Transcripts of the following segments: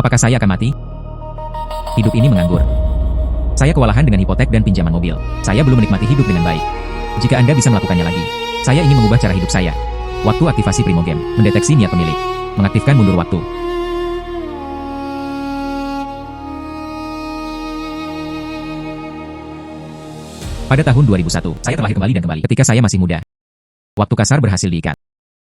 Apakah saya akan mati? Hidup ini menganggur. Saya kewalahan dengan hipotek dan pinjaman mobil. Saya belum menikmati hidup dengan baik. Jika Anda bisa melakukannya lagi, saya ingin mengubah cara hidup saya. Waktu aktivasi Primo Game, mendeteksi niat pemilik, mengaktifkan mundur waktu. Pada tahun 2001, saya terlahir kembali dan kembali ketika saya masih muda. Waktu kasar berhasil diikat.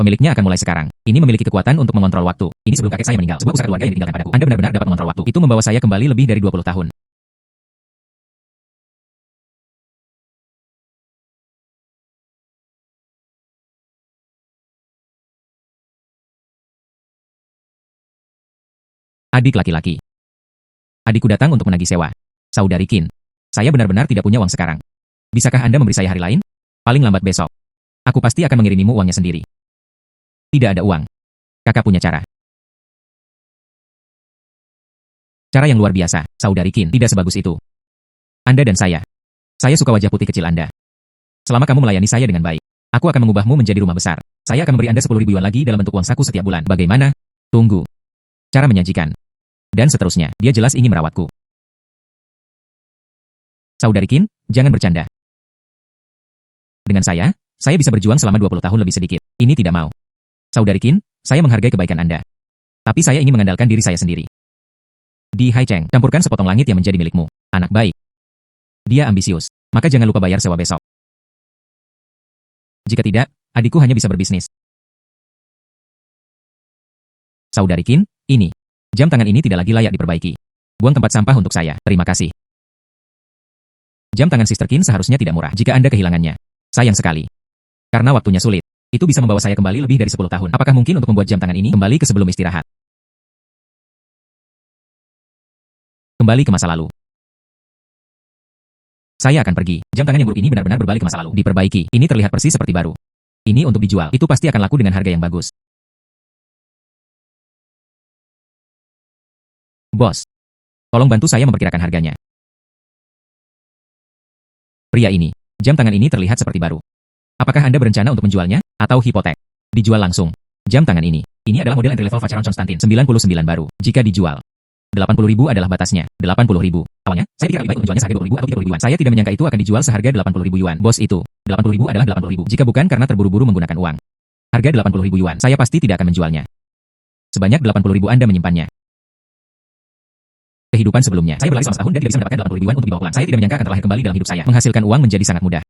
Pemiliknya akan mulai sekarang. Ini memiliki kekuatan untuk mengontrol waktu. Ini sebelum kakek saya meninggal, sebuah usaha keluarga yang ditinggalkan padaku. Anda benar-benar dapat mengontrol waktu. Itu membawa saya kembali lebih dari 20 tahun. Adik laki-laki. Adikku datang untuk menagih sewa. Saudari Qin. Saya benar-benar tidak punya uang sekarang. Bisakah Anda memberi saya hari lain? Paling lambat besok. Aku pasti akan mengirimimu uangnya sendiri. Tidak ada uang. Kakak punya cara. Cara yang luar biasa, Saudari Qin, tidak sebagus itu. Anda dan saya. Saya suka wajah putih kecil Anda. Selama kamu melayani saya dengan baik, aku akan mengubahmu menjadi rumah besar. Saya akan memberi Anda 10.000 yuan lagi dalam bentuk uang saku setiap bulan. Bagaimana? Tunggu. Cara menyajikan. Dan seterusnya, dia jelas ingin merawatku. Saudari Qin, jangan bercanda. Dengan saya bisa berjuang selama 20 tahun lebih sedikit. Ini tidak mau. Saudari Qin, saya menghargai kebaikan Anda. Tapi saya ingin mengandalkan diri saya sendiri. Di Hai Cheng, campurkan sepotong langit yang menjadi milikmu. Anak baik. Dia ambisius, maka jangan lupa bayar sewa besok. Jika tidak, adikku hanya bisa berbisnis. Saudari Qin, ini. Jam tangan ini tidak lagi layak diperbaiki. Buang tempat sampah untuk saya, terima kasih. Jam tangan Sister Qin seharusnya tidak murah jika Anda kehilangannya. Sayang sekali. Karena waktunya sulit. Itu bisa membawa saya kembali lebih dari 10 tahun. Apakah mungkin untuk membuat jam tangan ini kembali ke sebelum istirahat? Kembali ke masa lalu. Saya akan pergi. Jam tangan yang buruk ini benar-benar berbalik ke masa lalu. Diperbaiki. Ini terlihat persis seperti baru. Ini untuk dijual. Itu pasti akan laku dengan harga yang bagus. Bos, tolong bantu saya memperkirakan harganya. Pria ini, jam tangan ini terlihat seperti baru. Apakah Anda berencana untuk menjualnya, atau hipotek? Dijual langsung. Jam tangan ini adalah model entry level Vacheron Constantin 99 baru. Jika dijual, 80.000 adalah batasnya. 80.000. Awalnya, saya pikir lebih baik untuk menjualnya seharga 20.000 atau 30.000 yuan. Saya tidak menyangka itu akan dijual seharga 80.000 yuan. Bos itu, 80.000 adalah 80.000. Jika bukan karena terburu-buru menggunakan uang. Harga 80.000 yuan, saya pasti tidak akan menjualnya. Sebanyak 80.000 Anda menyimpannya. Kehidupan sebelumnya, saya berlari selama setahun dan tidak bisa mendapatkan 80.000 yuan untuk dibawa pulang. Saya tidak menyangka akan terlahir kembali dalam hidup saya. Menghasilkan uang menjadi sangat mudah.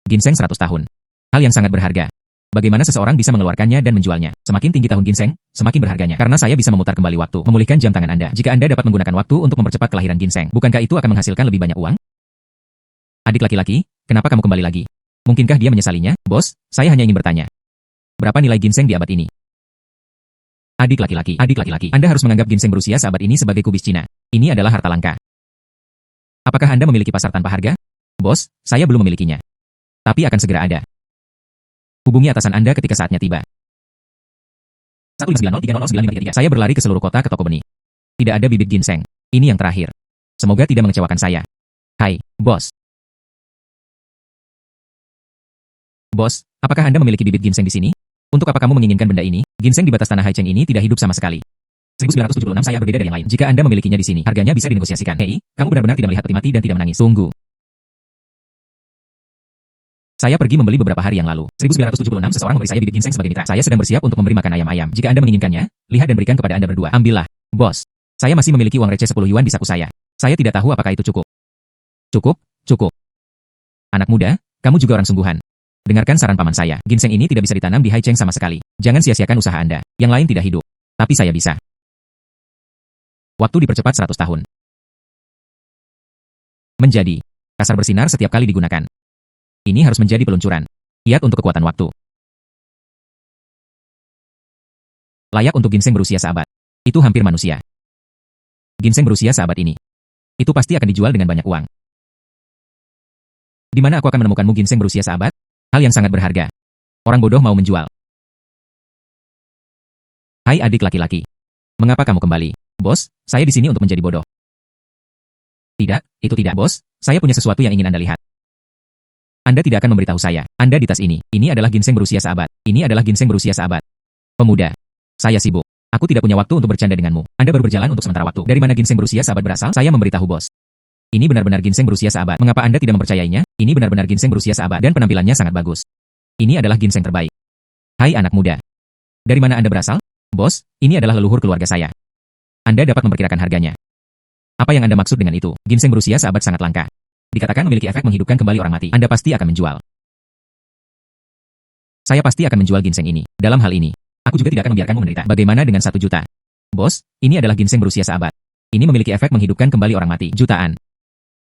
Ginseng 100 tahun. Hal yang sangat berharga. Bagaimana seseorang bisa mengeluarkannya dan menjualnya? Semakin tinggi tahun ginseng, semakin berharganya. Karena saya bisa memutar kembali waktu, memulihkan jam tangan Anda. Jika Anda dapat menggunakan waktu untuk mempercepat kelahiran ginseng, bukankah itu akan menghasilkan lebih banyak uang? Adik laki-laki, kenapa kamu kembali lagi? Mungkinkah dia menyesalinya? Bos, saya hanya ingin bertanya. Berapa nilai ginseng di abad ini? Adik laki-laki, Anda harus menganggap ginseng berusia seabad ini sebagai kubis Cina. Ini adalah harta langka. Apakah Anda memiliki pasar tanpa harga? Bos, saya belum memilikinya. Tapi akan segera ada. Hubungi atasan Anda ketika saatnya tiba. 15903009533. Saya berlari ke seluruh kota ke toko benih. Tidak ada bibit ginseng. Ini yang terakhir. Semoga tidak mengecewakan saya. Hai, bos. Bos, apakah Anda memiliki bibit ginseng di sini? Untuk apa kamu menginginkan benda ini? Ginseng di batas tanah Hai Cheng ini tidak hidup sama sekali. 1976 saya berbeda dari yang lain. Jika Anda memilikinya di sini, harganya bisa dinegosiasikan. Hei, kamu benar-benar tidak melihat peti mati dan tidak menangis. Tunggu. Saya pergi membeli beberapa hari yang lalu. 1976 seseorang memberi saya bibit ginseng sebagai mitra. Saya sedang bersiap untuk memberi makan ayam-ayam. Jika Anda menginginkannya, lihat dan berikan kepada Anda berdua. Ambillah. Bos, saya masih memiliki uang receh 10 yuan di saku saya. Saya tidak tahu apakah itu cukup. Cukup. Anak muda, kamu juga orang sungguhan. Dengarkan saran paman saya, ginseng ini tidak bisa ditanam di Hai Cheng sama sekali. Jangan sia-siakan usaha Anda. Yang lain tidak hidup. Tapi saya bisa. Waktu dipercepat 100 tahun. Menjadi. Kasar bersinar setiap kali digunakan. Ini harus menjadi peluncuran. Kiat untuk kekuatan waktu. Layak untuk ginseng berusia seabad. Itu hampir manusia. Ginseng berusia seabad ini. Itu pasti akan dijual dengan banyak uang. Di mana aku akan menemukanmu ginseng berusia seabad? Hal yang sangat berharga. Orang bodoh mau menjual. Hai adik laki-laki. Mengapa kamu kembali? Bos, saya di sini untuk menjadi bodoh. Tidak, itu tidak bos. Saya punya sesuatu yang ingin Anda lihat. Anda tidak akan memberitahu saya. Anda di tas ini. Ini adalah ginseng berusia seabad. Ini adalah ginseng berusia seabad. Pemuda. Saya sibuk. Aku tidak punya waktu untuk bercanda denganmu. Anda baru berjalan untuk sementara waktu. Dari mana ginseng berusia sahabat berasal? Saya memberitahu bos. Ini benar-benar ginseng berusia sahabat. Mengapa Anda tidak mempercayainya? Ini benar-benar ginseng berusia sahabat dan penampilannya sangat bagus. Ini adalah ginseng terbaik. Hai anak muda. Dari mana Anda berasal? Bos, ini adalah leluhur keluarga saya. Anda dapat memperkirakan harganya. Apa yang Anda maksud dengan itu? Ginseng berusia sahabat sangat langka. Dikatakan memiliki efek menghidupkan kembali orang mati. Anda pasti akan menjual. Saya pasti akan menjual ginseng ini. Dalam hal ini, aku juga tidak akan membiarkanmu menderita. Bagaimana dengan 1 juta? Bos, ini adalah ginseng berusia sahabat. Ini memiliki efek menghidupkan kembali orang mati. Jutaan.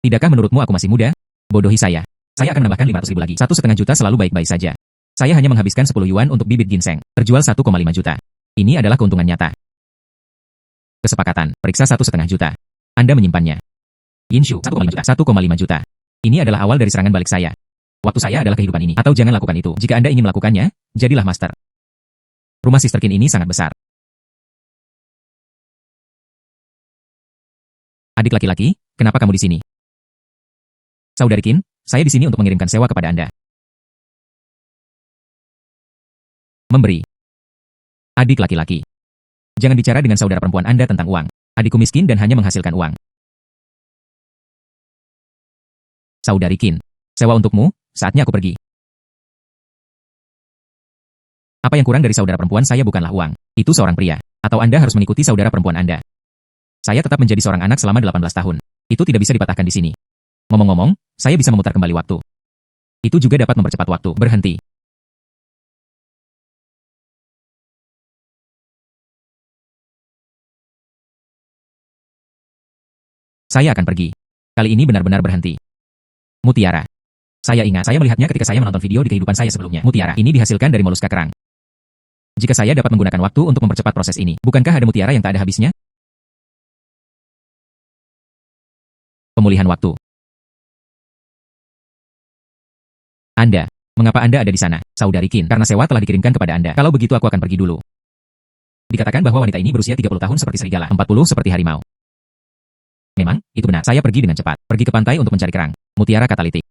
Tidakkah menurutmu aku masih muda? Bodohi saya. Saya akan menambahkan 500 ribu lagi. 1,5 juta selalu baik-baik saja. Saya hanya menghabiskan 10 yuan untuk bibit ginseng. Terjual 1,5 juta. Ini adalah keuntungan nyata. Kesepakatan. Periksa 1,5 juta. Anda menyimpannya. Yinshu, 1,5 juta. 1,5 juta. Ini adalah awal dari serangan balik saya. Waktu saya adalah kehidupan ini. Atau jangan lakukan itu. Jika Anda ingin melakukannya, jadilah master. Rumah Sister Qin ini sangat besar. Adik laki-laki, kenapa kamu di sini? Saudari Qin, saya di sini untuk mengirimkan sewa kepada Anda. Memberi. Adik laki-laki. Jangan bicara dengan saudara perempuan Anda tentang uang. Adikku miskin dan hanya menghasilkan uang. Saudari Qin, sewa untukmu, saatnya aku pergi. Apa yang kurang dari saudara perempuan saya bukanlah uang. Itu seorang pria. Atau Anda harus mengikuti saudara perempuan Anda. Saya tetap menjadi seorang anak selama 18 tahun. Itu tidak bisa dipatahkan di sini. Ngomong-ngomong, saya bisa memutar kembali waktu. Itu juga dapat mempercepat waktu. Berhenti. Saya akan pergi. Kali ini benar-benar berhenti. Mutiara. Saya ingat, saya melihatnya ketika saya menonton video di kehidupan saya sebelumnya. Mutiara ini dihasilkan dari moluska kerang. Jika saya dapat menggunakan waktu untuk mempercepat proses ini, bukankah ada mutiara yang tak ada habisnya? Pemulihan waktu. Anda. Mengapa Anda ada di sana, Saudari Qin? Karena sewa telah dikirimkan kepada Anda. Kalau begitu aku akan pergi dulu. Dikatakan bahwa wanita ini berusia 30 tahun seperti serigala, 40 seperti harimau. Memang, itu benar. Saya pergi dengan cepat. Pergi ke pantai untuk mencari kerang. Mutiara katalitik.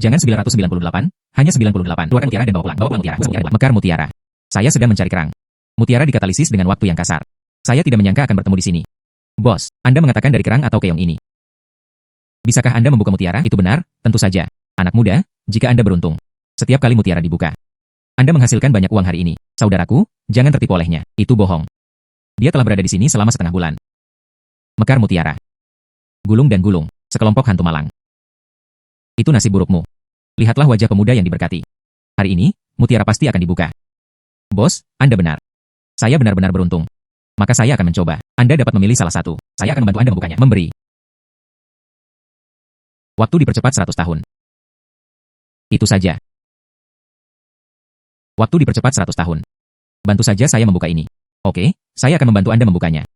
Jangan 998, hanya 98. Keluarkan mutiara dan bawa pulang. Bawa pulang mutiara. Mekar mutiara. Saya sedang mencari kerang. Mutiara dikatalisis dengan waktu yang kasar. Saya tidak menyangka akan bertemu di sini. Bos, Anda mengatakan dari kerang atau keong ini? Bisakah Anda membuka mutiara? Itu benar, tentu saja. Anak muda, jika Anda beruntung. Setiap kali mutiara dibuka, Anda menghasilkan banyak uang hari ini. Saudaraku, jangan tertipu olehnya. Itu bohong. Dia telah berada di sini selama setengah bulan. Mekar mutiara. Gulung dan gulung, sekelompok hantu malang. Itu nasib burukmu. Lihatlah wajah pemuda yang diberkati. Hari ini, mutiara pasti akan dibuka. Bos, Anda benar. Saya benar-benar beruntung. Maka saya akan mencoba. Anda dapat memilih salah satu. Saya akan membantu Anda membukanya. Memberi. Waktu dipercepat 100 tahun. Itu saja. Waktu dipercepat 100 tahun. Bantu saja saya membuka ini. Oke, saya akan membantu Anda membukanya.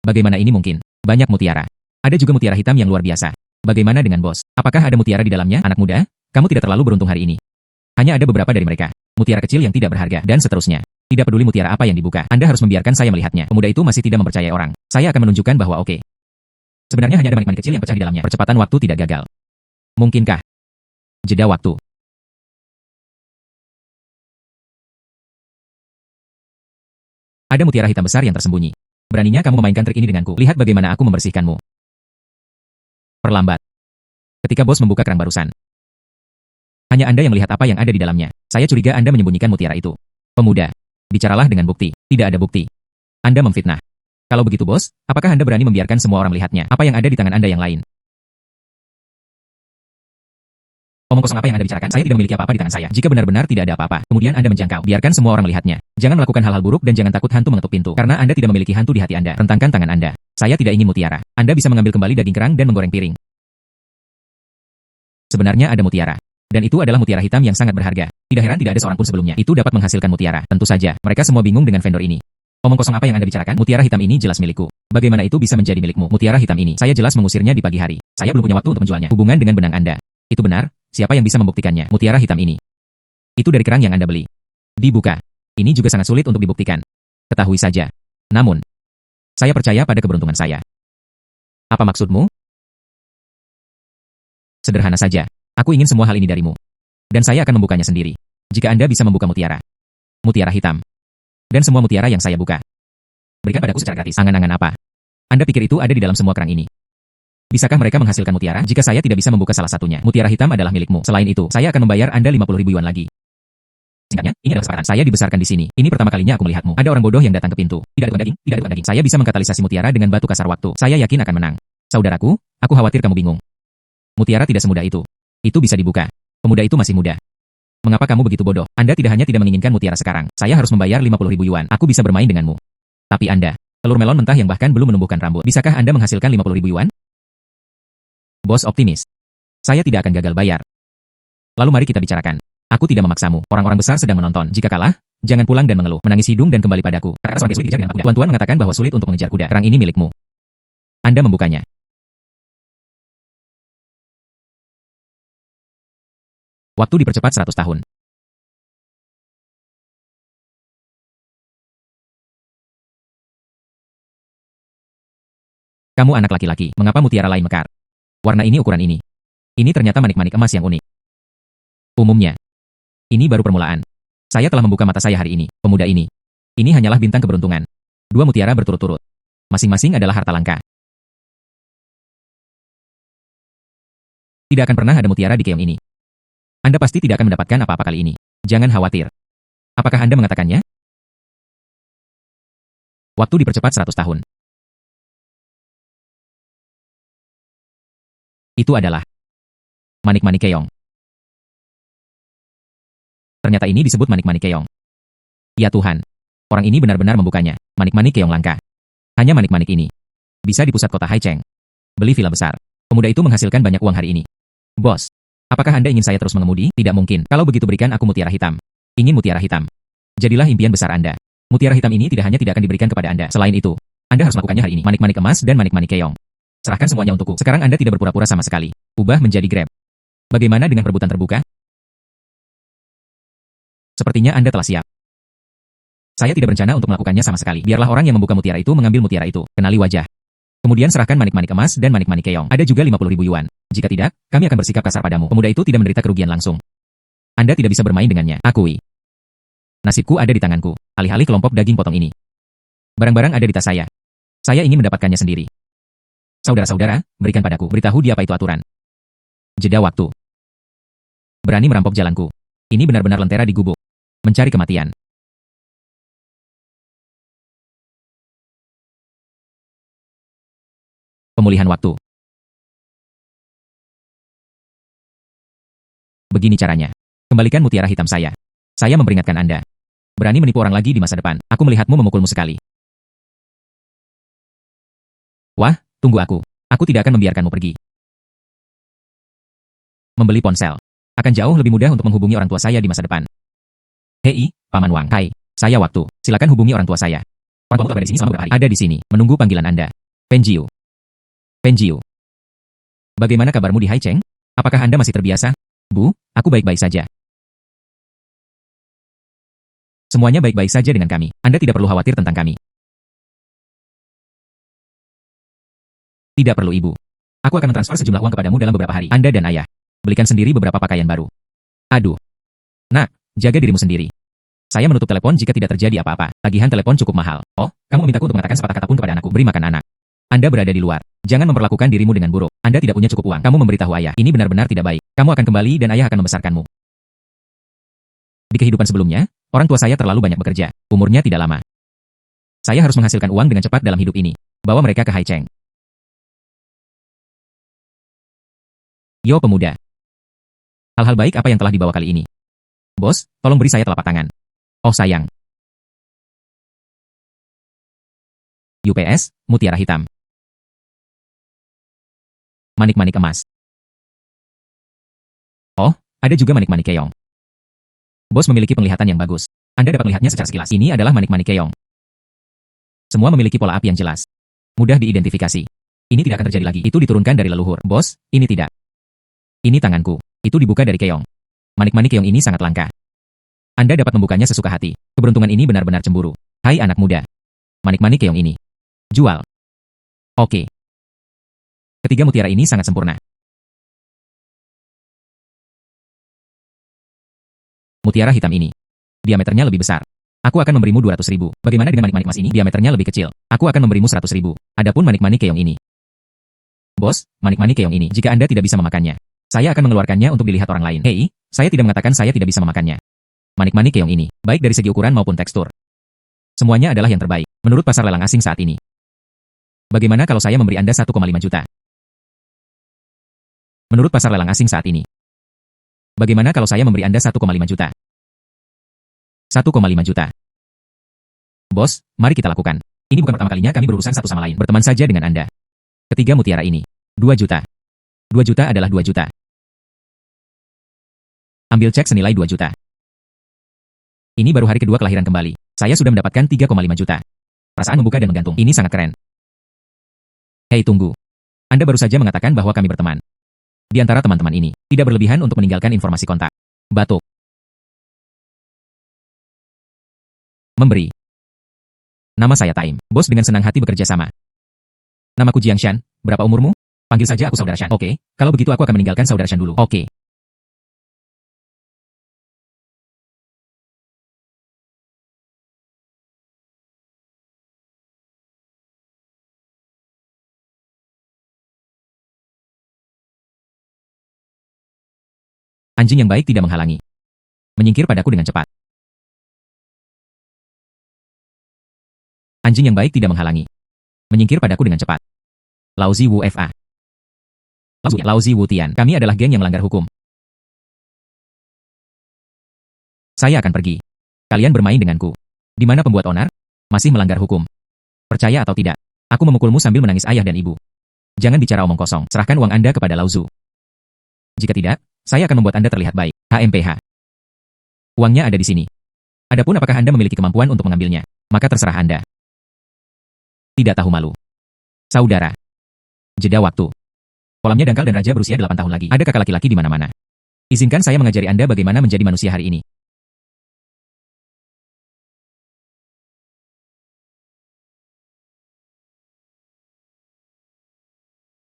Bagaimana ini mungkin? Banyak mutiara. Ada juga mutiara hitam yang luar biasa. Bagaimana dengan bos? Apakah ada mutiara di dalamnya? Anak muda, kamu tidak terlalu beruntung hari ini. Hanya ada beberapa dari mereka. Mutiara kecil yang tidak berharga, dan seterusnya. Tidak peduli mutiara apa yang dibuka. Anda harus membiarkan saya melihatnya. Pemuda itu masih tidak mempercayai orang. Saya akan menunjukkan bahwa oke. Sebenarnya hanya ada manik-manik kecil yang pecah di dalamnya. Percepatan waktu tidak gagal. Mungkinkah? Jeda waktu. Ada mutiara hitam besar yang tersembunyi. Beraninya kamu memainkan trik ini denganku. Lihat bagaimana aku membersihkanmu. Perlambat. Ketika bos membuka kerang barusan. Hanya Anda yang melihat apa yang ada di dalamnya. Saya curiga Anda menyembunyikan mutiara itu. Pemuda. Bicaralah dengan bukti. Tidak ada bukti. Anda memfitnah. Kalau begitu bos, apakah Anda berani membiarkan semua orang melihatnya? Apa yang ada di tangan Anda yang lain? Omong kosong apa yang Anda bicarakan? Saya tidak memiliki apa-apa di tangan saya. Jika benar-benar tidak ada apa-apa, kemudian Anda menjangkau. Biarkan semua orang melihatnya. Jangan melakukan hal-hal buruk dan jangan takut hantu mengetuk pintu. Karena Anda tidak memiliki hantu di hati Anda. Rentangkan tangan Anda. Saya tidak ingin mutiara. Anda bisa mengambil kembali daging kerang dan menggoreng piring. Sebenarnya ada mutiara. Dan itu adalah mutiara hitam yang sangat berharga. Tidak heran tidak ada seorang pun sebelumnya. Itu dapat menghasilkan mutiara. Tentu saja, mereka semua bingung dengan vendor ini. Omong kosong apa yang Anda bicarakan? Mutiara hitam ini jelas milikku. Bagaimana itu bisa menjadi milikmu? Mutiara hitam ini, saya jelas mengusirnya di pagi hari. Saya belum punya waktu untuk menjualnya. Hubungan dengan benang Anda. Itu benar? Siapa yang bisa membuktikannya? Mutiara hitam ini. Itu dari kerang yang Anda beli. Dibuka. Ini juga sangat sulit untuk dibuktikan. Ketahui saja. Namun, saya percaya pada keberuntungan saya. Apa maksudmu? Sederhana saja. Aku ingin semua hal ini darimu. Dan saya akan membukanya sendiri. Jika Anda bisa membuka mutiara. Mutiara hitam. Dan semua mutiara yang saya buka. Berikan padaku secara gratis. Angan-angan apa? Anda pikir itu ada di dalam semua kerang ini? Bisakah mereka menghasilkan mutiara? Jika saya tidak bisa membuka salah satunya, mutiara hitam adalah milikmu. Selain itu, saya akan membayar Anda 50.000 yuan lagi. Singkatnya, ini adalah kesempatan. Saya dibesarkan di sini. Ini pertama kalinya aku melihatmu. Ada orang bodoh yang datang ke pintu. Tidak ada daging, tidak ada daging. Saya bisa mengkatalisasi mutiara dengan batu kasar waktu. Saya yakin akan menang. Saudaraku, aku khawatir kamu bingung. Mutiara tidak semudah itu. Itu bisa dibuka. Pemuda itu masih muda. Mengapa kamu begitu bodoh? Anda tidak hanya tidak menginginkan mutiara sekarang. Saya harus membayar 50.000 yuan. Aku bisa bermain denganmu. Tapi Anda, telur melon mentah yang bahkan belum menumbuhkan rambut. Bisakah Anda menghasilkan 50.000 yuan? Bos optimis. Saya tidak akan gagal bayar. Lalu mari kita bicarakan. Aku tidak memaksamu. Orang-orang besar sedang menonton. Jika kalah, jangan pulang dan mengeluh. Menangis hidung dan kembali padaku. Karena semakin sulit dikejar dengan kuda. Tuan-tuan mengatakan bahwa sulit untuk mengejar kuda. Kerang ini milikmu. Anda membukanya. Waktu dipercepat 100 tahun. Kamu anak laki-laki. Mengapa mutiara lain mekar? Warna ini ukuran ini. Ini ternyata manik-manik emas yang unik. Umumnya. Ini baru permulaan. Saya telah membuka mata saya hari ini. Pemuda ini. Ini hanyalah bintang keberuntungan. 2 mutiara berturut-turut. Masing-masing adalah harta langka. Tidak akan pernah ada mutiara di keong ini. Anda pasti tidak akan mendapatkan apa-apa kali ini. Jangan khawatir. Apakah Anda mengatakannya? Waktu dipercepat 100 tahun. Itu adalah manik-manik keong. Ternyata ini disebut manik-manik keong. Ya Tuhan. Orang ini benar-benar membukanya. Manik-manik keong langka. Hanya manik-manik ini. Bisa di pusat kota Haicheng. Beli villa besar. Pemuda itu menghasilkan banyak uang hari ini. Bos. Apakah Anda ingin saya terus mengemudi? Tidak mungkin. Kalau begitu berikan aku mutiara hitam. Ingin mutiara hitam. Jadilah impian besar Anda. Mutiara hitam ini tidak hanya tidak akan diberikan kepada Anda. Selain itu, Anda harus melakukannya hari ini. Manik-manik emas dan manik-manik keong. Serahkan semuanya untukku. Sekarang Anda tidak berpura-pura sama sekali. Ubah menjadi Grab. Bagaimana dengan perebutan terbuka? Sepertinya Anda telah siap. Saya tidak berencana untuk melakukannya sama sekali. Biarlah orang yang membuka mutiara itu mengambil mutiara itu. Kenali wajah. Kemudian serahkan manik-manik emas dan manik-manik keong. Ada juga 50.000 yuan. Jika tidak, kami akan bersikap kasar padamu. Pemuda itu tidak menderita kerugian langsung. Anda tidak bisa bermain dengannya. Akui. Nasibku ada di tanganku. Alih-alih kelompok daging potong ini. Barang-barang ada di tas saya. Saya ingin mendapatkannya sendiri. Saudara-saudara, berikan padaku. Beritahu dia apa itu aturan. Jeda waktu. Berani merampok jalanku. Ini benar-benar lentera di gubuk. Mencari kematian. Pemulihan waktu. Begini caranya. Kembalikan mutiara hitam saya. Saya memperingatkan Anda. Berani menipu orang lagi di masa depan. Aku melihatmu memukulmu sekali. Wah, tunggu aku. Aku tidak akan membiarkanmu pergi. Membeli ponsel. Akan jauh lebih mudah untuk menghubungi orang tua saya di masa depan. Hei, Paman Wang. Hai, saya Waktu. Silakan hubungi orang tua saya. Orang tua berada di sini selama beberapa hari. Ada di sini, menunggu panggilan Anda. Penjiu. Penjiu. Bagaimana kabarmu di Haicheng? Apakah Anda masih terbiasa? Bu, aku baik-baik saja. Semuanya baik-baik saja dengan kami. Anda tidak perlu khawatir tentang kami. Tidak perlu Ibu. Aku akan mentransfer sejumlah uang kepadamu dalam beberapa hari. Anda dan Ayah. Belikan sendiri beberapa pakaian baru. Aduh. Nak, jaga dirimu sendiri. Saya menutup telepon jika tidak terjadi apa-apa. Tagihan telepon cukup mahal. Oh, kamu memintaku untuk mengatakan sepatah kata pun kepada anakku. Beri makan anak. Anda berada di luar. Jangan memperlakukan dirimu dengan buruk. Anda tidak punya cukup uang. Kamu memberitahu Ayah. Ini benar-benar tidak baik. Kamu akan kembali dan Ayah akan membesarkanmu. Di kehidupan sebelumnya, orang tua saya terlalu banyak bekerja. Umurnya tidak lama. Saya harus menghasilkan uang dengan cepat dalam hidup ini. Bawa mereka ke Haicheng. Yo pemuda. Hal-hal baik apa yang telah dibawa kali ini? Bos, tolong beri saya telapak tangan. Oh sayang. UPS, mutiara hitam. Manik-manik emas. Oh, ada juga manik-manik keong. Bos memiliki penglihatan yang bagus. Anda dapat melihatnya secara sekilas. Ini adalah manik-manik keong. Semua memiliki pola api yang jelas. Mudah diidentifikasi. Ini tidak akan terjadi lagi. Itu diturunkan dari leluhur. Bos, ini tidak. Ini tanganku. Itu dibuka dari keong. Manik-manik keong ini sangat langka. Anda dapat membukanya sesuka hati. Keberuntungan ini benar-benar cemburu. Hai anak muda. Manik-manik keong ini. Jual. Oke. Ketiga mutiara ini sangat sempurna. Mutiara hitam ini. Diameternya lebih besar. Aku akan memberimu 200.000. Bagaimana dengan manik-manik emas ini? Diameternya lebih kecil. Aku akan memberimu 100.000. Adapun manik-manik keong ini. Bos, manik-manik keong ini, jika Anda tidak bisa memakannya, saya akan mengeluarkannya untuk dilihat orang lain. Hei, saya tidak mengatakan saya tidak bisa memakannya. Manik-manik keong ini, baik dari segi ukuran maupun tekstur. Semuanya adalah yang terbaik, menurut pasar lelang asing saat ini. Bagaimana kalau saya memberi Anda 1,5 juta? Menurut pasar lelang asing saat ini. Bagaimana kalau saya memberi Anda 1,5 juta? 1,5 juta. Bos, mari kita lakukan. Ini bukan pertama kalinya kami berurusan satu sama lain. Berteman saja dengan Anda. Ketiga mutiara ini. 2 juta. 2 juta adalah 2 juta. Ambil cek senilai 2 juta. Ini baru hari kedua kelahiran kembali. Saya sudah mendapatkan 3,5 juta. Perasaan membuka dan menggantung. Ini sangat keren. Hei, tunggu. Anda baru saja mengatakan bahwa kami berteman. Di antara teman-teman ini, tidak berlebihan untuk meninggalkan informasi kontak. Batuk. Memberi. Nama saya Taim. Bos dengan senang hati bekerja sama. Namaku Jiang Shan. Berapa umurmu? Panggil saja aku Saudara Shan. Oke, kalau begitu aku akan meninggalkan Saudara Shan dulu. Oke. Anjing yang baik tidak menghalangi. Menyingkir padaku dengan cepat. Anjing yang baik tidak menghalangi. Menyingkir padaku dengan cepat. Lauzi Wu Fa. Lauzi Wu Tian. Kami adalah geng yang melanggar hukum. Saya akan pergi. Kalian bermain denganku. Di mana pembuat onar? Masih melanggar hukum. Percaya atau tidak, aku memukulmu sambil menangis ayah dan ibu. Jangan bicara omong kosong. Serahkan uang Anda kepada Lauzu. Jika tidak, saya akan membuat Anda terlihat baik. HMPH. Uangnya ada di sini. Adapun apakah Anda memiliki kemampuan untuk mengambilnya, maka terserah Anda. Tidak tahu malu. Saudara. Jeda waktu. Kolamnya dangkal dan raja berusia 8 tahun lagi. Ada kakak laki-laki di mana-mana. Izinkan saya mengajari Anda bagaimana menjadi manusia hari ini.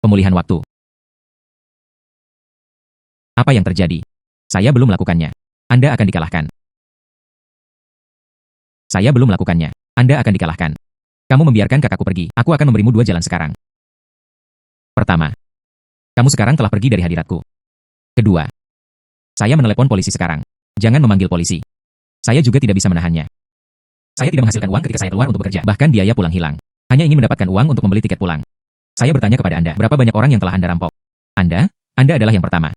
Pemulihan waktu. Apa yang terjadi? Saya belum melakukannya. Anda akan dikalahkan. Saya belum melakukannya. Anda akan dikalahkan. Kamu membiarkan kakakku pergi. Aku akan memberimu 2 jalan sekarang. Pertama. Kamu sekarang telah pergi dari hadiratku. Kedua. Saya menelepon polisi sekarang. Jangan memanggil polisi. Saya juga tidak bisa menahannya. Saya tidak menghasilkan uang ketika saya keluar untuk bekerja. Bahkan biaya pulang hilang. Hanya ingin mendapatkan uang untuk membeli tiket pulang. Saya bertanya kepada Anda, berapa banyak orang yang telah Anda rampok? Anda adalah yang pertama.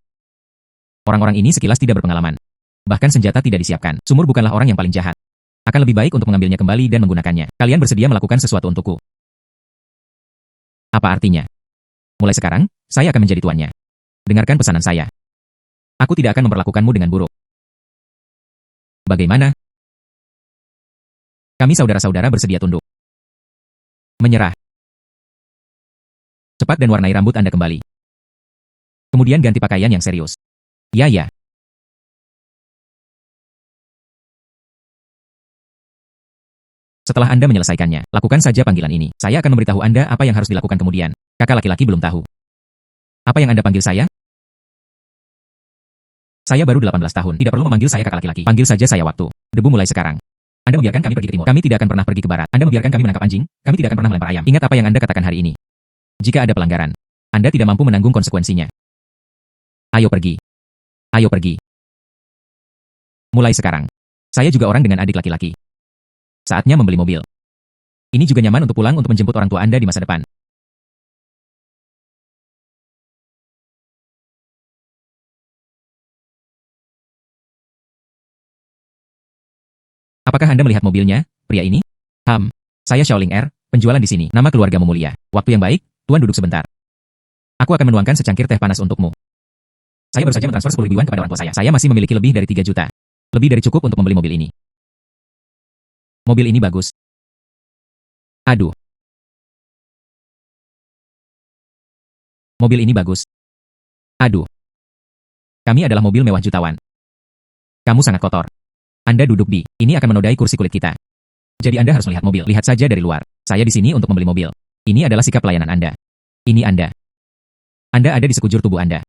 Orang-orang ini sekilas tidak berpengalaman. Bahkan senjata tidak disiapkan. Sumur bukanlah orang yang paling jahat. Akan lebih baik untuk mengambilnya kembali dan menggunakannya. Kalian bersedia melakukan sesuatu untukku. Apa artinya? Mulai sekarang, saya akan menjadi tuannya. Dengarkan pesanan saya. Aku tidak akan memperlakukanmu dengan buruk. Bagaimana? Kami saudara-saudara bersedia tunduk. Menyerah. Cepat dan warnai rambut Anda kembali. Kemudian ganti pakaian yang serius. Ya. Setelah Anda menyelesaikannya, lakukan saja panggilan ini. Saya akan memberitahu Anda apa yang harus dilakukan kemudian. Kakak laki-laki belum tahu. Apa yang Anda panggil saya? Saya baru 18 tahun. Tidak perlu memanggil saya kakak laki-laki. Panggil saja saya waktu. Debu mulai sekarang. Anda membiarkan kami pergi ke timur. Kami tidak akan pernah pergi ke barat. Anda membiarkan kami menangkap anjing. Kami tidak akan pernah melempar ayam. Ingat apa yang Anda katakan hari ini. Jika ada pelanggaran, Anda tidak mampu menanggung konsekuensinya. Ayo pergi. Ayo pergi. Mulai sekarang. Saya juga orang dengan adik laki-laki. Saatnya membeli mobil. Ini juga nyaman untuk pulang untuk menjemput orang tua Anda di masa depan. Apakah Anda melihat mobilnya, pria ini? Saya Shaoling Er, penjualan di sini. Nama keluargamu mulia. Waktu yang baik, Tuan duduk sebentar. Aku akan menuangkan secangkir teh panas untukmu. Saya baru saja mentransfer 10 ribuan kepada orang tua saya. Saya masih memiliki lebih dari 3 juta. Lebih dari cukup untuk membeli mobil ini. Mobil ini bagus. Aduh. Mobil ini bagus. Aduh. Kami adalah mobil mewah jutawan. Kamu sangat kotor. Anda duduk di, ini akan menodai kursi kulit kita. Jadi Anda harus melihat mobil. Lihat saja dari luar. Saya di sini untuk membeli mobil. Ini adalah sikap pelayanan Anda. Ini Anda. Anda ada di sekujur tubuh Anda.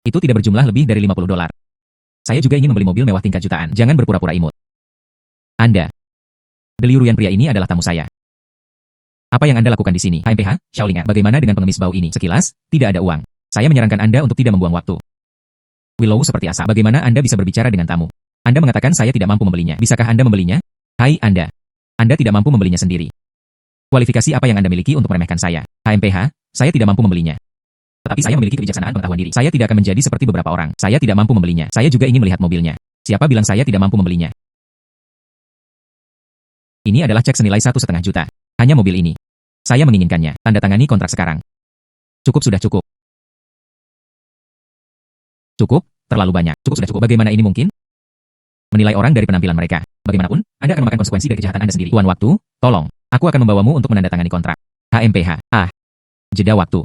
Itu tidak berjumlah lebih dari $50. Saya juga ingin membeli mobil mewah tingkat jutaan. Jangan berpura-pura imut. Anda. Deliurian pria ini adalah tamu saya. Apa yang Anda lakukan di sini? HMPH, Shaoling, bagaimana dengan pengemis bau ini? Sekilas, tidak ada uang. Saya menyarankan Anda untuk tidak membuang waktu. Willow seperti asa. Bagaimana Anda bisa berbicara dengan tamu? Anda mengatakan saya tidak mampu membelinya. Bisakah Anda membelinya? Hai Anda. Anda tidak mampu membelinya sendiri. Kualifikasi apa yang Anda miliki untuk meremehkan saya? HMPH, saya tidak mampu membelinya. Tetapi saya memiliki kebijaksanaan pengetahuan diri. Saya tidak akan menjadi seperti beberapa orang. Saya tidak mampu membelinya. Saya juga ingin melihat mobilnya. Siapa bilang saya tidak mampu membelinya? Ini adalah cek senilai 1,5 juta. Hanya mobil ini. Saya menginginkannya. Tanda tangani kontrak sekarang. Cukup sudah cukup. Cukup, terlalu banyak. Cukup sudah cukup. Bagaimana ini mungkin? Menilai orang dari penampilan mereka. Bagaimanapun, Anda akan memakan konsekuensi dari kejahatan Anda sendiri. Tuan waktu, tolong. Aku akan membawamu untuk menandatangani kontrak. HMPH. Jeda waktu.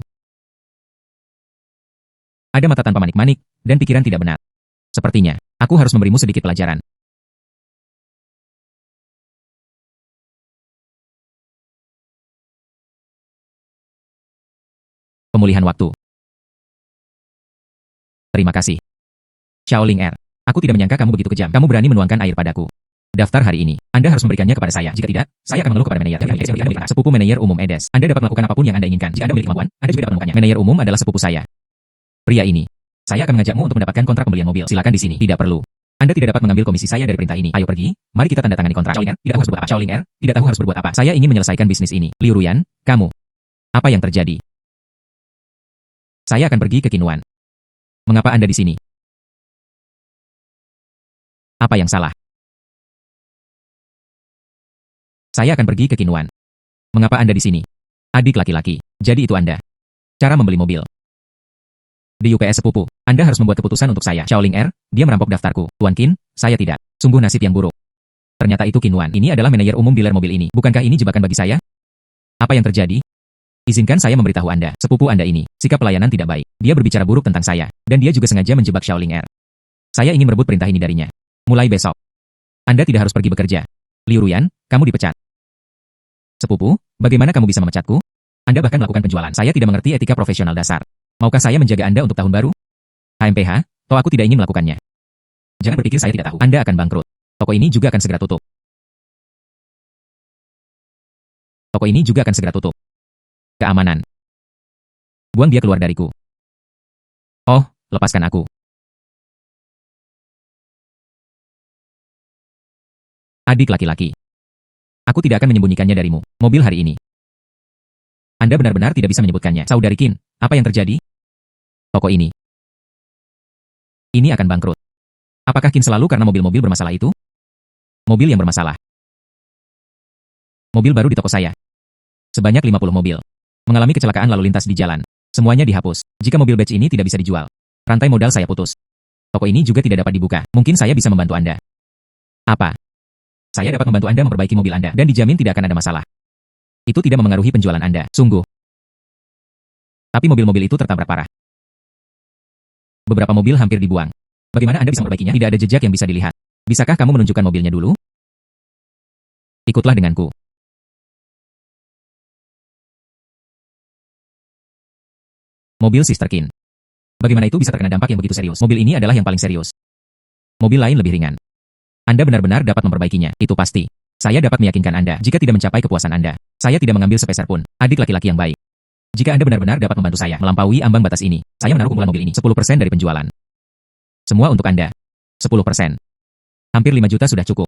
Ada mata tanpa manik-manik, dan pikiran tidak benar. Sepertinya, aku harus memberimu sedikit pelajaran. Pemulihan waktu. Terima kasih. Shaoling R. Aku tidak menyangka kamu begitu kejam. Kamu berani menuangkan air padaku. Daftar hari ini. Anda harus memberikannya kepada saya. Jika tidak, saya akan mengeluh kepada manajer. Sepupu manajer umum Edes. Anda dapat melakukan apapun yang Anda inginkan. Jika Anda memiliki kemampuan, Anda juga dapat menemukannya. Manajer umum adalah sepupu saya. Pria ini. Saya akan mengajakmu untuk mendapatkan kontrak pembelian mobil. Silakan di sini. Tidak perlu. Anda tidak dapat mengambil komisi saya dari perintah ini. Ayo pergi. Mari kita tanda tangani kontrak. Shaoling R. Tidak tahu harus berbuat apa. Shaoling R. Tidak tahu harus berbuat apa. Saya ingin menyelesaikan bisnis ini. Liu Ruyan, kamu. Apa yang terjadi? Saya akan pergi ke Kinwan. Mengapa Anda di sini? Apa yang salah? Saya akan pergi ke Kinwan. Mengapa Anda di sini? Adik laki-laki. Jadi itu Anda. Cara membeli mobil. Di UPS sepupu, Anda harus membuat keputusan untuk saya. Shaoling R, dia merampok daftarku. Tuan Qin, saya tidak. Sungguh nasib yang buruk. Ternyata itu Kinwan. Ini adalah manajer umum dealer mobil ini. Bukankah ini jebakan bagi saya? Apa yang terjadi? Izinkan saya memberitahu Anda, sepupu Anda ini, sikap pelayanan tidak baik. Dia berbicara buruk tentang saya, dan dia juga sengaja menjebak Shaoling R. Saya ingin merebut perintah ini darinya. Mulai besok. Anda tidak harus pergi bekerja. Liu Ruyan, kamu dipecat. Sepupu, bagaimana kamu bisa memecatku? Anda bahkan melakukan penjualan. Saya tidak mengerti etika profesional dasar. Maukah saya menjaga Anda untuk tahun baru? HMPH, toh aku tidak ingin melakukannya. Jangan berpikir saya tidak tahu. Anda akan bangkrut. Toko ini juga akan segera tutup. Toko ini juga akan segera tutup. Keamanan. Buang dia keluar dariku. Oh, lepaskan aku. Adik laki-laki. Aku tidak akan menyembunyikannya darimu. Mobil hari ini. Anda benar-benar tidak bisa menyebutkannya. Saudari Qin, apa yang terjadi? Toko ini. Ini akan bangkrut. Apakah Qin selalu karena mobil-mobil bermasalah itu? Mobil yang bermasalah. Mobil baru di toko saya. Sebanyak 50 mobil. Mengalami kecelakaan lalu lintas di jalan. Semuanya dihapus. Jika mobil batch ini tidak bisa dijual, rantai modal saya putus. Toko ini juga tidak dapat dibuka. Mungkin saya bisa membantu Anda. Apa? Saya dapat membantu Anda memperbaiki mobil Anda, dan dijamin tidak akan ada masalah. Itu tidak memengaruhi penjualan Anda, sungguh. Tapi mobil-mobil itu tertabrak parah. Beberapa mobil hampir dibuang. Bagaimana Anda bisa memperbaikinya? Tidak ada jejak yang bisa dilihat. Bisakah kamu menunjukkan mobilnya dulu? Ikutlah denganku. Mobil Sister Qin. Bagaimana itu bisa terkena dampak yang begitu serius? Mobil ini adalah yang paling serius. Mobil lain lebih ringan. Anda benar-benar dapat memperbaikinya, itu pasti. Saya dapat meyakinkan Anda, jika tidak mencapai kepuasan Anda, saya tidak mengambil sepeser pun. Adik laki-laki yang baik. Jika Anda benar-benar dapat membantu saya melampaui ambang batas ini, saya menaruh kumpulan mobil ini 10% dari penjualan. Semua untuk Anda. 10%. Hampir 5 juta sudah cukup.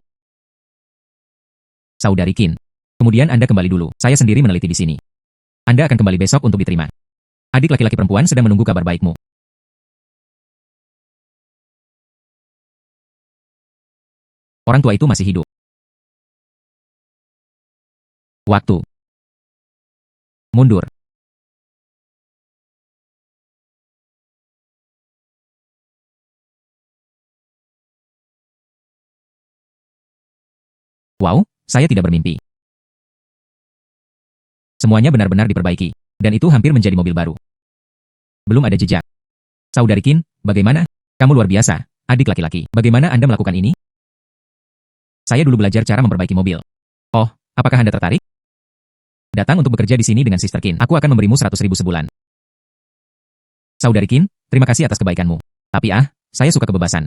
Saudari Qin. Kemudian Anda kembali dulu. Saya sendiri meneliti di sini. Anda akan kembali besok untuk diterima. Adik laki-laki perempuan sedang menunggu kabar baikmu. Orang tua itu masih hidup. Waktu. Mundur. Wow, saya tidak bermimpi. Semuanya benar-benar diperbaiki. Dan itu hampir menjadi mobil baru. Belum ada jejak. Saudari Qin, bagaimana? Kamu luar biasa, adik laki-laki. Bagaimana Anda melakukan ini? Saya dulu belajar cara memperbaiki mobil. Oh, apakah Anda tertarik? Datang untuk bekerja di sini dengan Sister Qin. Aku akan memberimu 100.000 sebulan. Saudari Qin, terima kasih atas kebaikanmu. Tapi saya suka kebebasan.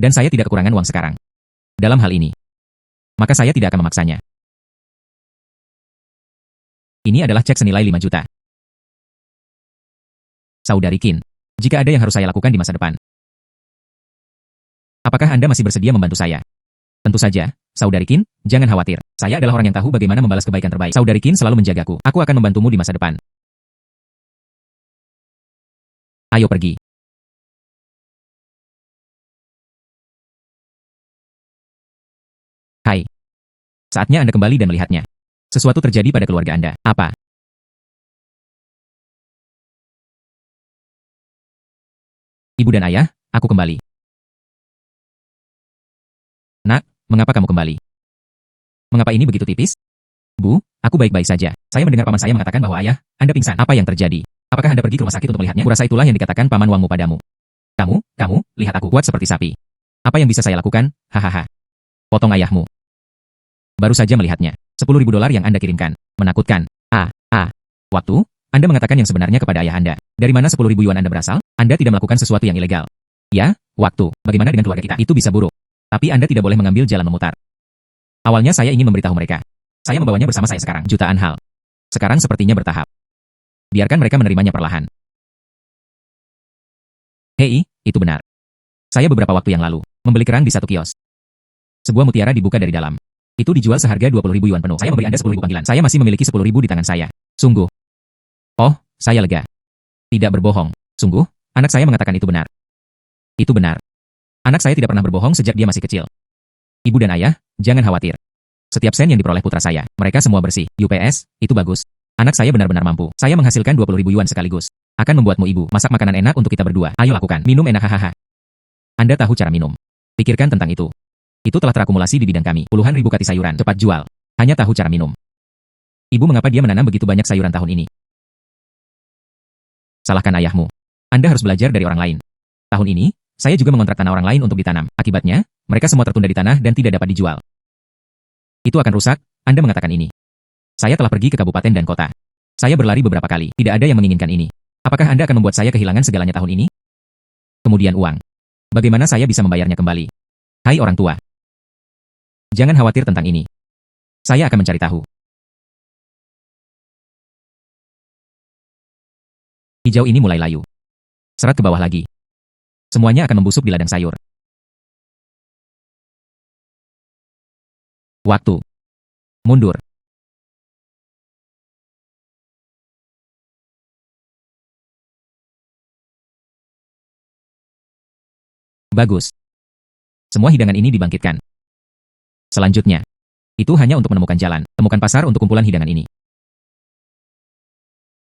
Dan saya tidak kekurangan uang sekarang. Dalam hal ini, maka saya tidak akan memaksanya. Ini adalah cek senilai 5 juta. Saudari Qin, jika ada yang harus saya lakukan di masa depan, apakah Anda masih bersedia membantu saya? Tentu saja, Saudari Qin, jangan khawatir. Saya adalah orang yang tahu bagaimana membalas kebaikan terbaik. Saudari Qin selalu menjagaku. Aku akan membantumu di masa depan. Ayo pergi. Hai. Saatnya Anda kembali dan melihatnya. Sesuatu terjadi pada keluarga Anda. Apa? Ibu dan ayah, aku kembali. Nak, mengapa kamu kembali? Mengapa ini begitu tipis? Bu, aku baik-baik saja. Saya mendengar paman saya mengatakan bahwa ayah, Anda pingsan. Apa yang terjadi? Apakah Anda pergi ke rumah sakit untuk melihatnya? Kurasa itulah yang dikatakan paman Wangmu padamu. Kamu, lihat aku kuat seperti sapi. Apa yang bisa saya lakukan? Hahaha. Potong ayahmu. Baru saja melihatnya. 10.000 dolar yang Anda kirimkan. Menakutkan. Waktu, Anda mengatakan yang sebenarnya kepada ayah Anda. Dari mana 10.000 yuan Anda berasal? Anda tidak melakukan sesuatu yang ilegal. Ya, waktu. Bagaimana dengan keluarga kita? Itu bisa buruk. Tapi Anda tidak boleh mengambil jalan memutar. Awalnya saya ingin memberitahu mereka. Saya membawanya bersama saya sekarang. Jutaan hal. Sekarang sepertinya bertahap. Biarkan mereka menerimanya perlahan. Hei, itu benar. Saya beberapa waktu yang lalu membeli kerang di satu kios. Sebuah mutiara dibuka dari dalam. Itu dijual seharga 20.000 yuan penuh. Saya memberi Anda 10.000 panggilan. Saya masih memiliki 10.000 di tangan saya. Sungguh. Oh, saya lega. Tidak berbohong. Sungguh, anak saya mengatakan itu benar. Itu benar. Anak saya tidak pernah berbohong sejak dia masih kecil. Ibu dan ayah, jangan khawatir. Setiap sen yang diperoleh putra saya, mereka semua bersih. UPS, itu bagus. Anak saya benar-benar mampu. Saya menghasilkan 20.000 yuan sekaligus. Akan membuatmu ibu masak makanan enak untuk kita berdua. Ayo lakukan. Minum enak hahaha. Anda tahu cara minum. Pikirkan tentang itu. Itu telah terakumulasi di bidang kami. Puluhan ribu kati sayuran. Cepat jual. Hanya tahu cara minum. Ibu mengapa dia menanam begitu banyak sayuran tahun ini? Salahkan ayahmu. Anda harus belajar dari orang lain. Tahun ini, saya juga mengontrak tanah orang lain untuk ditanam. Akibatnya, mereka semua tertunda di tanah dan tidak dapat dijual. Itu akan rusak, Anda mengatakan ini. Saya telah pergi ke kabupaten dan kota. Saya berlari beberapa kali. Tidak ada yang menginginkan ini. Apakah Anda akan membuat saya kehilangan segalanya tahun ini? Kemudian uang. Bagaimana saya bisa membayarnya kembali? Hai orang tua. Jangan khawatir tentang ini. Saya akan mencari tahu. Hijau ini mulai layu. Serat ke bawah lagi. Semuanya akan membusuk di ladang sayur. Waktu. Mundur. Bagus. Semua hidangan ini dibangkitkan. Selanjutnya. Itu hanya untuk menemukan jalan. Temukan pasar untuk kumpulan hidangan ini.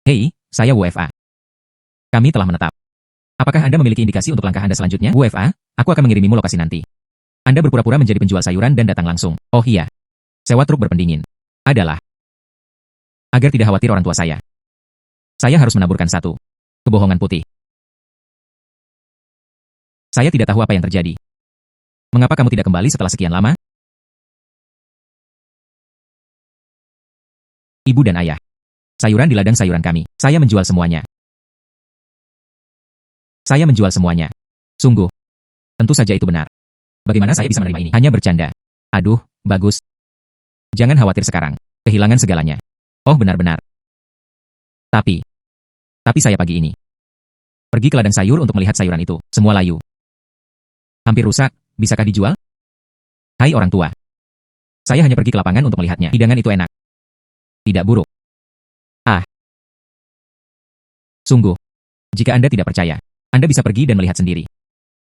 Hei, saya WFA. Kami telah menetap. Apakah Anda memiliki indikasi untuk langkah Anda selanjutnya? WFA, aku akan mengirimimu lokasi nanti. Anda berpura-pura menjadi penjual sayuran dan datang langsung. Oh iya. Sewa truk berpendingin. Adalah. Agar tidak khawatir orang tua saya. Saya harus menaburkan satu. Kebohongan putih. Saya tidak tahu apa yang terjadi. Mengapa kamu tidak kembali setelah sekian lama? Ibu dan ayah. Sayuran di ladang sayuran kami. Saya menjual semuanya. Saya menjual semuanya. Sungguh. Tentu saja itu benar. Bagaimana saya bisa menerima ini? Hanya bercanda. Aduh, bagus. Jangan khawatir sekarang. Kehilangan segalanya. Oh benar-benar. Tapi saya pagi ini pergi ke ladang sayur untuk melihat sayuran itu. Semua layu. Hampir rusak. Bisakah dijual? Hai orang tua. Saya hanya pergi ke lapangan untuk melihatnya. Hidangan itu enak. Tidak buruk. Sungguh. Jika Anda tidak percaya, Anda bisa pergi dan melihat sendiri.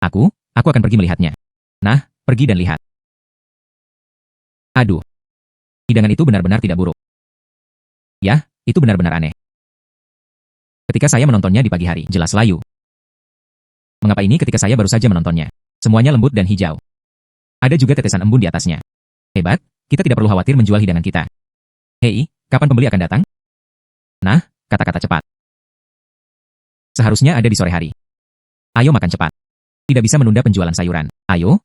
Aku akan pergi melihatnya. Nah, pergi dan lihat. Aduh. Hidangan itu benar-benar tidak buruk. Ya, itu benar-benar aneh. Ketika saya menontonnya di pagi hari, jelas layu. Mengapa ini ketika saya baru saja menontonnya? Semuanya lembut dan hijau. Ada juga tetesan embun di atasnya. Hebat, kita tidak perlu khawatir menjual hidangan kita. Hei, kapan pembeli akan datang? Nah, kata-kata cepat. Seharusnya ada di sore hari. Ayo makan cepat. Tidak bisa menunda penjualan sayuran. Ayo,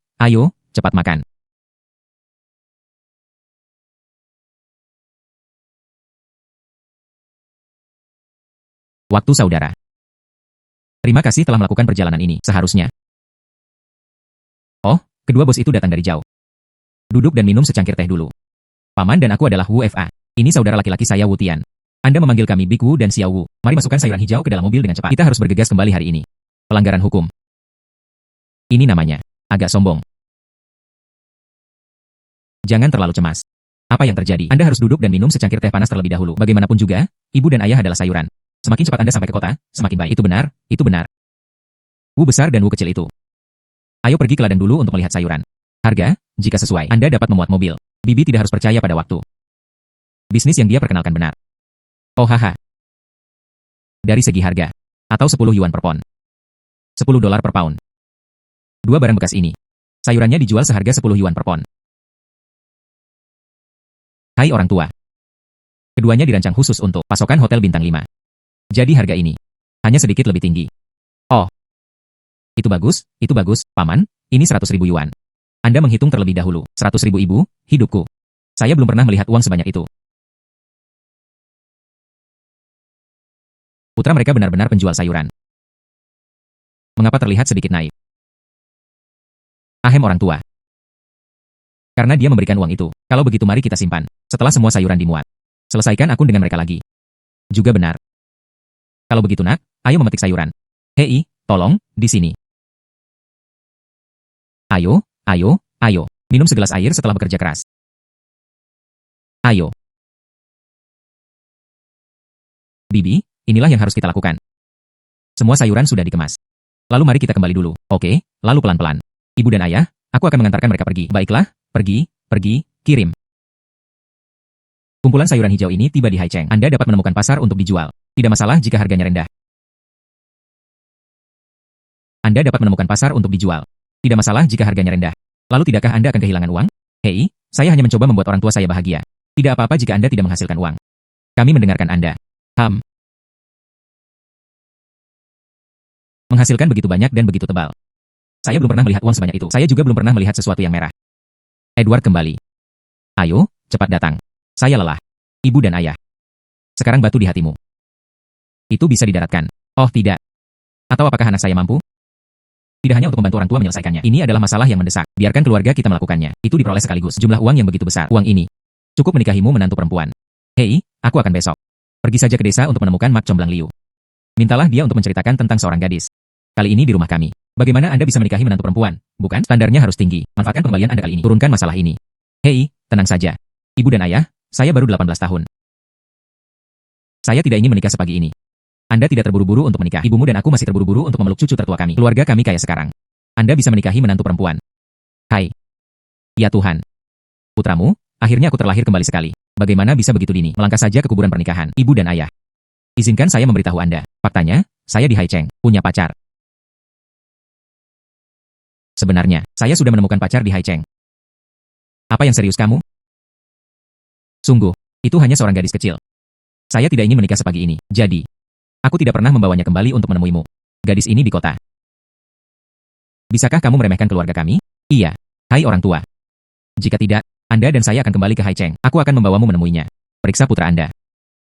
cepat makan. Waktu saudara. Terima kasih telah melakukan perjalanan ini. Seharusnya. Oh, Kedua bos itu datang dari jauh. Duduk dan minum secangkir teh dulu. Paman dan aku adalah Wu Fa. Ini saudara laki-laki saya Wu Tian. Anda memanggil kami Big Wu dan Xiao Wu. Mari masukkan sayuran hijau ke dalam mobil dengan cepat. Kita harus bergegas kembali hari ini. Pelanggaran hukum. Ini namanya. Agak sombong. Jangan terlalu cemas. Apa yang terjadi? Anda harus duduk dan minum secangkir teh panas terlebih dahulu. Bagaimanapun juga, ibu dan ayah adalah sayuran. Semakin cepat Anda sampai ke kota, semakin baik. Itu benar, itu benar. Wu besar dan Wu kecil itu. Ayo pergi ke ladang dulu untuk melihat sayuran. Harga, jika sesuai, Anda dapat memuat mobil. Bibi tidak harus percaya pada waktu. Bisnis yang dia perkenalkan benar. Oh haha. Dari segi harga. Atau 10 yuan per pon. 10 dolar per pound. Dua barang bekas ini. Sayurannya dijual seharga 10 yuan per pon. Hai orang tua. Keduanya dirancang khusus untuk pasokan hotel bintang 5. Jadi harga ini hanya sedikit lebih tinggi. Oh. Itu bagus, paman. Ini 100.000 yuan. Anda menghitung terlebih dahulu. 100.000 ibu, hidupku. Saya belum pernah melihat uang sebanyak itu. Putra mereka benar-benar penjual sayuran. Mengapa terlihat sedikit naif? Ahem orang tua. Karena dia memberikan uang itu. Kalau begitu mari kita simpan. Setelah semua sayuran dimuat. Selesaikan akun dengan mereka lagi. Juga benar. Kalau begitu nak, ayo memetik sayuran. Hei, tolong, di sini. Ayo. Minum segelas air setelah bekerja keras. Ayo. Bibi, inilah yang harus kita lakukan. Semua sayuran sudah dikemas. Lalu mari kita kembali dulu. Oke, lalu pelan-pelan. Ibu dan ayah, aku akan mengantarkan mereka pergi. Baiklah, pergi, kirim. Kumpulan sayuran hijau ini tiba di Haicheng. Anda dapat menemukan pasar untuk dijual. Tidak masalah jika harganya rendah. Anda dapat menemukan pasar untuk dijual. Tidak masalah jika harganya rendah. Lalu tidakkah Anda akan kehilangan uang? Hei, saya hanya mencoba membuat orang tua saya bahagia. Tidak apa-apa jika Anda tidak menghasilkan uang. Kami mendengarkan Anda. Menghasilkan begitu banyak dan begitu tebal. Saya belum pernah melihat uang sebanyak itu. Saya juga belum pernah melihat sesuatu yang merah. Edward kembali. Ayo, cepat datang. Saya lelah. Ibu dan ayah. Sekarang batu di hatimu. Itu bisa didaratkan. Oh tidak. Atau apakah anak saya mampu? Tidak hanya untuk membantu orang tua menyelesaikannya. Ini adalah masalah yang mendesak. Biarkan keluarga kita melakukannya. Itu diperoleh sekaligus. Jumlah uang yang begitu besar. Uang ini. Cukup menikahimu menantu perempuan. Hei, aku akan besok. Pergi saja ke desa untuk menemukan Mak Comblang Liu. Mintalah dia untuk menceritakan tentang seorang gadis. Kali ini di rumah kami. Bagaimana Anda bisa menikahi menantu perempuan? Bukan? Standarnya harus tinggi. Manfaatkan pengembalian Anda kali ini. Turunkan masalah ini. Hei, tenang saja. Ibu dan ayah, saya baru 18 tahun. Saya tidak ingin menikah sepagi ini. Anda tidak terburu-buru untuk menikah. Ibumu dan aku masih terburu-buru untuk memeluk cucu tertua kami. Keluarga kami kaya sekarang. Anda bisa menikahi menantu perempuan. Hai. Ya Tuhan. Putramu, akhirnya aku terlahir kembali sekali. Bagaimana bisa begitu dini? Melangkah saja ke kuburan pernikahan. Ibu dan ayah. Izinkan saya memberitahu Anda. Faktanya, saya di Haicheng, punya pacar. Sebenarnya, saya sudah menemukan pacar di Haicheng. Apa yang serius kamu? Sungguh, itu hanya seorang gadis kecil. Saya tidak ingin menikah sepagi ini, jadi aku tidak pernah membawanya kembali untuk menemuimu. Gadis ini di kota. Bisakah kamu meremehkan keluarga kami? Iya. Hai orang tua. Jika tidak, Anda dan saya akan kembali ke Haicheng. Aku akan membawamu menemuinya. Periksa putra Anda.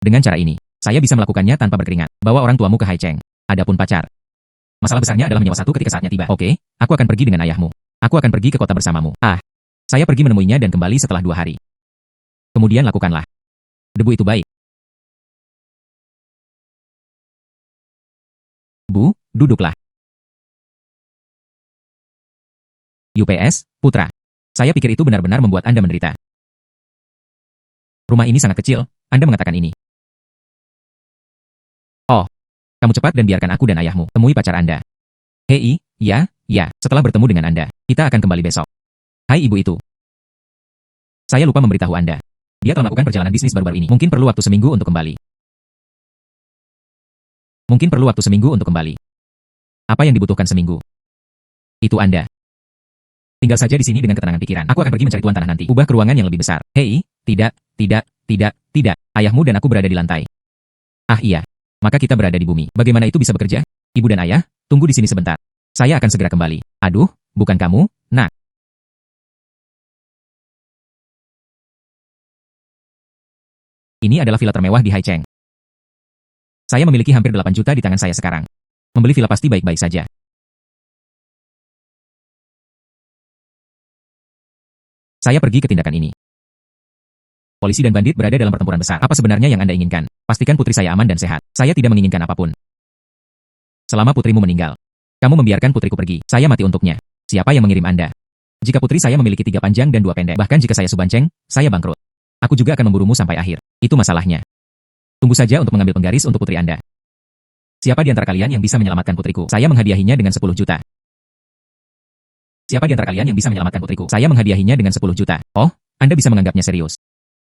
Dengan cara ini, saya bisa melakukannya tanpa berkeringat. Bawa orang tuamu ke Haicheng. Adapun pacar. Masalah besarnya adalah menyewa satu ketika saatnya tiba. Oke, aku akan pergi dengan ayahmu. Aku akan pergi ke kota bersamamu. Saya pergi menemuinya dan kembali setelah 2 hari. Kemudian lakukanlah. Debu itu baik. Bu, duduklah. UPS, putra. Saya pikir itu benar-benar membuat Anda menderita. Rumah ini sangat kecil, Anda mengatakan ini. Oh, kamu cepat dan biarkan aku dan ayahmu temui pacar Anda. Hei, ya, setelah bertemu dengan Anda, kita akan kembali besok. Hai ibu itu. Saya lupa memberitahu Anda. Dia telah melakukan perjalanan bisnis baru-baru ini. Mungkin perlu waktu seminggu untuk kembali. Apa yang dibutuhkan seminggu? Itu Anda. Tinggal saja di sini dengan ketenangan pikiran. Aku akan pergi mencari tuan tanah nanti. Ubah ke ruangan yang lebih besar. Hei, tidak. Ayahmu dan aku berada di lantai. Iya. Maka kita berada di bumi. Bagaimana itu bisa bekerja? Ibu dan ayah, tunggu di sini sebentar. Saya akan segera kembali. Aduh, bukan kamu, nak. Ini adalah villa termewah di Haicheng. Saya memiliki hampir 8 juta di tangan saya sekarang. Membeli villa pasti baik-baik saja. Saya pergi ke tindakan ini. Polisi dan bandit berada dalam pertempuran besar. Apa sebenarnya yang Anda inginkan? Pastikan putri saya aman dan sehat. Saya tidak menginginkan apapun. Selama putrimu meninggal, kamu membiarkan putriku pergi. Saya mati untuknya. Siapa yang mengirim Anda? Jika putri saya memiliki 3 panjang dan 2 pendek, bahkan jika saya Subanceng, saya bangkrut. Aku juga akan memburumu sampai akhir. Itu masalahnya. Tunggu saja untuk mengambil penggaris untuk putri Anda. Siapa di antara kalian yang bisa menyelamatkan putriku? Saya menghadiahinya dengan 10 juta. Siapa di antara kalian yang bisa menyelamatkan putriku? Saya menghadiahinya dengan 10 juta. Oh, Anda bisa menganggapnya serius.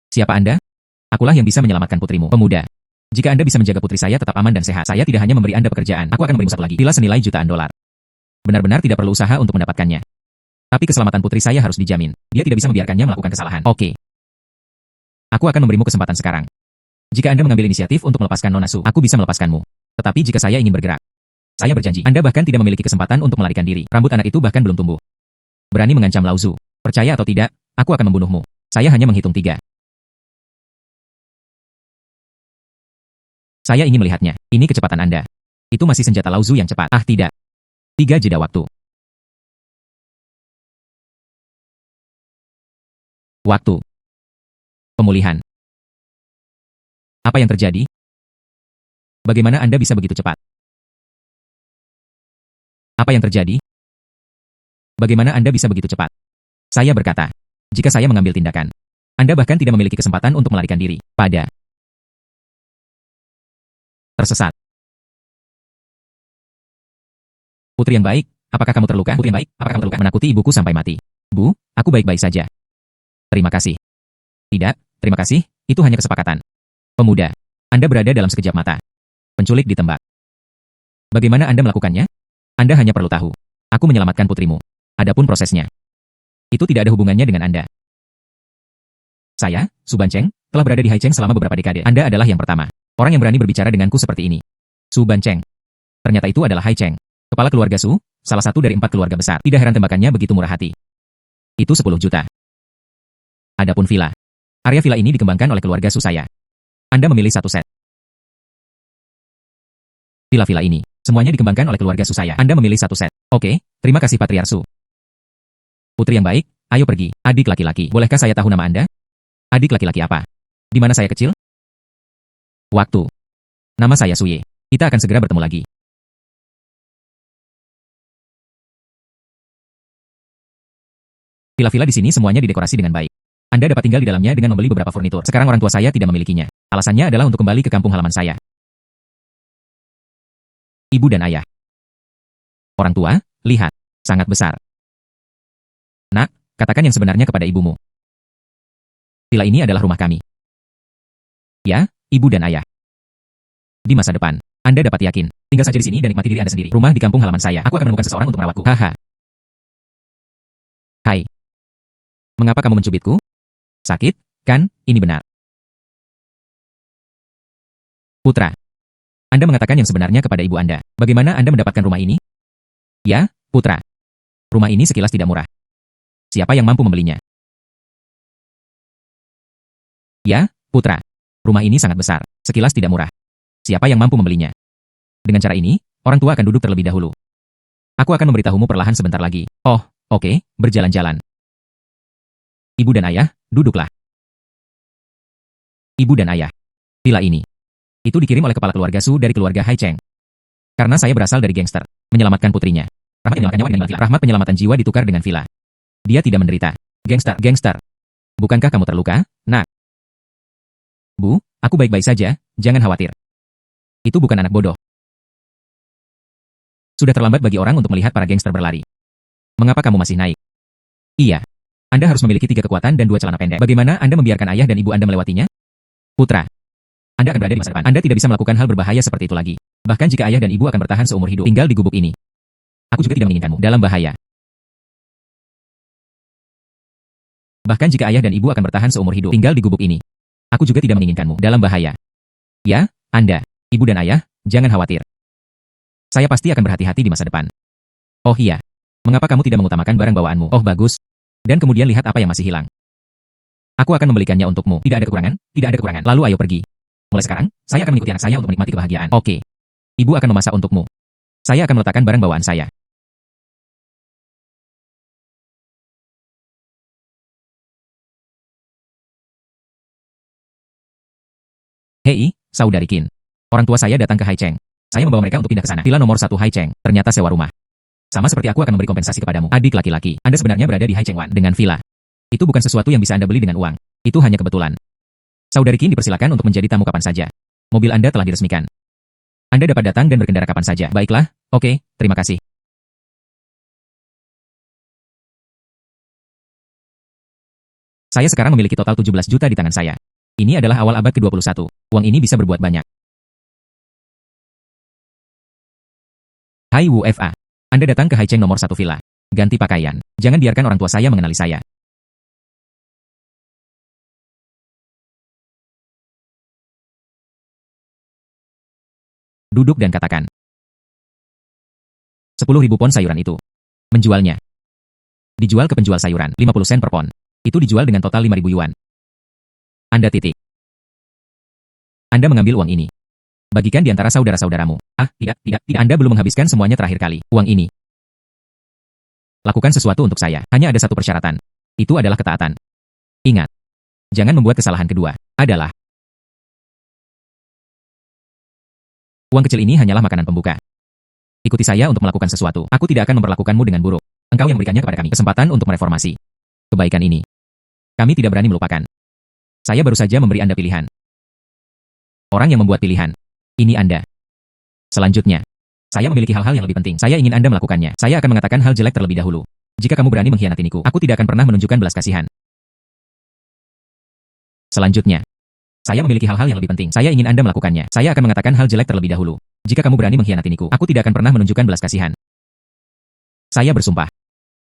Siapa Anda? Akulah yang bisa menyelamatkan putrimu, pemuda. Jika Anda bisa menjaga putri saya tetap aman dan sehat, saya tidak hanya memberi Anda pekerjaan, aku akan memberimu satu lagi, villa senilai jutaan dolar. Benar-benar tidak perlu usaha untuk mendapatkannya. Tapi keselamatan putri saya harus dijamin. Dia tidak bisa membiarkannya melakukan kesalahan. Oke. Aku akan memberimu kesempatan sekarang. Jika Anda mengambil inisiatif untuk melepaskan Nona Su, aku bisa melepaskanmu. Tetapi jika saya ingin bergerak, saya berjanji, Anda bahkan tidak memiliki kesempatan untuk melarikan diri. Rambut anak itu bahkan belum tumbuh. Berani mengancam Lao Zu. Percaya atau tidak, aku akan membunuhmu. Saya hanya menghitung 3. Saya ingin melihatnya. Ini kecepatan Anda. Itu masih senjata Lao Zu yang cepat. Ah, tidak. 3 jeda waktu. Waktu. Pemulihan. Apa yang terjadi? Bagaimana Anda bisa begitu cepat? Apa yang terjadi? Bagaimana Anda bisa begitu cepat? Saya berkata, jika saya mengambil tindakan, Anda bahkan tidak memiliki kesempatan untuk melarikan diri. Pada tersesat. Putri yang baik, apakah kamu terluka? Putri yang baik, apakah kamu terluka? Menakuti ibuku sampai mati. Bu, aku baik-baik saja. Terima kasih. Tidak, terima kasih, itu hanya kesepakatan. Pemuda, Anda berada dalam sekejap mata. Penculik ditembak. Bagaimana Anda melakukannya? Anda hanya perlu tahu. Aku menyelamatkan putrimu. Adapun prosesnya, itu tidak ada hubungannya dengan Anda. Saya, Subanceng, telah berada di Haicheng selama beberapa dekade. Anda adalah yang pertama. Orang yang berani berbicara denganku seperti ini. Subanceng. Ternyata itu adalah Haicheng. Kepala keluarga Su, salah satu dari 4 keluarga besar. Tidak heran tembakannya begitu murah hati. Itu 10 juta. Adapun villa. Area villa ini dikembangkan oleh keluarga Su saya. Anda memilih satu set. Villa-villa ini, semuanya dikembangkan oleh keluarga Su saya. Anda memilih satu set. Oke, terima kasih Patriarch Su. Putri yang baik, ayo pergi. Adik laki-laki, bolehkah saya tahu nama Anda? Adik laki-laki apa? Di mana saya kecil? Waktu. Nama saya Suye. Kita akan segera bertemu lagi. Villa-villa di sini semuanya didekorasi dengan baik. Anda dapat tinggal di dalamnya dengan membeli beberapa furnitur. Sekarang orang tua saya tidak memilikinya. Alasannya adalah untuk kembali ke kampung halaman saya. Ibu dan ayah. Orang tua, lihat. Sangat besar. Nak, katakan yang sebenarnya kepada ibumu. Villa ini adalah rumah kami. Ya, ibu dan ayah. Di masa depan, Anda dapat yakin. Tinggal saja di sini dan nikmati diri Anda sendiri. Rumah di kampung halaman saya. Aku akan menemukan seseorang untuk merawatku. Haha. Hai. Mengapa kamu mencubitku? Sakit, kan? Ini benar. Putra. Anda mengatakan yang sebenarnya kepada ibu Anda. Bagaimana Anda mendapatkan rumah ini? Ya, putra. Rumah ini sekilas tidak murah. Siapa yang mampu membelinya? Ya, putra. Rumah ini sangat besar. Sekilas tidak murah. Siapa yang mampu membelinya? Dengan cara ini, orang tua akan duduk terlebih dahulu. Aku akan memberitahumu perlahan sebentar lagi. Oh, oke, berjalan-jalan. Ibu dan ayah, duduklah. Ibu dan ayah. Villa ini. Itu dikirim oleh kepala keluarga Su dari keluarga Haicheng. Karena saya berasal dari gangster. Menyelamatkan putrinya. Rahmat menyelamatkan nyawa dengan villa. Rahmat penyelamatan jiwa ditukar dengan villa. Dia tidak menderita. Gangster, gangster. Bukankah kamu terluka, nak? Bu, aku baik-baik saja, jangan khawatir. Itu bukan anak bodoh. Sudah terlambat bagi orang untuk melihat para gangster berlari. Mengapa kamu masih naik? Iya. Anda harus memiliki 3 kekuatan dan 2 celana pendek. Bagaimana Anda membiarkan ayah dan ibu Anda melewatinya? Putra. Anda akan berada di masa depan. Anda tidak bisa melakukan hal berbahaya seperti itu lagi. Bahkan jika ayah dan ibu akan bertahan seumur hidup tinggal di gubuk ini. Aku juga tidak menginginkanmu dalam bahaya. Bahkan jika ayah dan ibu akan bertahan seumur hidup tinggal di gubuk ini. Aku juga tidak menginginkanmu dalam bahaya. Ya, Anda, ibu dan ayah, jangan khawatir. Saya pasti akan berhati-hati di masa depan. Oh iya. Mengapa kamu tidak mengutamakan barang bawaanmu? Oh bagus. Dan kemudian lihat apa yang masih hilang. Aku akan membelikannya untukmu. Tidak ada kekurangan, tidak ada kekurangan. Lalu ayo pergi. Mulai sekarang, saya akan mengikuti anak saya untuk menikmati kebahagiaan. Oke. Ibu akan memasak untukmu. Saya akan meletakkan barang bawaan saya. Hei, saudari Qin. Orang tua saya datang ke Haicheng. Saya membawa mereka untuk pindah ke sana. Villa nomor 1 Haicheng, ternyata sewa rumah. Sama seperti aku akan memberi kompensasi kepadamu. Adik laki-laki, Anda sebenarnya berada di Haicheng Wan dengan villa. Itu bukan sesuatu yang bisa Anda beli dengan uang. Itu hanya kebetulan. Saudari Qin dipersilakan untuk menjadi tamu kapan saja. Mobil Anda telah diresmikan. Anda dapat datang dan berkendara kapan saja. Baiklah, oke, terima kasih. Saya sekarang memiliki total 17 juta di tangan saya. Ini adalah awal abad ke-21. Uang ini bisa berbuat banyak. Hai WFA. Anda datang ke Haicheng nomor 1 villa. Ganti pakaian. Jangan biarkan orang tua saya mengenali saya. Duduk dan katakan. 10.000 pon sayuran itu. Menjualnya. Dijual ke penjual sayuran, 50 sen per pon. Itu dijual dengan total 5.000 yuan. Anda titik. Anda mengambil uang ini. Bagikan di antara saudara-saudaramu. Tidak. Anda belum menghabiskan semuanya terakhir kali. Uang ini. Lakukan sesuatu untuk saya. Hanya ada satu persyaratan. Itu adalah ketaatan. Ingat. Jangan membuat kesalahan kedua. Adalah. Uang kecil ini hanyalah makanan pembuka. Ikuti saya untuk melakukan sesuatu. Aku tidak akan memperlakukanmu dengan buruk. Engkau yang memberikannya kepada kami. Kesempatan untuk mereformasi kebaikan ini. Kami tidak berani melupakan. Saya baru saja memberi Anda pilihan. Orang yang membuat pilihan. Ini Anda. Selanjutnya. Saya memiliki hal-hal yang lebih penting. Saya ingin Anda melakukannya. Saya akan mengatakan hal jelek terlebih dahulu. Jika kamu berani mengkhianatiniku, aku tidak akan pernah menunjukkan belas kasihan. Selanjutnya. Saya memiliki hal-hal yang lebih penting. Saya ingin Anda melakukannya. Saya akan mengatakan hal jelek terlebih dahulu. Jika kamu berani mengkhianatiniku, aku tidak akan pernah menunjukkan belas kasihan. Saya bersumpah.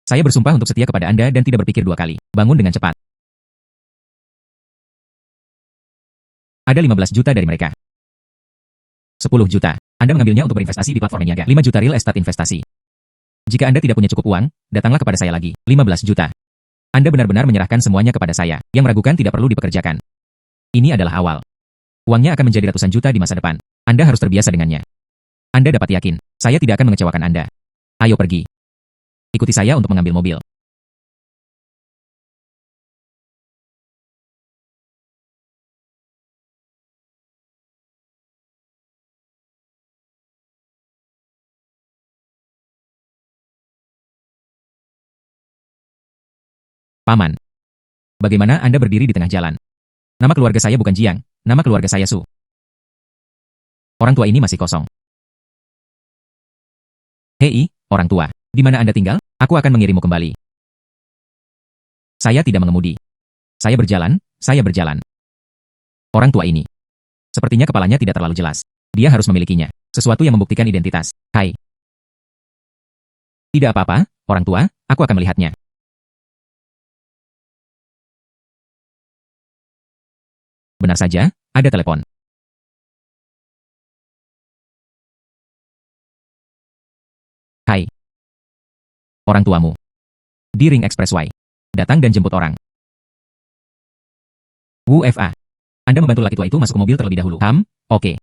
Saya bersumpah untuk setia kepada Anda dan tidak berpikir dua kali. Bangun dengan cepat. Ada 15 juta dari mereka. 10 juta. Anda mengambilnya untuk berinvestasi di platform Niaga. 5 juta real estate investasi. Jika Anda tidak punya cukup uang, datanglah kepada saya lagi. 15 juta. Anda benar-benar menyerahkan semuanya kepada saya. Yang meragukan tidak perlu dipekerjakan. Ini adalah awal. Uangnya akan menjadi ratusan juta di masa depan. Anda harus terbiasa dengannya. Anda dapat yakin, saya tidak akan mengecewakan Anda. Ayo pergi. Ikuti saya untuk mengambil mobil. Paman. Bagaimana Anda berdiri di tengah jalan? Nama keluarga saya bukan Jiang, nama keluarga saya Su. Orang tua ini masih kosong. Hei, orang tua, di mana Anda tinggal? Aku akan mengirimmu kembali. Saya tidak mengemudi. Saya berjalan. Orang tua ini. Sepertinya kepalanya tidak terlalu jelas. Dia harus memilikinya. Sesuatu yang membuktikan identitas. Hai. Tidak apa-apa, orang tua, aku akan melihatnya. Benar saja, ada telepon. Hai. Orang tuamu. Di Ring Expressway. Datang dan jemput orang. WFA. Anda membantu laki tua itu masuk ke mobil terlebih dahulu. Oke.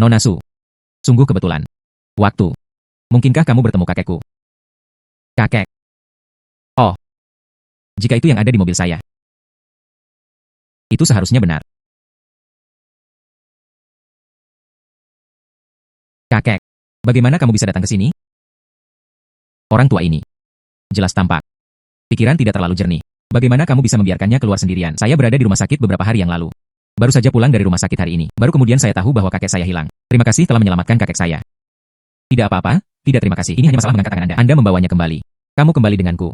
Nona Su. Sungguh kebetulan. Waktu. Mungkinkah kamu bertemu kakekku? Kakek. Oh. Jika itu yang ada di mobil saya. Itu seharusnya benar. Kakek. Bagaimana kamu bisa datang ke sini? Orang tua ini. Jelas tampak. Pikiran tidak terlalu jernih. Bagaimana kamu bisa membiarkannya keluar sendirian? Saya berada di rumah sakit beberapa hari yang lalu. Baru saja pulang dari rumah sakit hari ini. Baru kemudian saya tahu bahwa kakek saya hilang. Terima kasih telah menyelamatkan kakek saya. Tidak apa-apa, tidak terima kasih. Ini hanya masalah mengangkat tangan Anda. Anda membawanya kembali. Kamu kembali denganku.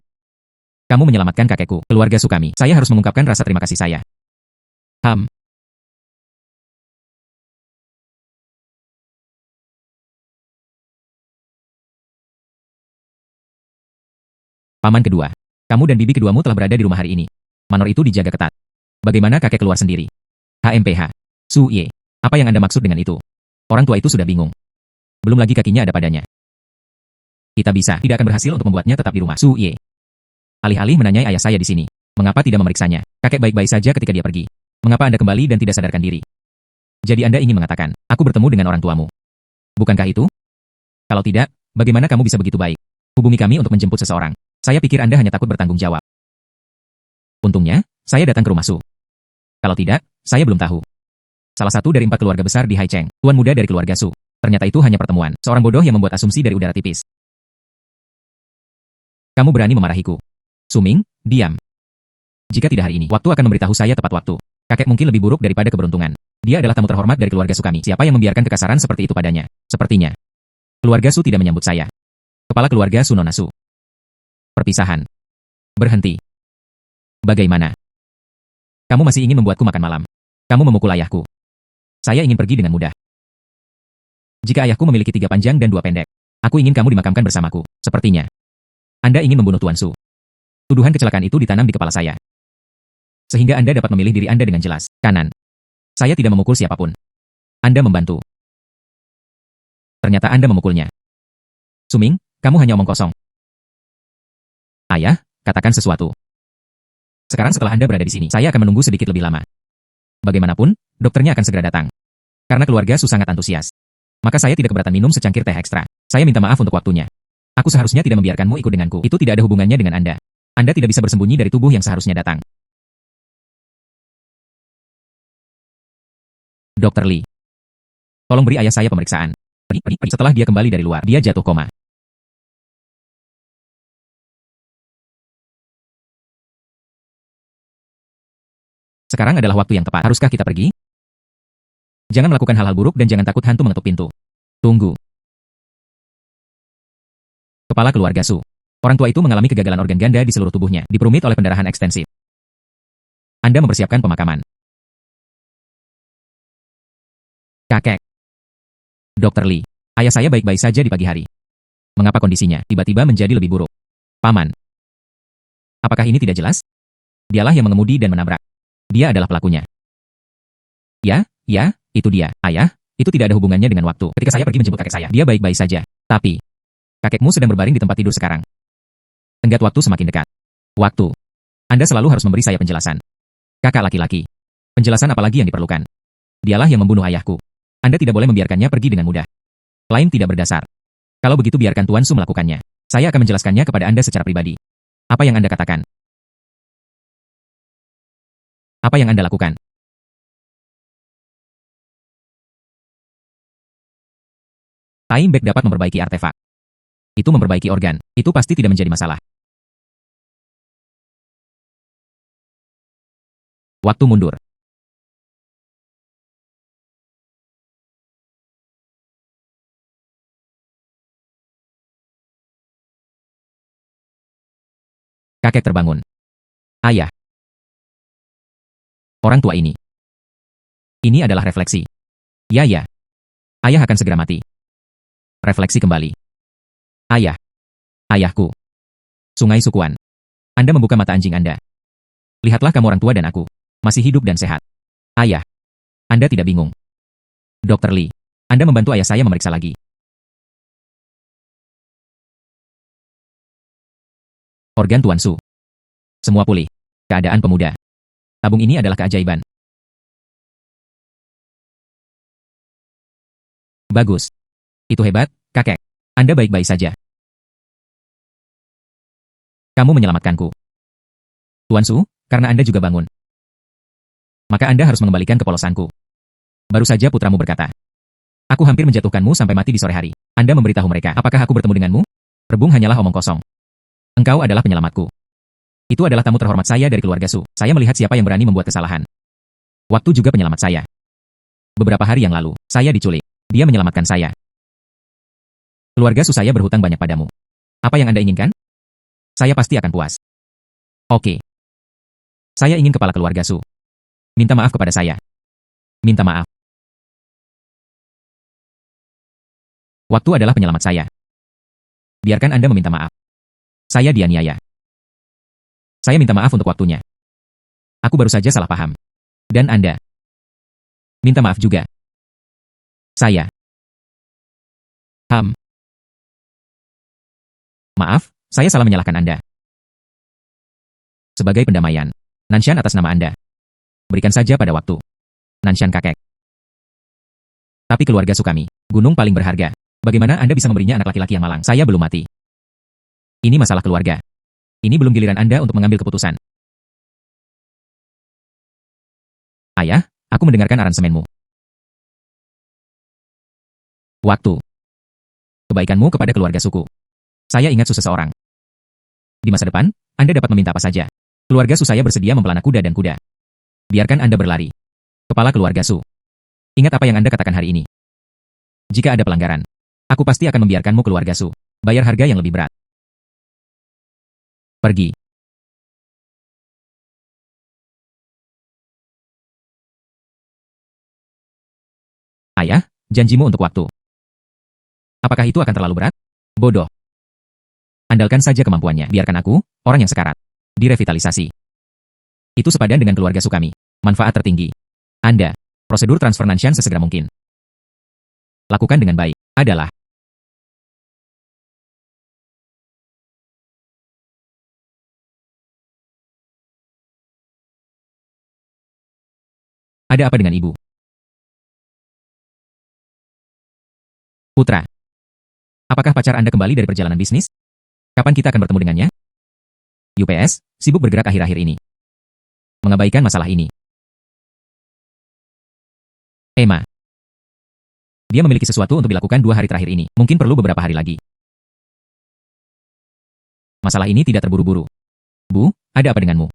Kamu menyelamatkan kakekku, keluarga Sukami. Saya harus mengungkapkan rasa terima kasih saya. Paman kedua. Kamu dan bibi keduamu telah berada di rumah hari ini. Manor itu dijaga ketat. Bagaimana kakek keluar sendiri? HMPH. Su Ye. Apa yang Anda maksud dengan itu? Orang tua itu sudah bingung. Belum lagi kakinya ada padanya. Kita tidak akan berhasil untuk membuatnya tetap di rumah. Su Ye. Alih-alih menanyai ayah saya di sini. Mengapa tidak memeriksanya? Kakek baik-baik saja ketika dia pergi. Mengapa Anda kembali dan tidak sadarkan diri? Jadi Anda ingin mengatakan, aku bertemu dengan orang tuamu. Bukankah itu? Kalau tidak, Bagaimana kamu bisa begitu baik? Hubungi kami untuk menjemput seseorang. Saya pikir Anda hanya takut bertanggung jawab. Untungnya, saya datang ke rumah Su. Kalau tidak, saya belum tahu. Salah satu dari 4 keluarga besar di Haicheng, tuan muda dari keluarga Su. Ternyata itu hanya pertemuan, seorang bodoh yang membuat asumsi dari udara tipis. Kamu berani memarahiku. Suming, diam. Jika tidak hari ini, waktu akan memberitahu saya tepat waktu. Kakek mungkin lebih buruk daripada keberuntungan. Dia adalah tamu terhormat dari keluarga Su kami. Siapa yang membiarkan kekasaran seperti itu padanya? Sepertinya. Keluarga Su tidak menyambut saya. Kepala keluarga Su Nona Su. Perpisahan. Berhenti. Bagaimana? Kamu masih ingin membuatku makan malam. Kamu memukul ayahku. Saya ingin pergi dengan mudah. Jika ayahku memiliki 3 panjang dan 2 pendek, aku ingin kamu dimakamkan bersamaku. Sepertinya. Anda ingin membunuh Tuan Su. Tuduhan kecelakaan itu ditanam di kepala saya. Sehingga Anda dapat memilih diri Anda dengan jelas. Kanan. Saya tidak memukul siapapun. Anda membantu. Ternyata Anda memukulnya. Suming, kamu hanya omong kosong. Ayah, katakan sesuatu. Sekarang setelah Anda berada di sini, saya akan menunggu sedikit lebih lama. Bagaimanapun, dokternya akan segera datang. Karena keluarga Su sangat antusias. Maka saya tidak keberatan minum secangkir teh ekstra. Saya minta maaf untuk waktunya. Aku seharusnya tidak membiarkanmu ikut denganku. Itu tidak ada hubungannya dengan Anda. Anda tidak bisa bersembunyi dari tubuh yang seharusnya datang. Dr. Lee. Tolong beri ayah saya pemeriksaan. Setelah dia kembali dari luar, dia jatuh koma. Sekarang adalah waktu yang tepat. Haruskah kita pergi? Jangan melakukan hal-hal buruk dan jangan takut hantu mengetuk pintu. Tunggu. Kepala keluarga Su. Orang tua itu mengalami kegagalan organ ganda di seluruh tubuhnya, diperumit oleh pendarahan ekstensif. Anda mempersiapkan pemakaman. Kakek. Dr. Lee. Ayah saya baik-baik saja di pagi hari. Mengapa kondisinya tiba-tiba menjadi lebih buruk? Paman. Apakah ini tidak jelas? Dialah yang mengemudi dan menabrak. Dia adalah pelakunya. Ya, itu dia. Ayah, itu tidak ada hubungannya dengan waktu. Ketika saya pergi menjemput kakek saya, dia baik-baik saja. Tapi, kakekmu sedang berbaring di tempat tidur sekarang. Tenggat waktu semakin dekat. Waktu. Anda selalu harus memberi saya penjelasan. Kakak laki-laki. Penjelasan apalagi yang diperlukan? Dialah yang membunuh ayahku. Anda tidak boleh membiarkannya pergi dengan mudah. Klaim tidak berdasar. Kalau begitu biarkan Tuan Su melakukannya. Saya akan menjelaskannya kepada Anda secara pribadi. Apa yang Anda katakan? Apa yang Anda lakukan? Time Back dapat memperbaiki artefak. Itu memperbaiki organ. Itu pasti tidak menjadi masalah. Waktu mundur. Kakek terbangun. Ayah. Orang tua ini. Ini adalah refleksi. Ya. Ayah akan segera mati. Refleksi kembali. Ayah. Ayahku. Sungai Sukuan. Anda membuka mata anjing Anda. Lihatlah kamu orang tua dan aku. Masih hidup dan sehat. Ayah. Anda tidak bingung. Dr. Lee. Anda membantu ayah saya memeriksa lagi. Organ Tuan Su. Semua pulih. Keadaan pemuda. Tabung ini adalah keajaiban. Bagus. Itu hebat, kakek. Anda baik-baik saja. Kamu menyelamatkanku. Tuan Su, karena Anda juga bangun. Maka Anda harus mengembalikan kepolosanku. Baru saja putramu berkata. Aku hampir menjatuhkanmu sampai mati di sore hari. Anda memberitahu mereka, apakah aku bertemu denganmu? Rebung hanyalah omong kosong. Engkau adalah penyelamatku. Itu adalah tamu terhormat saya dari keluarga Su. Saya melihat siapa yang berani membuat kesalahan. Waktu juga penyelamat saya. Beberapa hari yang lalu, saya diculik. Dia menyelamatkan saya. Keluarga Su saya berhutang banyak padamu. Apa yang Anda inginkan? Saya pasti akan puas. Oke. Saya ingin kepala keluarga Su. Minta maaf kepada saya. Minta maaf. Waktu adalah penyelamat saya. Biarkan Anda meminta maaf. Saya dianiaya. Saya minta maaf untuk waktunya. Aku baru saja salah paham. Dan Anda. Minta maaf juga. Saya. Maaf, saya salah menyalahkan Anda. Sebagai pendamaian, Nanshan atas nama Anda. Berikan saja pada waktu. Nanshan kakek. Tapi keluarga Su kami, gunung paling berharga. Bagaimana Anda bisa memberinya anak laki-laki yang malang? Saya belum mati. Ini masalah keluarga. Ini belum giliran Anda untuk mengambil keputusan. Ayah, aku mendengarkan aransemenmu. Waktu. Kebaikanmu kepada keluarga suku. Saya ingat Su seseorang. Di masa depan, Anda dapat meminta apa saja. Keluarga Su saya bersedia mempelana kuda dan kuda. Biarkan Anda berlari. Kepala keluarga Su. Ingat apa yang Anda katakan hari ini. Jika ada pelanggaran, aku pasti akan membiarkanmu keluarga Su. Bayar harga yang lebih berat. Pergi. Ayah, janjimu untuk waktu. Apakah itu akan terlalu berat? Bodoh. Andalkan saja kemampuannya. Biarkan aku, orang yang sekarat, direvitalisasi. Itu sepadan dengan keluarga Su kami. Manfaat tertinggi. Anda, prosedur transfer Nanshan sesegera mungkin. Lakukan dengan baik. Adalah ada apa dengan ibu? Putra. Apakah pacar Anda kembali dari perjalanan bisnis? Kapan kita akan bertemu dengannya? UPS, sibuk bergerak akhir-akhir ini. Mengabaikan masalah ini. Emma. Dia memiliki sesuatu untuk dilakukan 2 hari terakhir ini. Mungkin perlu beberapa hari lagi. Masalah ini tidak terburu-buru. Bu, ada apa denganmu?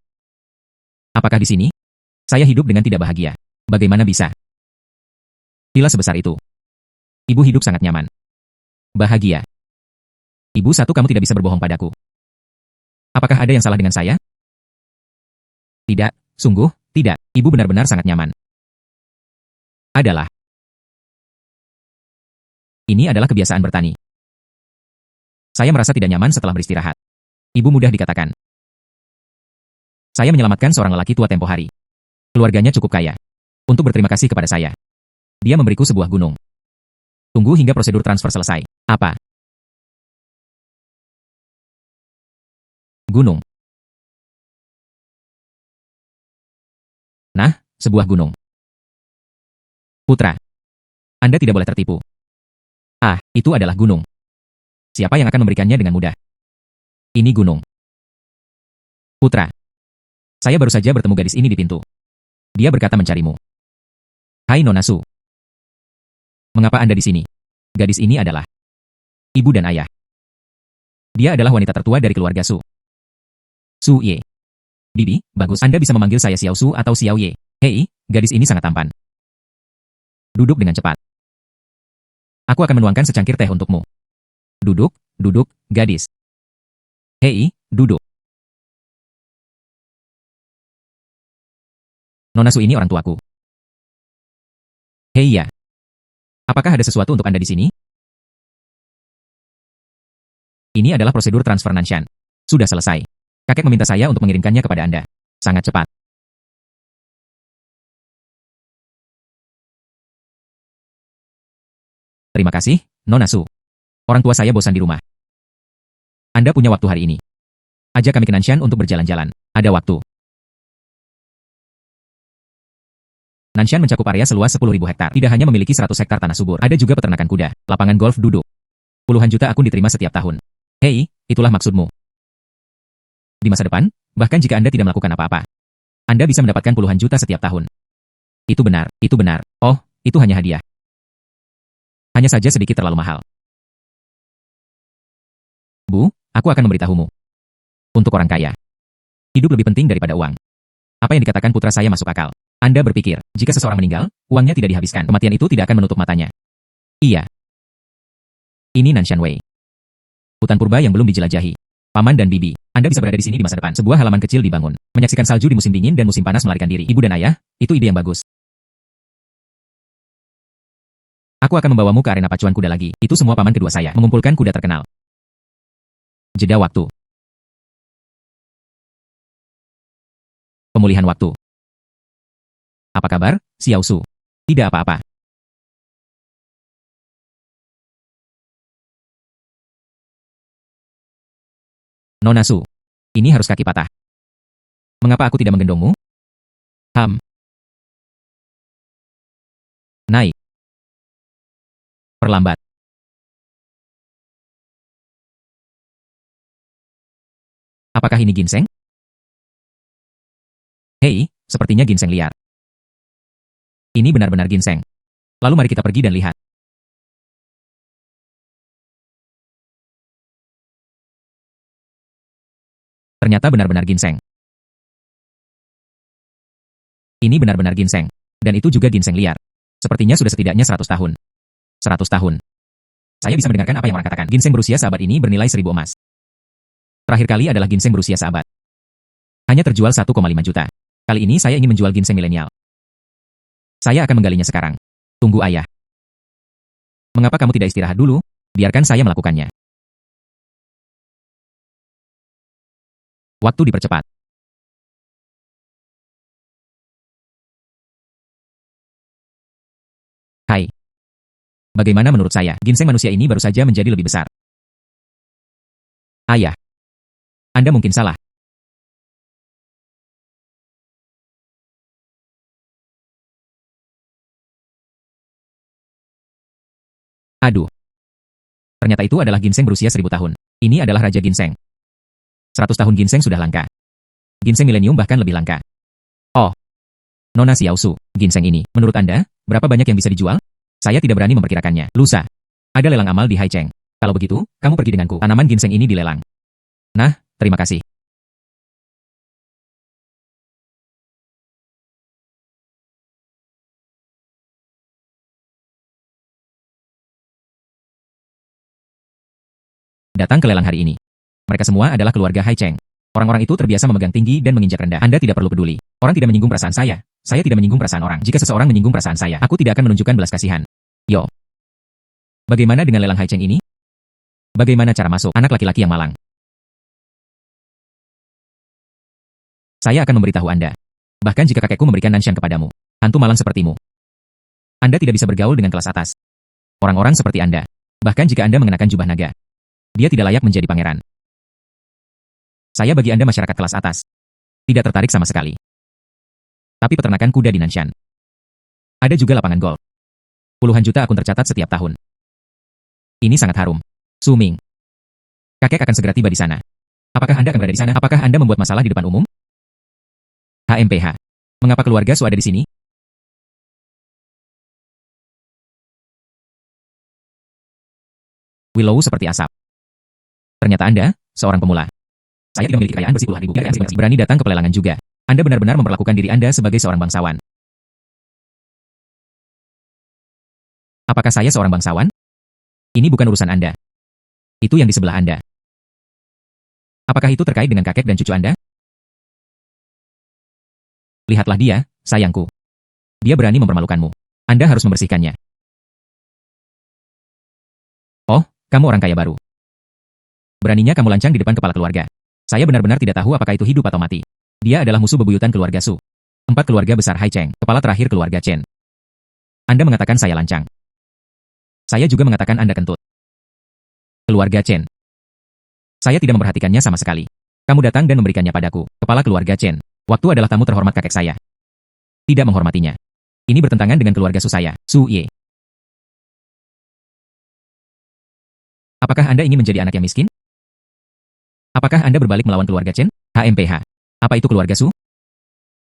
Apakah di sini? Saya hidup dengan tidak bahagia. Bagaimana bisa? Bila sebesar itu. Ibu hidup sangat nyaman. Bahagia. Ibu, satu, kamu tidak bisa berbohong padaku. Apakah ada yang salah dengan saya? Tidak, sungguh, tidak. Ibu benar-benar sangat nyaman. Adalah. Ini adalah kebiasaan bertani. Saya merasa tidak nyaman setelah beristirahat. Ibu mudah dikatakan. Saya menyelamatkan seorang lelaki tua tempo hari. Keluarganya cukup kaya. Untuk berterima kasih kepada saya. Dia memberiku sebuah gunung. Tunggu hingga prosedur transfer selesai. Apa? Gunung. Nah, sebuah gunung. Putra. Anda tidak boleh tertipu. Ah, itu adalah gunung. Siapa yang akan memberikannya dengan mudah? Ini gunung. Putra. Saya baru saja bertemu gadis ini di pintu. Dia berkata mencarimu. Hai Nona Su. Mengapa Anda di sini? Gadis ini adalah ibu dan ayah. Dia adalah wanita tertua dari keluarga Su. Su Ye. Bibi, bagus. Anda bisa memanggil saya Xiao Su atau Xiao Ye. Hei, gadis ini sangat tampan. Duduk dengan cepat. Aku akan menuangkan secangkir teh untukmu. Duduk, duduk, gadis. Hei, duduk. Nona Su ini orang tuaku. Hei ya. Apakah ada sesuatu untuk Anda di sini? Ini adalah prosedur transfer Nanshan. Sudah selesai. Kakek meminta saya untuk mengirimkannya kepada Anda. Sangat cepat. Terima kasih, Nona Su. Orang tua saya bosan di rumah. Anda punya waktu hari ini. Ajak kami ke Nanshan untuk berjalan-jalan. Ada waktu. Nanshan mencakup area seluas 10.000 hektar. Tidak hanya memiliki 100 hektar tanah subur, ada juga peternakan kuda, lapangan golf duduk. Puluhan juta akun diterima setiap tahun. Hei, itulah maksudmu. Di masa depan, bahkan jika Anda tidak melakukan apa-apa, Anda bisa mendapatkan puluhan juta setiap tahun. Itu benar, itu benar. Oh, itu hanya hadiah. Hanya saja sedikit terlalu mahal. Bu, aku akan memberitahumu. Untuk orang kaya, hidup lebih penting daripada uang. Apa yang dikatakan putra saya masuk akal. Anda berpikir, jika seseorang meninggal, uangnya tidak dihabiskan. Kematian itu tidak akan menutup matanya. Iya. Ini Nanshan Wei. Hutan purba yang belum dijelajahi. Paman dan bibi, Anda bisa berada di sini di masa depan. Sebuah halaman kecil dibangun. Menyaksikan salju di musim dingin dan musim panas melarikan diri. Ibu dan ayah, itu ide yang bagus. Aku akan membawamu ke arena pacuan kuda lagi. Itu semua paman kedua saya. Mengumpulkan kuda terkenal. Jeda waktu. Pemulihan waktu. Apa kabar, Xiao Su? Tidak apa-apa. Nona Su. Ini harus kaki patah. Mengapa aku tidak menggendongmu? Naik. Perlambat. Apakah ini ginseng? Hei, sepertinya ginseng liar. Ini benar-benar ginseng. Lalu mari kita pergi dan lihat. Ternyata benar-benar ginseng. Ini benar-benar ginseng. Dan itu juga ginseng liar. Sepertinya sudah setidaknya 100 tahun. 100 tahun. Saya bisa mendengarkan apa yang orang katakan. Ginseng berusia seabad ini bernilai 1000 emas. Terakhir kali adalah ginseng berusia seabad. Hanya terjual 1,5 juta. Kali ini saya ingin menjual ginseng milenial. Saya akan menggalinya sekarang. Tunggu ayah. Mengapa kamu tidak istirahat dulu? Biarkan saya melakukannya. Waktu dipercepat. Hai. Bagaimana menurut saya, ginseng manusia ini baru saja menjadi lebih besar. Ayah. Anda mungkin salah. Aduh. Ternyata itu adalah ginseng berusia 1000 tahun. Ini adalah Raja Ginseng. 100 tahun ginseng sudah langka. Ginseng milenium bahkan lebih langka. Oh. Nona Xiaosu, ginseng ini, menurut Anda, berapa banyak yang bisa dijual? Saya tidak berani memperkirakannya. Lusa. Ada lelang amal di Haicheng. Kalau begitu, kamu pergi denganku. Tanaman ginseng ini dilelang. Nah, terima kasih. Datang ke lelang hari ini. Mereka semua adalah keluarga Haicheng. Orang-orang itu terbiasa memegang tinggi dan menginjak rendah. Anda tidak perlu peduli. Orang tidak menyinggung perasaan saya. Saya tidak menyinggung perasaan orang. Jika seseorang menyinggung perasaan saya, aku tidak akan menunjukkan belas kasihan. Yo. Bagaimana dengan lelang Haicheng ini? Bagaimana cara masuk anak laki-laki yang malang? Saya akan memberitahu Anda. Bahkan jika kakekku memberikan Nanshan kepadamu, hantu malang sepertimu, Anda tidak bisa bergaul dengan kelas atas. Orang-orang seperti Anda. Bahkan jika Anda mengenakan jubah naga, dia tidak layak menjadi pangeran. Saya bagi Anda masyarakat kelas atas. Tidak tertarik sama sekali. Tapi peternakan kuda di Nanshan. Ada juga lapangan golf. Puluhan juta akun tercatat setiap tahun. Ini sangat harum. Su Ming. Kakek akan segera tiba di sana. Apakah Anda akan berada di sana? Apakah Anda membuat masalah di depan umum? HMPH. Mengapa keluarga Su ada di sini? Willow seperti asap. Ternyata Anda, seorang pemula. Saya tidak memiliki kekayaan bersih puluhan ribu. Berani datang ke pelelangan juga. Anda benar-benar memperlakukan diri Anda sebagai seorang bangsawan. Apakah saya seorang bangsawan? Ini bukan urusan Anda. Itu yang di sebelah Anda. Apakah itu terkait dengan kakek dan cucu Anda? Lihatlah dia, sayangku. Dia berani mempermalukanmu. Anda harus membersihkannya. Oh, kamu orang kaya baru. Beraninya kamu lancang di depan kepala keluarga. Saya benar-benar tidak tahu apakah itu hidup atau mati. Dia adalah musuh bebuyutan keluarga Su. 4 keluarga besar Haicheng, kepala terakhir keluarga Chen. Anda mengatakan saya lancang. Saya juga mengatakan Anda kentut. Keluarga Chen. Saya tidak memperhatikannya sama sekali. Kamu datang dan memberikannya padaku, kepala keluarga Chen. Waktu adalah tamu terhormat kakek saya. Tidak menghormatinya. Ini bertentangan dengan keluarga Su saya, Su Ye. Apakah Anda ingin menjadi anak yang miskin? Apakah Anda berbalik melawan keluarga Chen? HMPH. Apa itu keluarga Su?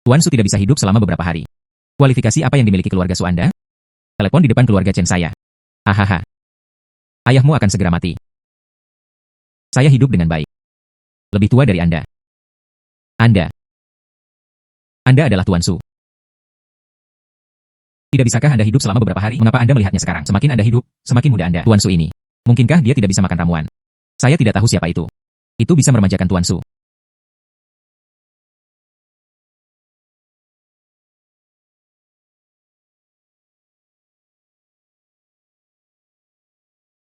Tuan Su tidak bisa hidup selama beberapa hari. Kualifikasi apa yang dimiliki keluarga Su Anda? Telepon di depan keluarga Chen saya. Hahaha. Ayahmu akan segera mati. Saya hidup dengan baik. Lebih tua dari Anda. Anda adalah Tuan Su. Tidak bisakah Anda hidup selama beberapa hari? Mengapa Anda melihatnya sekarang? Semakin Anda hidup, semakin muda Anda. Tuan Su ini. Mungkinkah dia tidak bisa makan ramuan? Saya tidak tahu siapa itu. Itu bisa meremajakan Tuan Su.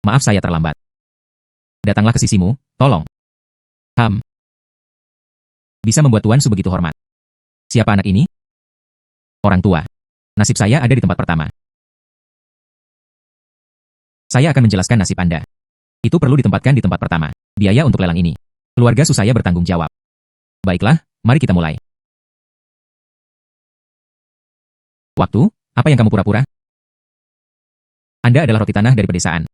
Maaf saya terlambat. Datanglah ke sisimu, tolong. Bisa membuat Tuan Su begitu hormat. Siapa anak ini? Orang tua. Nasib saya ada di tempat pertama. Saya akan menjelaskan nasib Anda. Itu perlu ditempatkan di tempat pertama. Biaya untuk lelang ini. Keluarga Su saya bertanggung jawab. Baiklah, mari kita mulai. Waktu, apa yang kamu pura-pura? Anda adalah roti tanah dari pedesaan.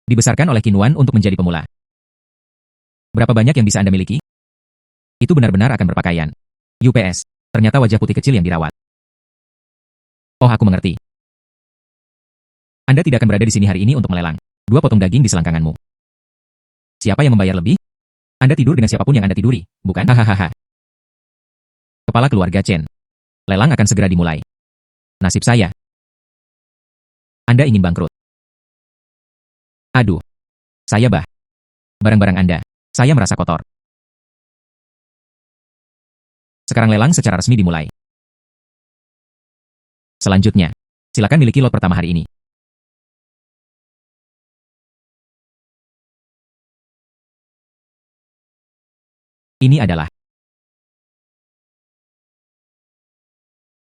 Dibesarkan oleh Qin Wan untuk menjadi pemula. Berapa banyak yang bisa Anda miliki? Itu benar-benar akan berpakaian. UPS. Ternyata wajah putih kecil yang dirawat. Oh, aku mengerti. Anda tidak akan berada di sini hari ini untuk melelang 2 potong daging di selangkanganmu. Siapa yang membayar lebih? Anda tidur dengan siapapun yang Anda tiduri, bukan? Hahaha. Kepala keluarga Chen. Lelang akan segera dimulai. Nasib saya. Anda ingin bangkrut. Aduh. Saya bah. Barang-barang Anda. Saya merasa kotor. Sekarang lelang secara resmi dimulai. Selanjutnya, silakan miliki lot pertama hari ini. Ini adalah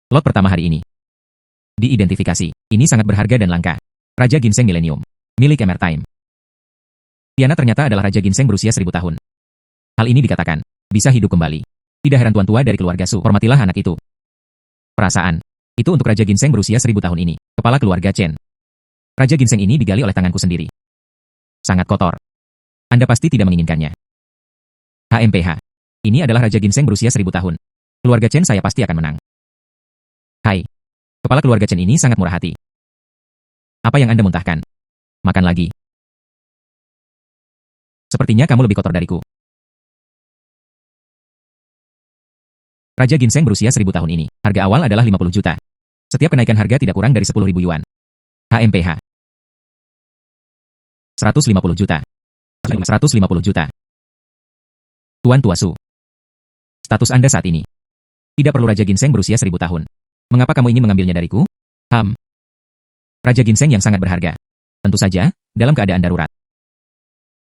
lot pertama hari ini. Diidentifikasi. Ini sangat berharga dan langka. Raja Ginseng Millennium. Milik Emertime. Tiana ternyata adalah Raja Ginseng berusia 1000 tahun. Hal ini dikatakan, bisa hidup kembali. Tidak heran tuan tua dari keluarga Su, hormatilah anak itu. Perasaan. Itu untuk Raja Ginseng berusia 1000 tahun ini. Kepala keluarga Chen. Raja Ginseng ini digali oleh tanganku sendiri. Sangat kotor. Anda pasti tidak menginginkannya. HMPH. Ini adalah Raja Ginseng berusia 1000 tahun. Keluarga Chen saya pasti akan menang. Hai. Kepala keluarga Chen ini sangat murah hati. Apa yang Anda muntahkan? Makan lagi. Sepertinya kamu lebih kotor dariku. Raja Ginseng berusia 1000 tahun ini. Harga awal adalah 50 juta. Setiap kenaikan harga tidak kurang dari 10.000 yuan. HMPH. 150 juta. 150 juta. Tuan Tua Su. Status Anda saat ini. Tidak perlu Raja Ginseng berusia 1000 tahun. Mengapa kamu ingin mengambilnya dariku? Raja Ginseng yang sangat berharga. Tentu saja, dalam keadaan darurat.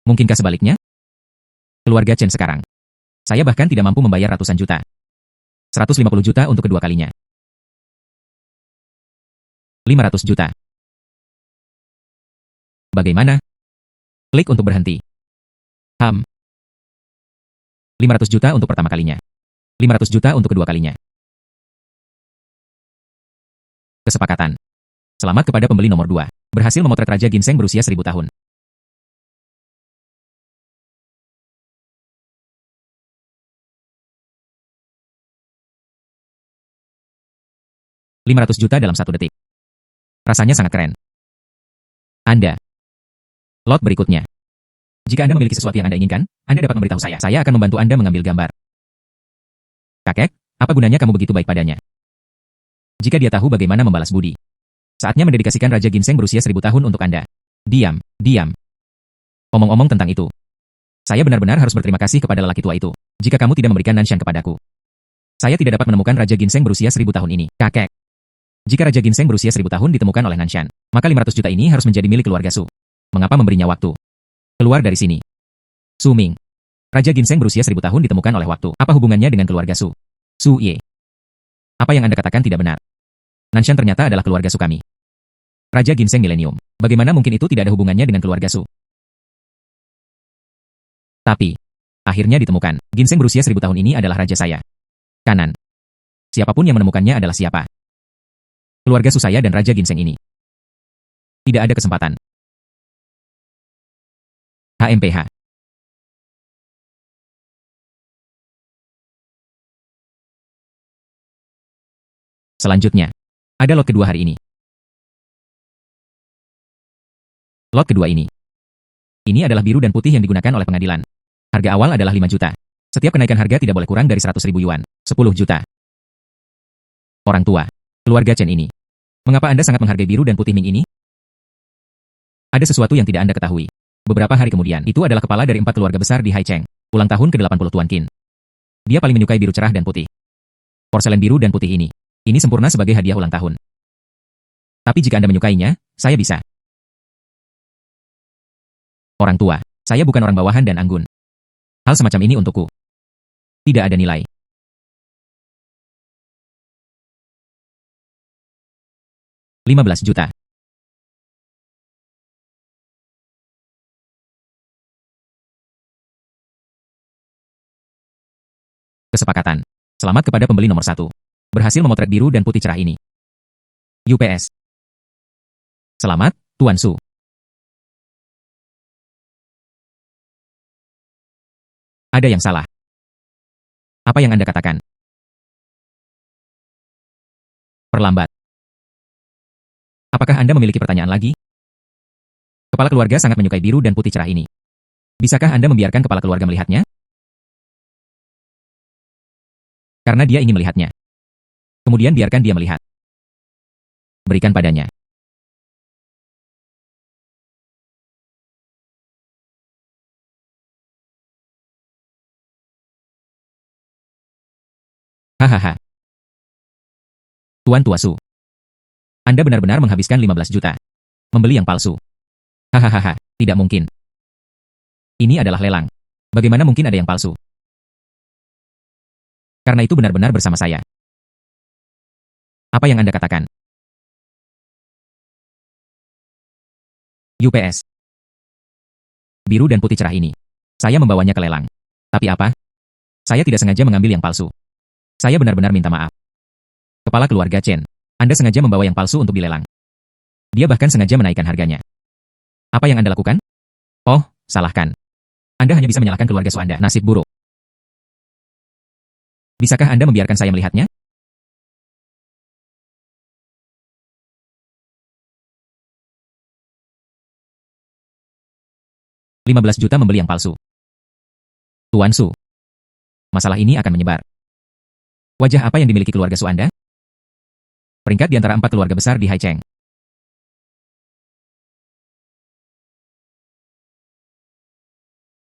Mungkinkah sebaliknya? Keluarga Chen sekarang. Saya bahkan tidak mampu membayar ratusan juta. 150 juta untuk kedua kalinya. 500 juta. Bagaimana? Klik untuk berhenti. 500 juta untuk pertama kalinya. 500 juta untuk kedua kalinya. Kesepakatan. Selamat kepada pembeli nomor 2. Berhasil memotret Raja Ginseng berusia 1000 tahun. $500 juta dalam 1 detik. Rasanya sangat keren. Anda. Lot berikutnya. Jika Anda memiliki sesuatu yang Anda inginkan, Anda dapat memberitahu saya. Saya akan membantu Anda mengambil gambar. Kakek, apa gunanya kamu begitu baik padanya? Jika dia tahu bagaimana membalas budi. Saatnya mendedikasikan Raja Ginseng berusia 1000 tahun untuk Anda. Diam, diam. Omong-omong tentang itu. Saya benar-benar harus berterima kasih kepada lelaki tua itu. Jika kamu tidak memberikan Nanshan kepadaku. Saya tidak dapat menemukan Raja Ginseng berusia 1000 tahun ini. Kakek. Jika Raja Ginseng berusia 1000 tahun ditemukan oleh Nanshan, maka 500 juta ini harus menjadi milik keluarga Su. Mengapa memberinya waktu? Keluar dari sini. Su Ming. Raja Ginseng berusia 1000 tahun ditemukan oleh waktu. Apa hubungannya dengan keluarga Su? Su Ye. Apa yang Anda katakan tidak benar. Nanshan ternyata adalah keluarga Su kami. Raja Ginseng Millennium. Bagaimana mungkin itu tidak ada hubungannya dengan keluarga Su? Tapi, akhirnya ditemukan. Ginseng berusia 1000 tahun ini adalah raja saya. Kanan. Siapapun yang menemukannya adalah siapa? Keluarga Su saya dan Raja Ginseng ini. Tidak ada kesempatan. HMPH. Selanjutnya, ada lot kedua hari ini. Lot kedua ini. Ini adalah biru dan putih yang digunakan oleh pengadilan. Harga awal adalah 5 juta. Setiap kenaikan harga tidak boleh kurang dari 100.000 yuan. 10 juta. Orang tua. Keluarga Chen ini. Mengapa Anda sangat menghargai biru dan putih Ming ini? Ada sesuatu yang tidak Anda ketahui. Beberapa hari kemudian, itu adalah kepala dari 4 keluarga besar di Haicheng. Ulang tahun ke-80 Tuan Qin. Dia paling menyukai biru cerah dan putih. Porselen biru dan putih ini. Ini sempurna sebagai hadiah ulang tahun. Tapi jika Anda menyukainya, saya bisa. Orang tua. Saya bukan orang bawahan dan anggun. Hal semacam ini untukku. Tidak ada nilai. $15 juta. Kesepakatan. Selamat kepada pembeli nomor 1. Berhasil memotret biru dan putih cerah ini. UPS. Selamat, Tuan Su. Ada yang salah. Apa yang Anda katakan? Perlambat. Apakah Anda memiliki pertanyaan lagi? Kepala keluarga sangat menyukai biru dan putih cerah ini. Bisakah Anda membiarkan kepala keluarga melihatnya? Karena dia ingin melihatnya. Kemudian biarkan dia melihat. Berikan padanya. Hahaha. Tuan Tuasu. Anda benar-benar menghabiskan 15 juta. Membeli yang palsu. Hahaha, tidak mungkin. Ini adalah lelang. Bagaimana mungkin ada yang palsu? Karena itu benar-benar bersama saya. Apa yang Anda katakan? UPS. Biru dan putih cerah ini. Saya membawanya ke lelang. Tapi apa? Saya tidak sengaja mengambil yang palsu. Saya benar-benar minta maaf. Kepala keluarga Chen. Anda sengaja membawa yang palsu untuk dilelang. Dia bahkan sengaja menaikkan harganya. Apa yang Anda lakukan? Oh, salahkan. Anda hanya bisa menyalahkan keluarga Su Anda. Nasib buruk. Bisakah Anda membiarkan saya melihatnya? $15 juta membeli yang palsu. Tuan Su. Masalah ini akan menyebar. Wajah apa yang dimiliki keluarga Su Anda? Peringkat di antara 4 keluarga besar di Haicheng.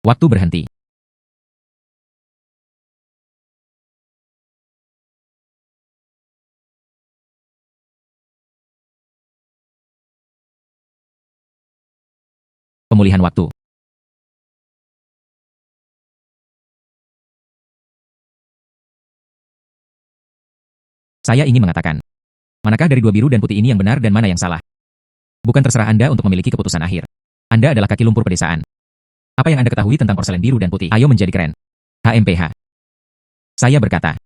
Waktu berhenti. Pemulihan waktu. Saya ingin mengatakan, manakah dari dua biru dan putih ini yang benar dan mana yang salah? Bukan terserah Anda untuk memiliki keputusan akhir. Anda adalah kaki lumpur pedesaan. Apa yang Anda ketahui tentang porselen biru dan putih? Ayo menjadi keren. HMPH. Saya berkata,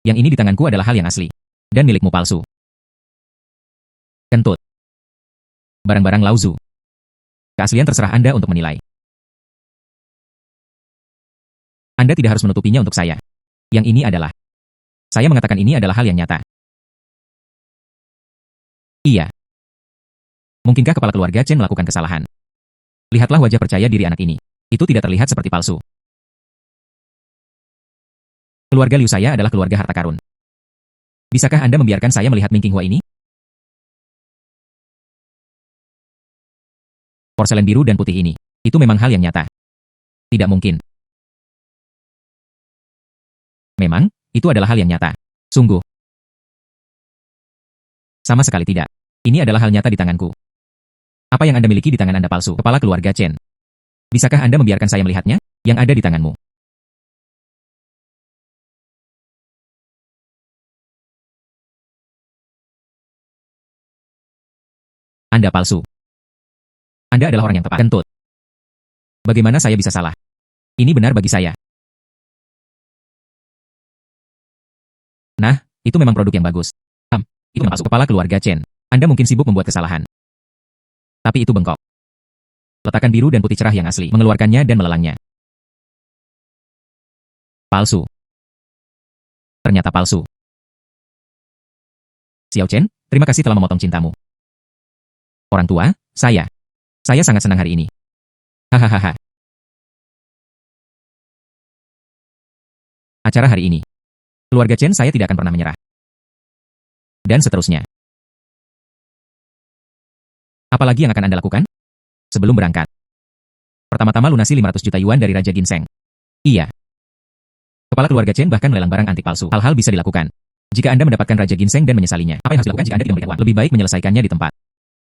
yang ini di tanganku adalah hal yang asli. Dan milikmu palsu. Kentut. Barang-barang Lauzu. Keaslian terserah Anda untuk menilai. Anda tidak harus menutupinya untuk saya. Yang ini adalah. Saya mengatakan ini adalah hal yang nyata. Iya. Mungkinkah kepala keluarga Chen melakukan kesalahan? Lihatlah wajah percaya diri anak ini. Itu tidak terlihat seperti palsu. Keluarga Liu saya adalah keluarga harta karun. Bisakah Anda membiarkan saya melihat Ming Qinghua ini? Porselen biru dan putih ini. Itu memang hal yang nyata. Tidak mungkin. Memang, itu adalah hal yang nyata. Sungguh. Sama sekali tidak. Ini adalah hal nyata di tanganku. Apa yang Anda miliki di tangan Anda palsu? Kepala keluarga Chen. Bisakah Anda membiarkan saya melihatnya? Yang ada di tanganmu. Anda palsu. Anda adalah orang yang tepat. Kentut. Bagaimana saya bisa salah? Ini benar bagi saya. Nah, itu memang produk yang bagus. Itu memang palsu. Kepala keluarga Chen. Anda mungkin sibuk membuat kesalahan. Tapi itu bengkok. Letakkan biru dan putih cerah yang asli, mengeluarkannya dan melelangnya. Palsu. Ternyata palsu. Xiao Chen, terima kasih telah memotong cintamu. Orang tua, saya. Saya sangat senang hari ini. Hahaha. Acara hari ini. Keluarga Chen saya tidak akan pernah menyerah. Dan seterusnya. Apalagi yang akan Anda lakukan? Sebelum berangkat. Pertama-tama lunasi 500 juta yuan dari Raja Ginseng. Iya. Kepala keluarga Chen bahkan melelang barang antik palsu. Hal-hal bisa dilakukan. Jika Anda mendapatkan Raja Ginseng dan menyesalinya, apa yang harus dilakukan jika Anda tidak memberikan uang? Lebih baik menyelesaikannya di tempat.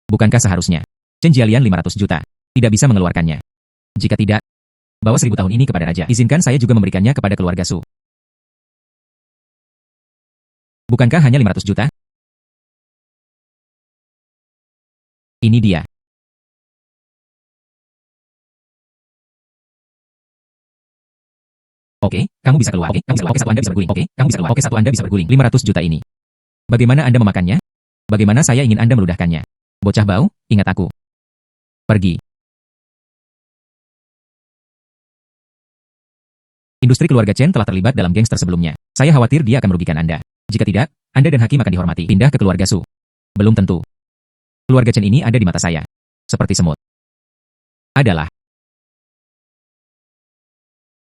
Bukankah seharusnya? Chen Jialian 500 juta. Tidak bisa mengeluarkannya. Jika tidak, bawa 1000 tahun ini kepada Raja. Izinkan saya juga memberikannya kepada keluarga Su. Bukankah hanya 500 juta? Ini dia. Oke, kamu bisa keluar. Oke, kamu bisa keluar. Oke, satu Anda bisa berguling. Oke, kamu bisa keluar. Oke, satu Anda bisa berguling. 500 juta ini. Bagaimana Anda memakannya? Bagaimana saya ingin Anda meludahkannya? Bocah bau, ingat aku. Pergi. Industri keluarga Chen telah terlibat dalam gangster sebelumnya. Saya khawatir dia akan merugikan Anda. Jika tidak, Anda dan Hakim akan dihormati. Pindah ke keluarga Su. Belum tentu. Keluarga Chen ini ada di mata saya. Seperti semut. Adalah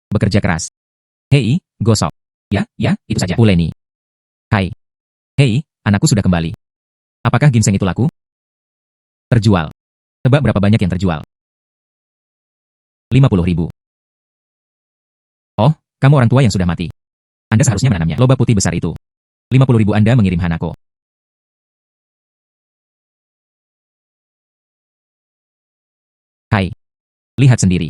bekerja keras. Hei, gosok. Ya, itu saja. Uleni. Hai. Hei, anakku sudah kembali. Apakah ginseng itu laku? Terjual. Tebak berapa banyak yang terjual? 50.000. Oh, kamu orang tua yang sudah mati. Anda seharusnya menanamnya. Lobak putih besar itu. 50.000 Anda mengirim Hanako. Hai. Lihat sendiri.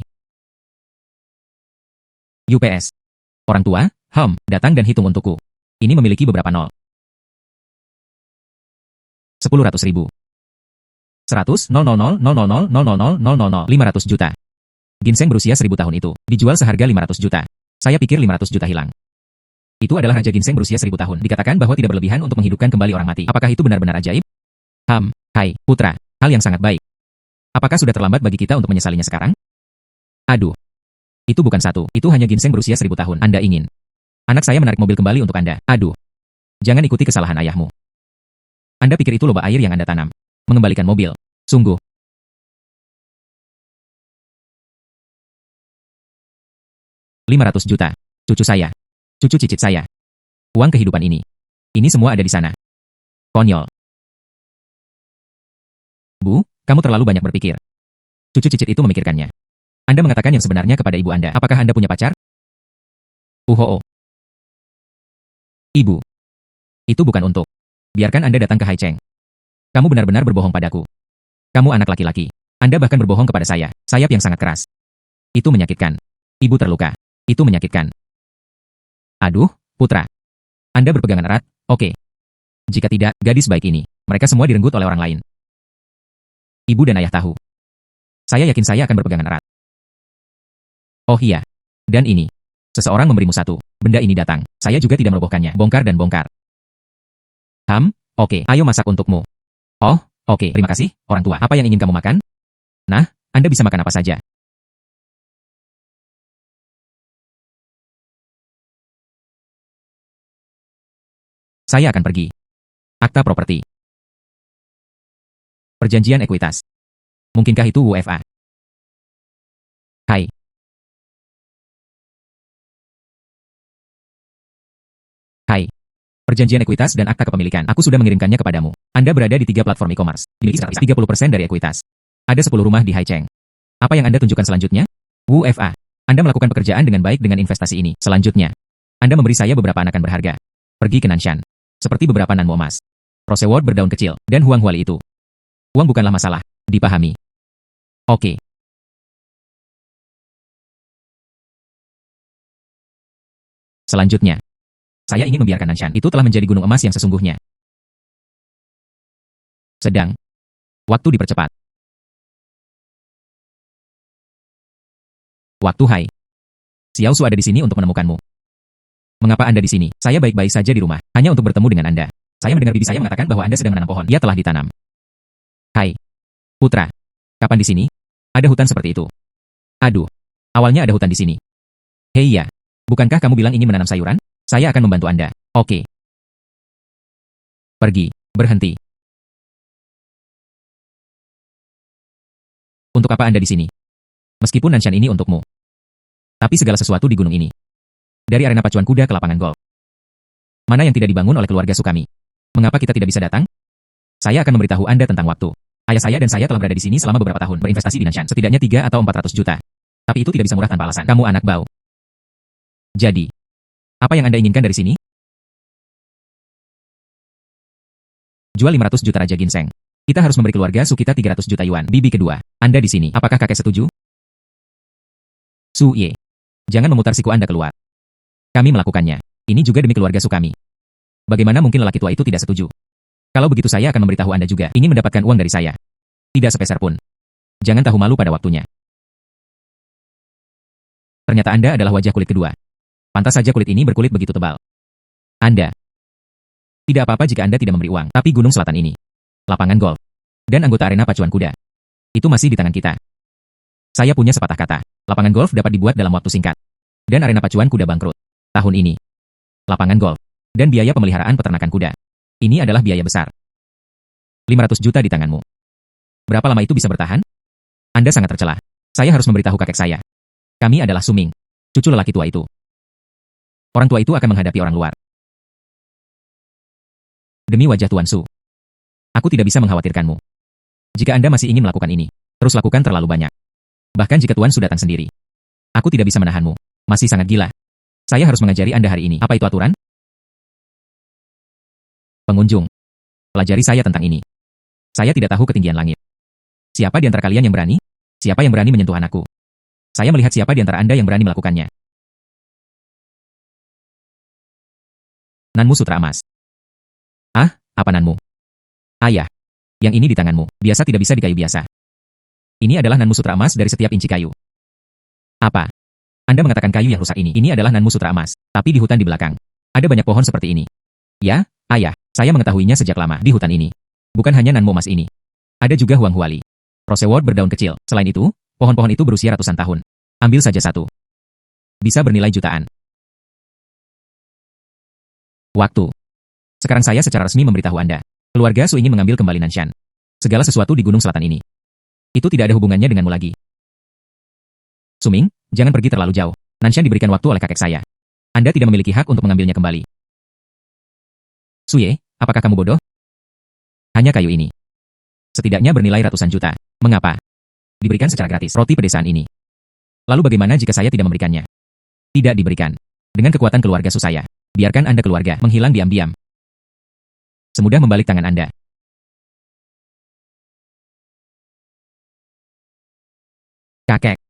UPS. Orang tua, datang dan hitung untukku. Ini memiliki beberapa nol. 10.000.000. 100, 500 juta. Ginseng berusia 1000 tahun itu, dijual seharga 500 juta. Saya pikir 500 juta hilang. Itu adalah Raja Ginseng berusia 1000 tahun. Dikatakan bahwa tidak berlebihan untuk menghidupkan kembali orang mati. Apakah itu benar-benar ajaib? Hai, putra. Hal yang sangat baik. Apakah sudah terlambat bagi kita untuk menyesalinya sekarang? Aduh. Itu bukan satu. Itu hanya ginseng berusia 1000 tahun. Anda ingin. Anak saya menarik mobil kembali untuk Anda. Aduh. Jangan ikuti kesalahan ayahmu. Anda pikir itu lobak air yang Anda tanam. Mengembalikan mobil. Sungguh. $500 juta. Cucu saya. Cucu cicit saya. Uang kehidupan ini. Ini semua ada di sana. Konyol. Bu, kamu terlalu banyak berpikir. Cucu cicit itu memikirkannya. Anda mengatakan yang sebenarnya kepada ibu Anda. Apakah Anda punya pacar? Ibu. Itu bukan untuk. Biarkan Anda datang ke Hai Cheng. Kamu benar-benar berbohong padaku. Kamu anak laki-laki. Anda bahkan berbohong kepada saya. Sayap yang sangat keras. Itu menyakitkan. Ibu terluka. Itu menyakitkan. Aduh, putra. Anda berpegangan erat, oke. Jika tidak, gadis baik ini. Mereka semua direnggut oleh orang lain. Ibu dan ayah tahu. Saya yakin saya akan berpegangan erat. Oh iya. Dan ini. Seseorang memberimu satu. Benda ini datang. Saya juga tidak merobohkannya. Bongkar dan bongkar. Oke. Ayo masak untukmu. Oh, oke. Terima kasih, orang tua. Apa yang ingin kamu makan? Nah, Anda bisa makan apa saja. Saya akan pergi. Akta properti. Perjanjian ekuitas. Mungkinkah itu WFA? Hai. Hai. Perjanjian ekuitas dan akta kepemilikan. Aku sudah mengirimkannya kepadamu. Anda berada di 3 platform e-commerce. Dimiliki 30% dari ekuitas. Ada 10 rumah di Hai Cheng. Apa yang Anda tunjukkan selanjutnya? WFA. Anda melakukan pekerjaan dengan baik dengan investasi ini. Selanjutnya, Anda memberi saya beberapa anakan berharga. Pergi ke Nanshan. Seperti beberapa nanmu emas. Roseward berdaun kecil, dan Huang Huali itu. Uang bukanlah masalah. Dipahami. Oke. Selanjutnya, saya ingin membiarkan Nanshan itu telah menjadi gunung emas yang sesungguhnya. Sedang. Waktu dipercepat. Waktu Hai. Xiao Su ada di sini untuk menemukanmu. Mengapa Anda di sini? Saya baik-baik saja di rumah, hanya untuk bertemu dengan Anda. Saya mendengar bibi saya mengatakan bahwa Anda sedang menanam pohon. Ia telah ditanam. Hai. Putra. Kapan di sini? Ada hutan seperti itu. Aduh. Awalnya ada hutan di sini. Hei ya. Bukankah kamu bilang ingin menanam sayuran? Saya akan membantu Anda. Oke. Pergi. Berhenti. Untuk apa Anda di sini? Meskipun Nanshan ini untukmu. Tapi segala sesuatu di gunung ini. Dari arena pacuan kuda ke lapangan golf. Mana yang tidak dibangun oleh keluarga Sukami? Mengapa kita tidak bisa datang? Saya akan memberitahu Anda tentang waktu. Ayah saya dan saya telah berada di sini selama beberapa tahun berinvestasi di Nanshan. Setidaknya 3 atau 400 juta. Tapi itu tidak bisa murah tanpa alasan. Kamu anak bau. Jadi, apa yang Anda inginkan dari sini? Jual 500 juta Raja Ginseng. Kita harus memberi keluarga Su kita 300 juta yuan. Bibi kedua, Anda di sini. Apakah kakek setuju? Su Ye. Jangan memutar siku Anda keluar. Kami melakukannya. Ini juga demi keluarga Sukami. Bagaimana mungkin lelaki tua itu tidak setuju? Kalau begitu saya akan memberitahu Anda juga. Ingin mendapatkan uang dari saya. Tidak sepeser pun. Jangan tahu malu pada waktunya. Ternyata Anda adalah wajah kulit kedua. Pantas saja kulit ini berkulit begitu tebal. Anda. Tidak apa-apa jika Anda tidak memberi uang. Tapi Gunung Selatan ini. Lapangan golf. Dan anggota arena pacuan kuda. Itu masih di tangan kita. Saya punya sepatah kata. Lapangan golf dapat dibuat dalam waktu singkat. Dan dan arena pacuan kuda bangkrut. Tahun ini, lapangan golf, dan biaya pemeliharaan peternakan kuda. Ini adalah biaya besar. 500 juta di tanganmu. Berapa lama itu bisa bertahan? Anda sangat tercela. Saya harus memberitahu kakek saya. Kami adalah Suming, cucu lelaki tua itu. Orang tua itu akan menghadapi orang luar. Demi wajah Tuan Su, aku tidak bisa mengkhawatirkanmu. Jika Anda masih ingin melakukan ini, terus lakukan terlalu banyak. Bahkan jika Tuan Su datang sendiri, aku tidak bisa menahanmu. Masih sangat gila. Saya harus mengajari Anda hari ini. Apa itu aturan? Pengunjung, pelajari saya tentang ini. Saya tidak tahu ketinggian langit. Siapa di antara kalian yang berani? Siapa yang berani menyentuh anakku? Saya melihat siapa di antara Anda yang berani melakukannya. Nanmu Sutra Emas. Ah, apa nanmu? Ayah, yang ini di tanganmu, biasa tidak bisa di kayu biasa. Ini adalah Nanmu Sutra Emas dari setiap inci kayu. Apa? Anda mengatakan kayu yang rusak ini. Ini adalah Nanmu Sutra Emas, tapi di hutan di belakang. Ada banyak pohon seperti ini. Ya, ayah, saya mengetahuinya sejak lama di hutan ini. Bukan hanya Nanmu Emas ini. Ada juga Huang Huali. Rosewort berdaun kecil. Selain itu, pohon-pohon itu berusia ratusan tahun. Ambil saja satu. Bisa bernilai jutaan. Waktu. Sekarang saya secara resmi memberitahu Anda. Keluarga Su ingin mengambil kembali Nanshan. Segala sesuatu di Gunung Selatan ini. Itu tidak ada hubungannya denganmu lagi. Suming, jangan pergi terlalu jauh. Nanshan diberikan waktu oleh kakek saya. Anda tidak memiliki hak untuk mengambilnya kembali. Suye, apakah kamu bodoh? Hanya kayu ini. Setidaknya bernilai ratusan juta. Mengapa? Diberikan secara gratis roti pedesaan ini. Lalu bagaimana jika saya tidak memberikannya? Tidak diberikan. Dengan kekuatan keluarga Su saya, biarkan Anda keluarga menghilang diam-diam. Semudah membalik tangan Anda. Kakek.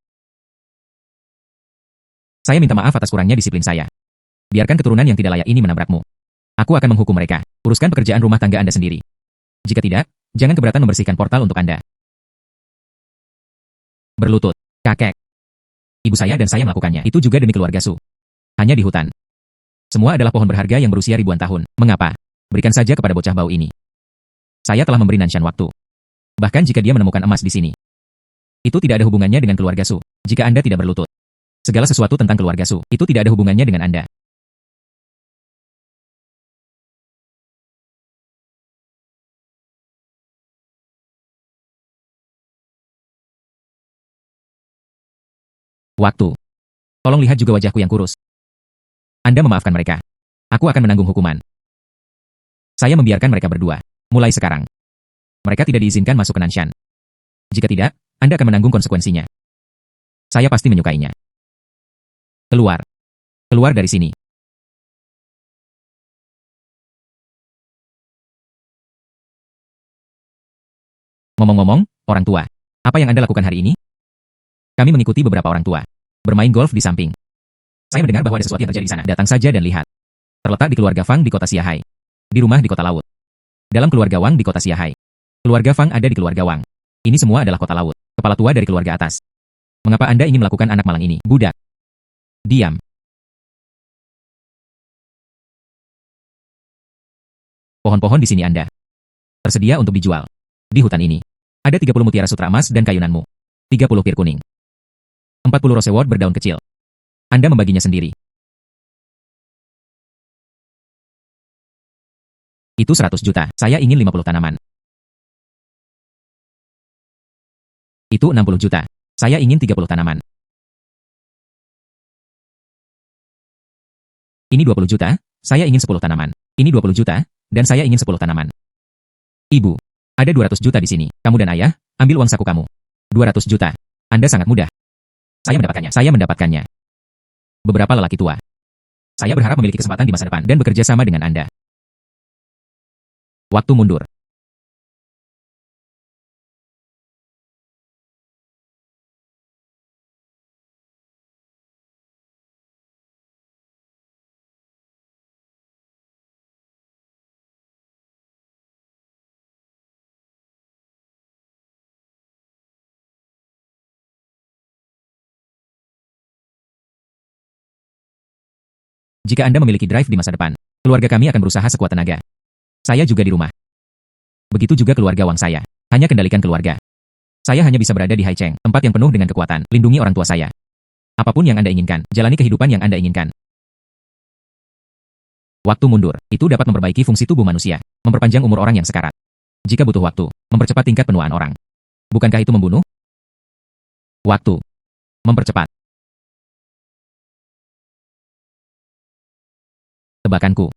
Saya minta maaf atas kurangnya disiplin saya. Biarkan keturunan yang tidak layak ini menabrakmu. Aku akan menghukum mereka. Uruskan pekerjaan rumah tangga Anda sendiri. Jika tidak, jangan keberatan membersihkan portal untuk Anda. Berlutut. Kakek. Ibu saya dan saya melakukannya. Itu juga demi keluarga Su. Hanya di hutan. Semua adalah pohon berharga yang berusia ribuan tahun. Mengapa? Berikan saja kepada bocah bau ini. Saya telah memberi Nanshan waktu. Bahkan jika dia menemukan emas di sini. Itu tidak ada hubungannya dengan keluarga Su. Jika Anda tidak berlutut. Segala sesuatu tentang keluarga Su. Itu tidak ada hubungannya dengan Anda. Waktu. Tolong lihat juga wajahku yang kurus. Anda memaafkan mereka. Aku akan menanggung hukuman. Saya membiarkan mereka berdua. Mulai sekarang. Mereka tidak diizinkan masuk ke Nanshan. Jika tidak, Anda akan menanggung konsekuensinya. Saya pasti menyukainya. Keluar. Keluar dari sini. Ngomong-ngomong, orang tua. Apa yang Anda lakukan hari ini? Kami mengikuti beberapa orang tua. Bermain golf di samping. Saya mendengar bahwa ada sesuatu yang terjadi di sana. Datang saja dan lihat. Terletak di keluarga Fang di kota Xiahai. Di rumah di kota laut. Dalam keluarga Wang di kota Xiahai. Keluarga Fang ada di keluarga Wang. Ini semua adalah kota laut. Kepala tua dari keluarga atas. Mengapa Anda ingin melakukan anak malang ini? Budak. Diam. Pohon-pohon di sini Anda. Tersedia untuk dijual. Di hutan ini. Ada 30 mutiara sutra emas dan kayu Nanmu. 30 pir kuning. 40 rosewort berdaun kecil. Anda membaginya sendiri. Itu 100 juta. Saya ingin 50 tanaman. Itu 60 juta. Saya ingin 30 tanaman. Ini 20 juta. Saya ingin 10 tanaman. Ini 20 juta. Dan saya ingin 10 tanaman. Ibu. Ada 200 juta di sini. Kamu dan ayah, ambil uang saku kamu. 200 juta. Anda sangat mudah. Saya mendapatkannya. Saya mendapatkannya. Beberapa lelaki tua. Saya berharap memiliki kesempatan di masa depan dan bekerja sama dengan Anda. Waktu mundur. Jika Anda memiliki drive di masa depan, keluarga kami akan berusaha sekuat tenaga. Saya juga di rumah. Begitu juga keluarga Wang saya. Hanya kendalikan keluarga. Saya hanya bisa berada di Haicheng, tempat yang penuh dengan kekuatan. Lindungi orang tua saya. Apapun yang Anda inginkan, jalani kehidupan yang Anda inginkan. Waktu mundur, itu dapat memperbaiki fungsi tubuh manusia, memperpanjang umur orang yang sekarat. Jika butuh waktu, mempercepat tingkat penuaan orang. Bukankah itu membunuh? Waktu. Mempercepat. Tebakanku.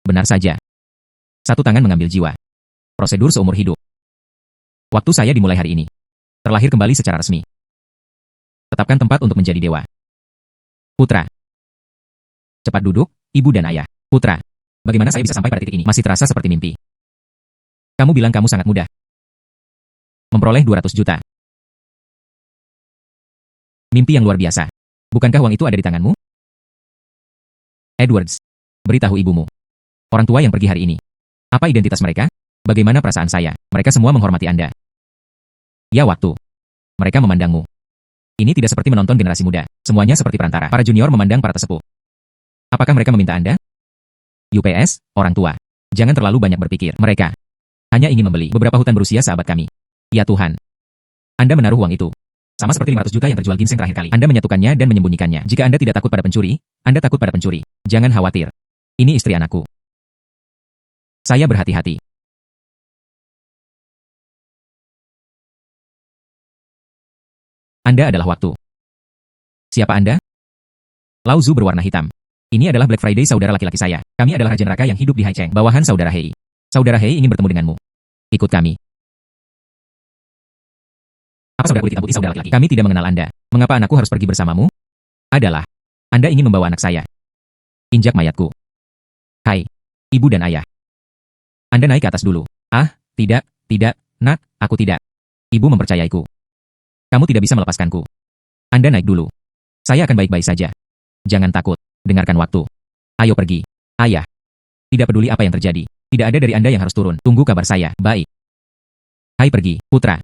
Benar saja. Satu tangan mengambil jiwa. Prosedur seumur hidup. Waktu saya dimulai hari ini. Terlahir kembali secara resmi. Tetapkan tempat untuk menjadi dewa. Putra. Cepat duduk, ibu dan ayah. Putra. Bagaimana saya bisa sampai pada titik ini? Masih terasa seperti mimpi. Kamu bilang kamu sangat mudah. Memperoleh 200 juta. Mimpi yang luar biasa. Bukankah uang itu ada di tanganmu? Edwards. Beritahu ibumu. Orang tua yang pergi hari ini. Apa identitas mereka? Bagaimana perasaan saya? Mereka semua menghormati Anda. Ya waktu. Mereka memandangmu. Ini tidak seperti menonton generasi muda. Semuanya seperti perantara. Para junior memandang para tesepuh. Apakah mereka meminta Anda? UPS, orang tua. Jangan terlalu banyak berpikir. Mereka hanya ingin membeli beberapa hutan berusia sahabat kami. Ya Tuhan. Anda menaruh uang itu. Sama seperti 500 juta yang terjual ginseng terakhir kali. Anda menyatukannya dan menyembunyikannya. Jika Anda tidak takut pada pencuri, Anda takut pada pencuri. Jangan khawatir. Ini istri anakku. Saya berhati-hati. Anda adalah waktu. Siapa Anda? Lao Zu berwarna hitam. Ini adalah Black Friday saudara laki-laki saya. Kami adalah raja neraka yang hidup di Haicheng, bawahan saudara Hei. Saudara Hei ingin bertemu denganmu. Ikut kami. Apa saudara kulit hitam putih saudara laki-laki? Kami tidak mengenal Anda. Mengapa anakku harus pergi bersamamu? Adalah. Anda ingin membawa anak saya. Injak mayatku. Hai. Ibu dan ayah. Anda naik ke atas dulu. Ah, tidak, nak, aku tidak. Ibu mempercayaiku. Kamu tidak bisa melepaskanku. Anda naik dulu. Saya akan baik-baik saja. Jangan takut. Dengarkan waktu. Ayo pergi. Ayah. Tidak peduli apa yang terjadi. Tidak ada dari Anda yang harus turun. Tunggu kabar saya. Baik. Hai pergi, putra.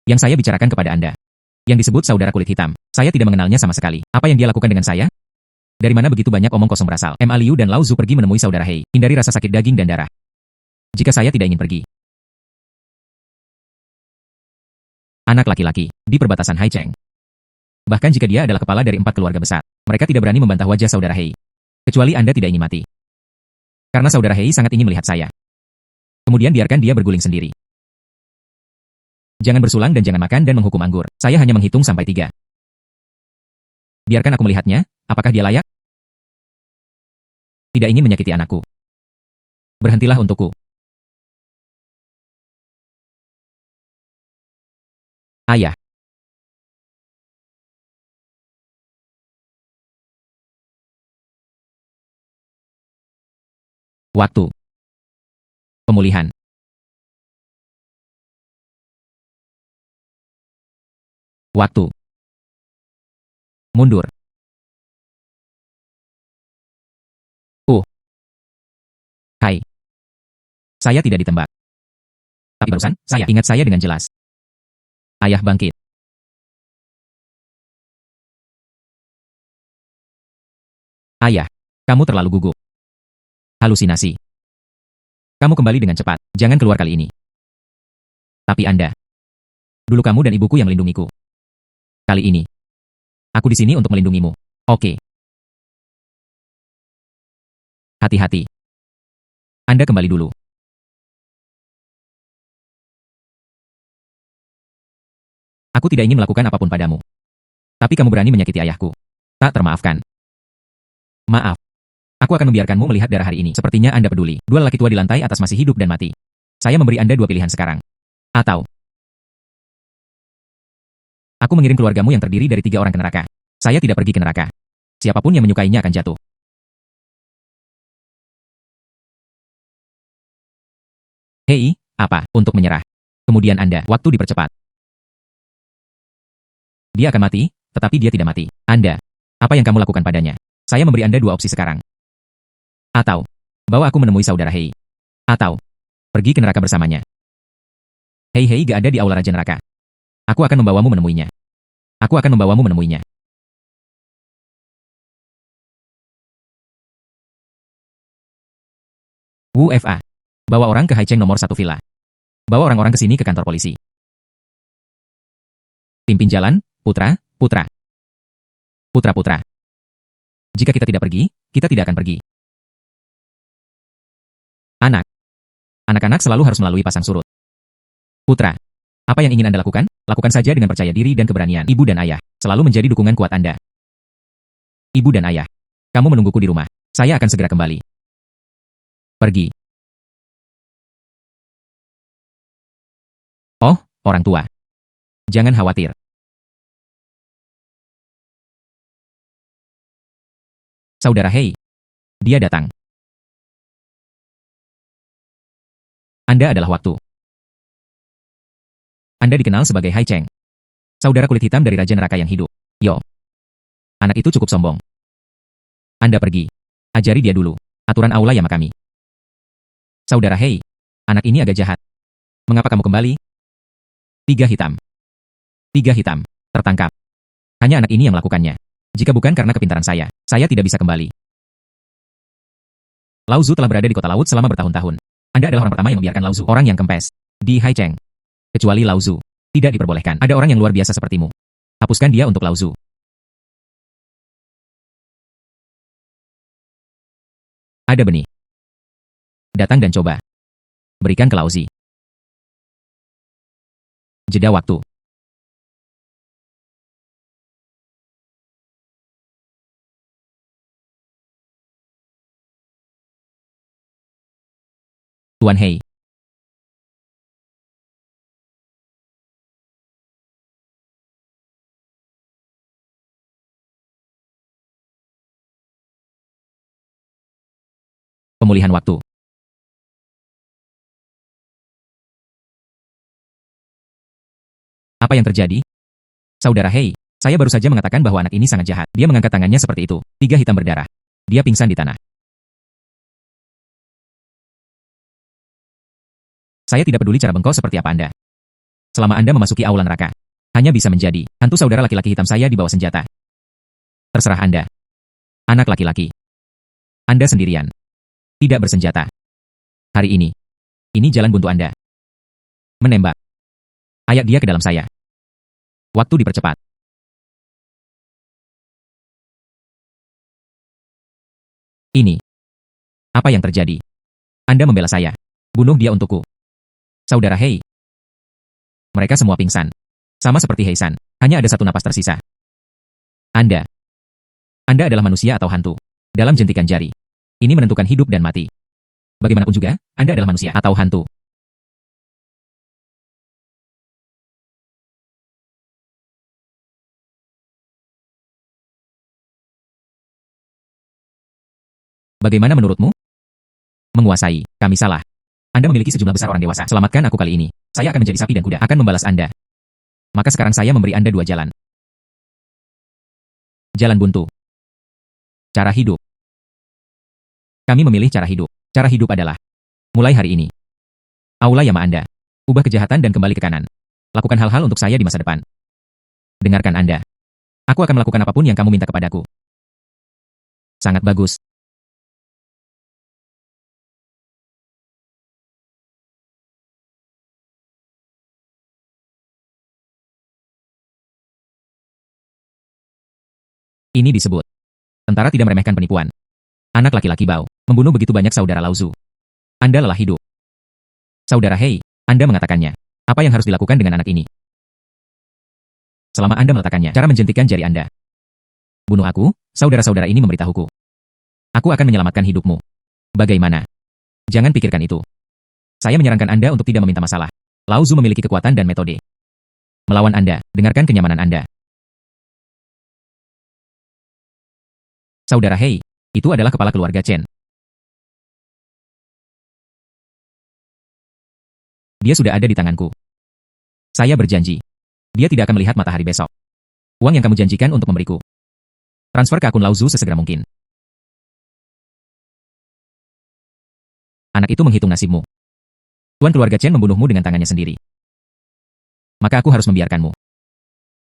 Yang saya bicarakan kepada Anda. Yang disebut saudara kulit hitam. Saya tidak mengenalnya sama sekali. Apa yang dia lakukan dengan saya? Dari mana begitu banyak omong kosong berasal? Ma Liu dan Lao Zu pergi menemui saudara Hei. Hindari rasa sakit daging dan darah. Jika saya tidak ingin pergi. Anak laki-laki, di perbatasan Haicheng. Bahkan jika dia adalah kepala dari 4 keluarga besar, mereka tidak berani membantah wajah saudara Hei. Kecuali Anda tidak ingin mati. Karena saudara Hei sangat ingin melihat saya. Kemudian biarkan dia berguling sendiri. Jangan bersulang dan jangan makan dan menghukum anggur. Saya hanya menghitung sampai 3. Biarkan aku melihatnya, apakah dia layak? Tidak ingin menyakiti anakku. Berhentilah untukku. Ayah. Waktu. Pemulihan. Waktu. Mundur. Hai. Saya tidak ditembak. Tapi barusan, saya ingat saya dengan jelas. Ayah bangkit. Ayah. Kamu terlalu gugup. Halusinasi. Kamu kembali dengan cepat. Jangan keluar kali ini. Tapi Anda. Dulu kamu dan ibuku yang melindungiku. Kali ini. Aku di sini untuk melindungimu. Oke. Hati-hati. Anda kembali dulu. Aku tidak ingin melakukan apapun padamu. Tapi kamu berani menyakiti ayahku. Tak termaafkan. Maaf. Aku akan membiarkanmu melihat darah hari ini. Sepertinya Anda peduli. 2 lelaki tua di lantai atas masih hidup dan mati. Saya memberi Anda 2 pilihan sekarang. Atau aku mengirim keluargamu yang terdiri dari 3 orang ke neraka. Saya tidak pergi ke neraka. Siapapun yang menyukainya akan jatuh. Hei, apa? Untuk menyerah. Kemudian Anda, waktu dipercepat. Dia akan mati, tetapi dia tidak mati. Anda, apa yang kamu lakukan padanya? Saya memberi Anda 2 opsi sekarang. Atau, bawa aku menemui saudara Hei. Atau, pergi ke neraka bersamanya. Hei gak ada di aula Raja Neraka. Aku akan membawamu menemuinya. Aku akan membawamu menemuinya. Wu Fa. Bawa orang ke Haicheng nomor 1 villa. Bawa orang-orang ke sini ke kantor polisi. Pimpin jalan, putra, putra. Putra-putra. Jika kita tidak pergi, kita tidak akan pergi. Anak. Anak-anak selalu harus melalui pasang surut. Putra. Apa yang ingin Anda lakukan? Lakukan saja dengan percaya diri dan keberanian. Ibu dan ayah selalu menjadi dukungan kuat Anda. Ibu dan ayah, kamu menungguku di rumah. Saya akan segera kembali. Pergi. Oh, orang tua. Jangan khawatir. Saudara Hei. Dia datang. Anda adalah waktu. Anda dikenal sebagai Hai Cheng. Saudara kulit hitam dari Raja Neraka yang hidup. Yo. Anak itu cukup sombong. Anda pergi. Ajari dia dulu. Aturan aula Yama kami. Saudara Hei. Anak ini agak jahat. Mengapa kamu kembali? 3 hitam. 3 hitam. Tertangkap. Hanya anak ini yang melakukannya. Jika bukan karena kepintaran saya tidak bisa kembali. Lao Zu telah berada di kota laut selama bertahun-tahun. Anda adalah orang pertama yang membiarkan Lao Zu, orang yang kempes, di Hai Cheng. Kecuali Lao Zu. Tidak diperbolehkan. Ada orang yang luar biasa sepertimu. Hapuskan dia untuk Lao Zu. Ada benih. Datang dan coba. Berikan ke Lao Zi. Jeda waktu. Tuan Hei. Pemulihan waktu. Apa yang terjadi? Saudara Hei, saya baru saja mengatakan bahwa anak ini sangat jahat. Dia mengangkat tangannya seperti itu. 3 hitam berdarah. Dia pingsan di tanah. Saya tidak peduli cara bengkok seperti apa Anda. Selama Anda memasuki aula neraka, hanya bisa menjadi hantu saudara laki-laki hitam saya di bawah senjata. Terserah Anda. Anak laki-laki. Anda sendirian. Tidak bersenjata. Hari ini jalan buntu Anda. Menembak. Ayak dia ke dalam saya. Waktu dipercepat. Ini. Apa yang terjadi? Anda membela saya. Bunuh dia untukku. Saudara Hei. Mereka semua pingsan. Sama seperti Heisan. Hanya ada satu napas tersisa. Anda adalah manusia atau hantu. Dalam jentikan jari. Ini menentukan hidup dan mati. Bagaimanapun juga, Anda adalah manusia atau hantu. Bagaimana menurutmu? Menguasai. Kami salah. Anda memiliki sejumlah besar orang dewasa. Selamatkan aku kali ini. Saya akan menjadi sapi dan kuda. Akan membalas Anda. Maka sekarang saya memberi Anda 2 jalan. Jalan buntu. Cara hidup. Kami memilih cara hidup. Cara hidup adalah mulai hari ini. Aula Yama Anda. Ubah kejahatan dan kembali ke kanan. Lakukan hal-hal untuk saya di masa depan. Dengarkan Anda. Aku akan melakukan apapun yang kamu minta kepadaku. Sangat bagus. Ini disebut. Tentara tidak meremehkan penipuan. Anak laki-laki Bao, membunuh begitu banyak saudara Lao Zu. Anda lelah hidup. Saudara Hei, Anda mengatakannya. Apa yang harus dilakukan dengan anak ini? Selama Anda meletakkannya, cara menjentikan jari Anda. Bunuh aku, saudara-saudara ini memberitahuku. Aku akan menyelamatkan hidupmu. Bagaimana? Jangan pikirkan itu. Saya menyarankan Anda untuk tidak meminta masalah. Lao Zu memiliki kekuatan dan metode. Melawan Anda, dengarkan kenyamanan Anda. Saudara Hei, itu adalah kepala keluarga Chen. Dia sudah ada di tanganku. Saya berjanji. Dia tidak akan melihat matahari besok. Uang yang kamu janjikan untuk memberiku. Transfer ke akun Lao Zu sesegera mungkin. Anak itu menghitung nasibmu. Tuan keluarga Chen membunuhmu dengan tangannya sendiri. Maka aku harus membiarkanmu.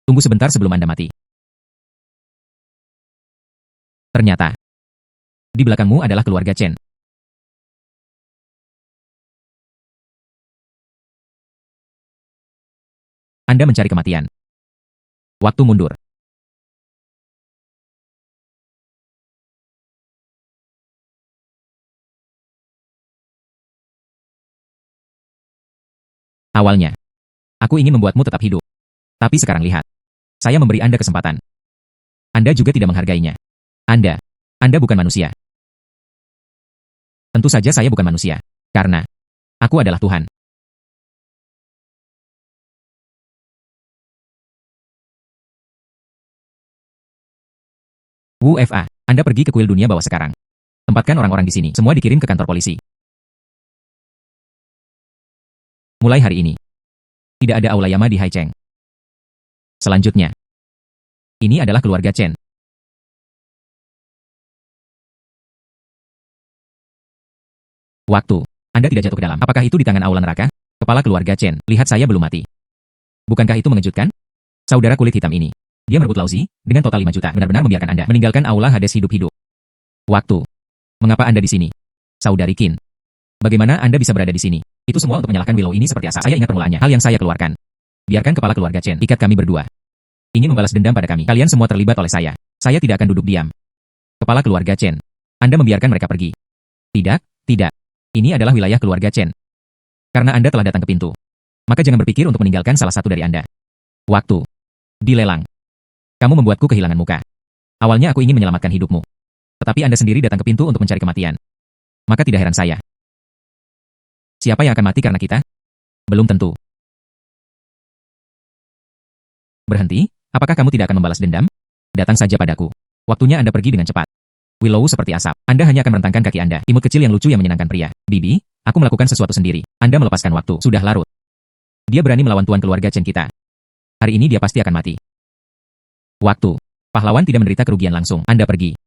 Tunggu sebentar sebelum Anda mati. Ternyata, di belakangmu adalah keluarga Chen. Anda mencari kematian. Waktu mundur. Awalnya, aku ingin membuatmu tetap hidup. Tapi sekarang lihat. Saya memberi Anda kesempatan. Anda juga tidak menghargainya. Anda bukan manusia. Tentu saja saya bukan manusia. Karena aku adalah Tuhan. WFA, Anda pergi ke kuil dunia bawah sekarang. Tempatkan orang-orang di sini. Semua dikirim ke kantor polisi. Mulai hari ini. Tidak ada Aula Yama di Haicheng. Selanjutnya. Ini adalah keluarga Chen. Waktu. Anda tidak jatuh ke dalam. Apakah itu di tangan Aula Neraka? Kepala keluarga Chen. Lihat saya belum mati. Bukankah itu mengejutkan? Saudara kulit hitam ini. Dia merebut Lauzi dengan total 5 juta. Benar-benar membiarkan Anda meninggalkan Aula Hades hidup-hidup. Waktu. Mengapa Anda di sini? Saudari Qin. Bagaimana Anda bisa berada di sini? Itu semua untuk menyalahkan Willow ini seperti asal. Saya ingat permulaannya. Hal yang saya keluarkan. Biarkan kepala keluarga Chen ikat kami berdua. Ingin membalas dendam pada kami. Kalian semua terlibat oleh saya. Saya tidak akan duduk diam. Kepala keluarga Chen. Anda membiarkan mereka pergi. Tidak, tidak. Ini adalah wilayah keluarga Chen. Karena Anda telah datang ke pintu. Maka jangan berpikir untuk meninggalkan salah satu dari Anda. Waktu. Dilelang. Kamu membuatku kehilangan muka. Awalnya aku ingin menyelamatkan hidupmu. Tetapi Anda sendiri datang ke pintu untuk mencari kematian. Maka tidak heran saya. Siapa yang akan mati karena kita? Belum tentu. Berhenti, apakah kamu tidak akan membalas dendam? Datang saja padaku. Waktunya Anda pergi dengan cepat. Willow seperti asap. Anda hanya akan merentangkan kaki Anda. Imut kecil yang lucu yang menyenangkan pria. Bibi, aku melakukan sesuatu sendiri. Anda melepaskan waktu. Sudah larut. Dia berani melawan tuan keluarga Chen kita. Hari ini dia pasti akan mati. Waktu. Pahlawan tidak menderita kerugian langsung. Anda pergi.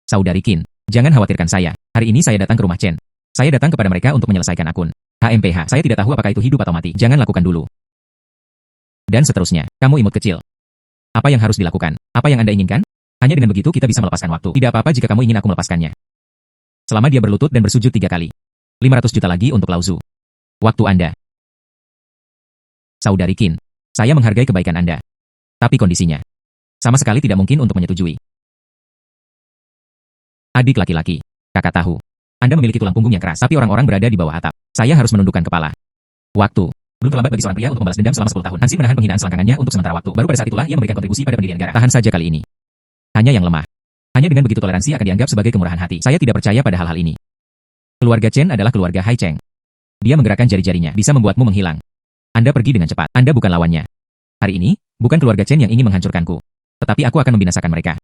Saudari Qin, jangan khawatirkan saya. Hari ini saya datang ke rumah Chen. Saya datang kepada mereka untuk menyelesaikan akun. HMPH. Saya tidak tahu apakah itu hidup atau mati. Jangan lakukan dulu. Dan seterusnya. Kamu imut kecil. Apa yang harus dilakukan? Apa yang Anda inginkan? Hanya dengan begitu kita bisa melepaskan waktu. Tidak apa-apa jika kamu ingin aku melepaskannya. Selama dia berlutut dan bersujud 3 kali. 500 juta lagi untuk Lauzu. Waktu Anda. Saudari Qin, saya menghargai kebaikan Anda. Tapi kondisinya. Sama sekali tidak mungkin untuk menyetujui. Adik laki-laki. Kakak tahu. Anda memiliki tulang punggung yang keras, tapi orang-orang berada di bawah atap. Saya harus menundukkan kepala. Waktu. Belum terlambat bagi seorang pria untuk membalas dendam selama 10 tahun. Hansi menahan penghinaan selangkangannya untuk sementara waktu. Baru pada saat itulah ia memberikan kontribusi pada pendirian negara. Tahan saja kali ini. Hanya yang lemah. Hanya dengan begitu toleransi akan dianggap sebagai kemurahan hati. Saya tidak percaya pada hal-hal ini. Keluarga Chen adalah keluarga Haicheng. Dia menggerakkan jari-jarinya, bisa membuatmu menghilang. Anda pergi dengan cepat. Anda bukan lawannya. Hari ini, bukan keluarga Chen yang ingin menghancurkanku. Tetapi aku akan membinasakan mereka.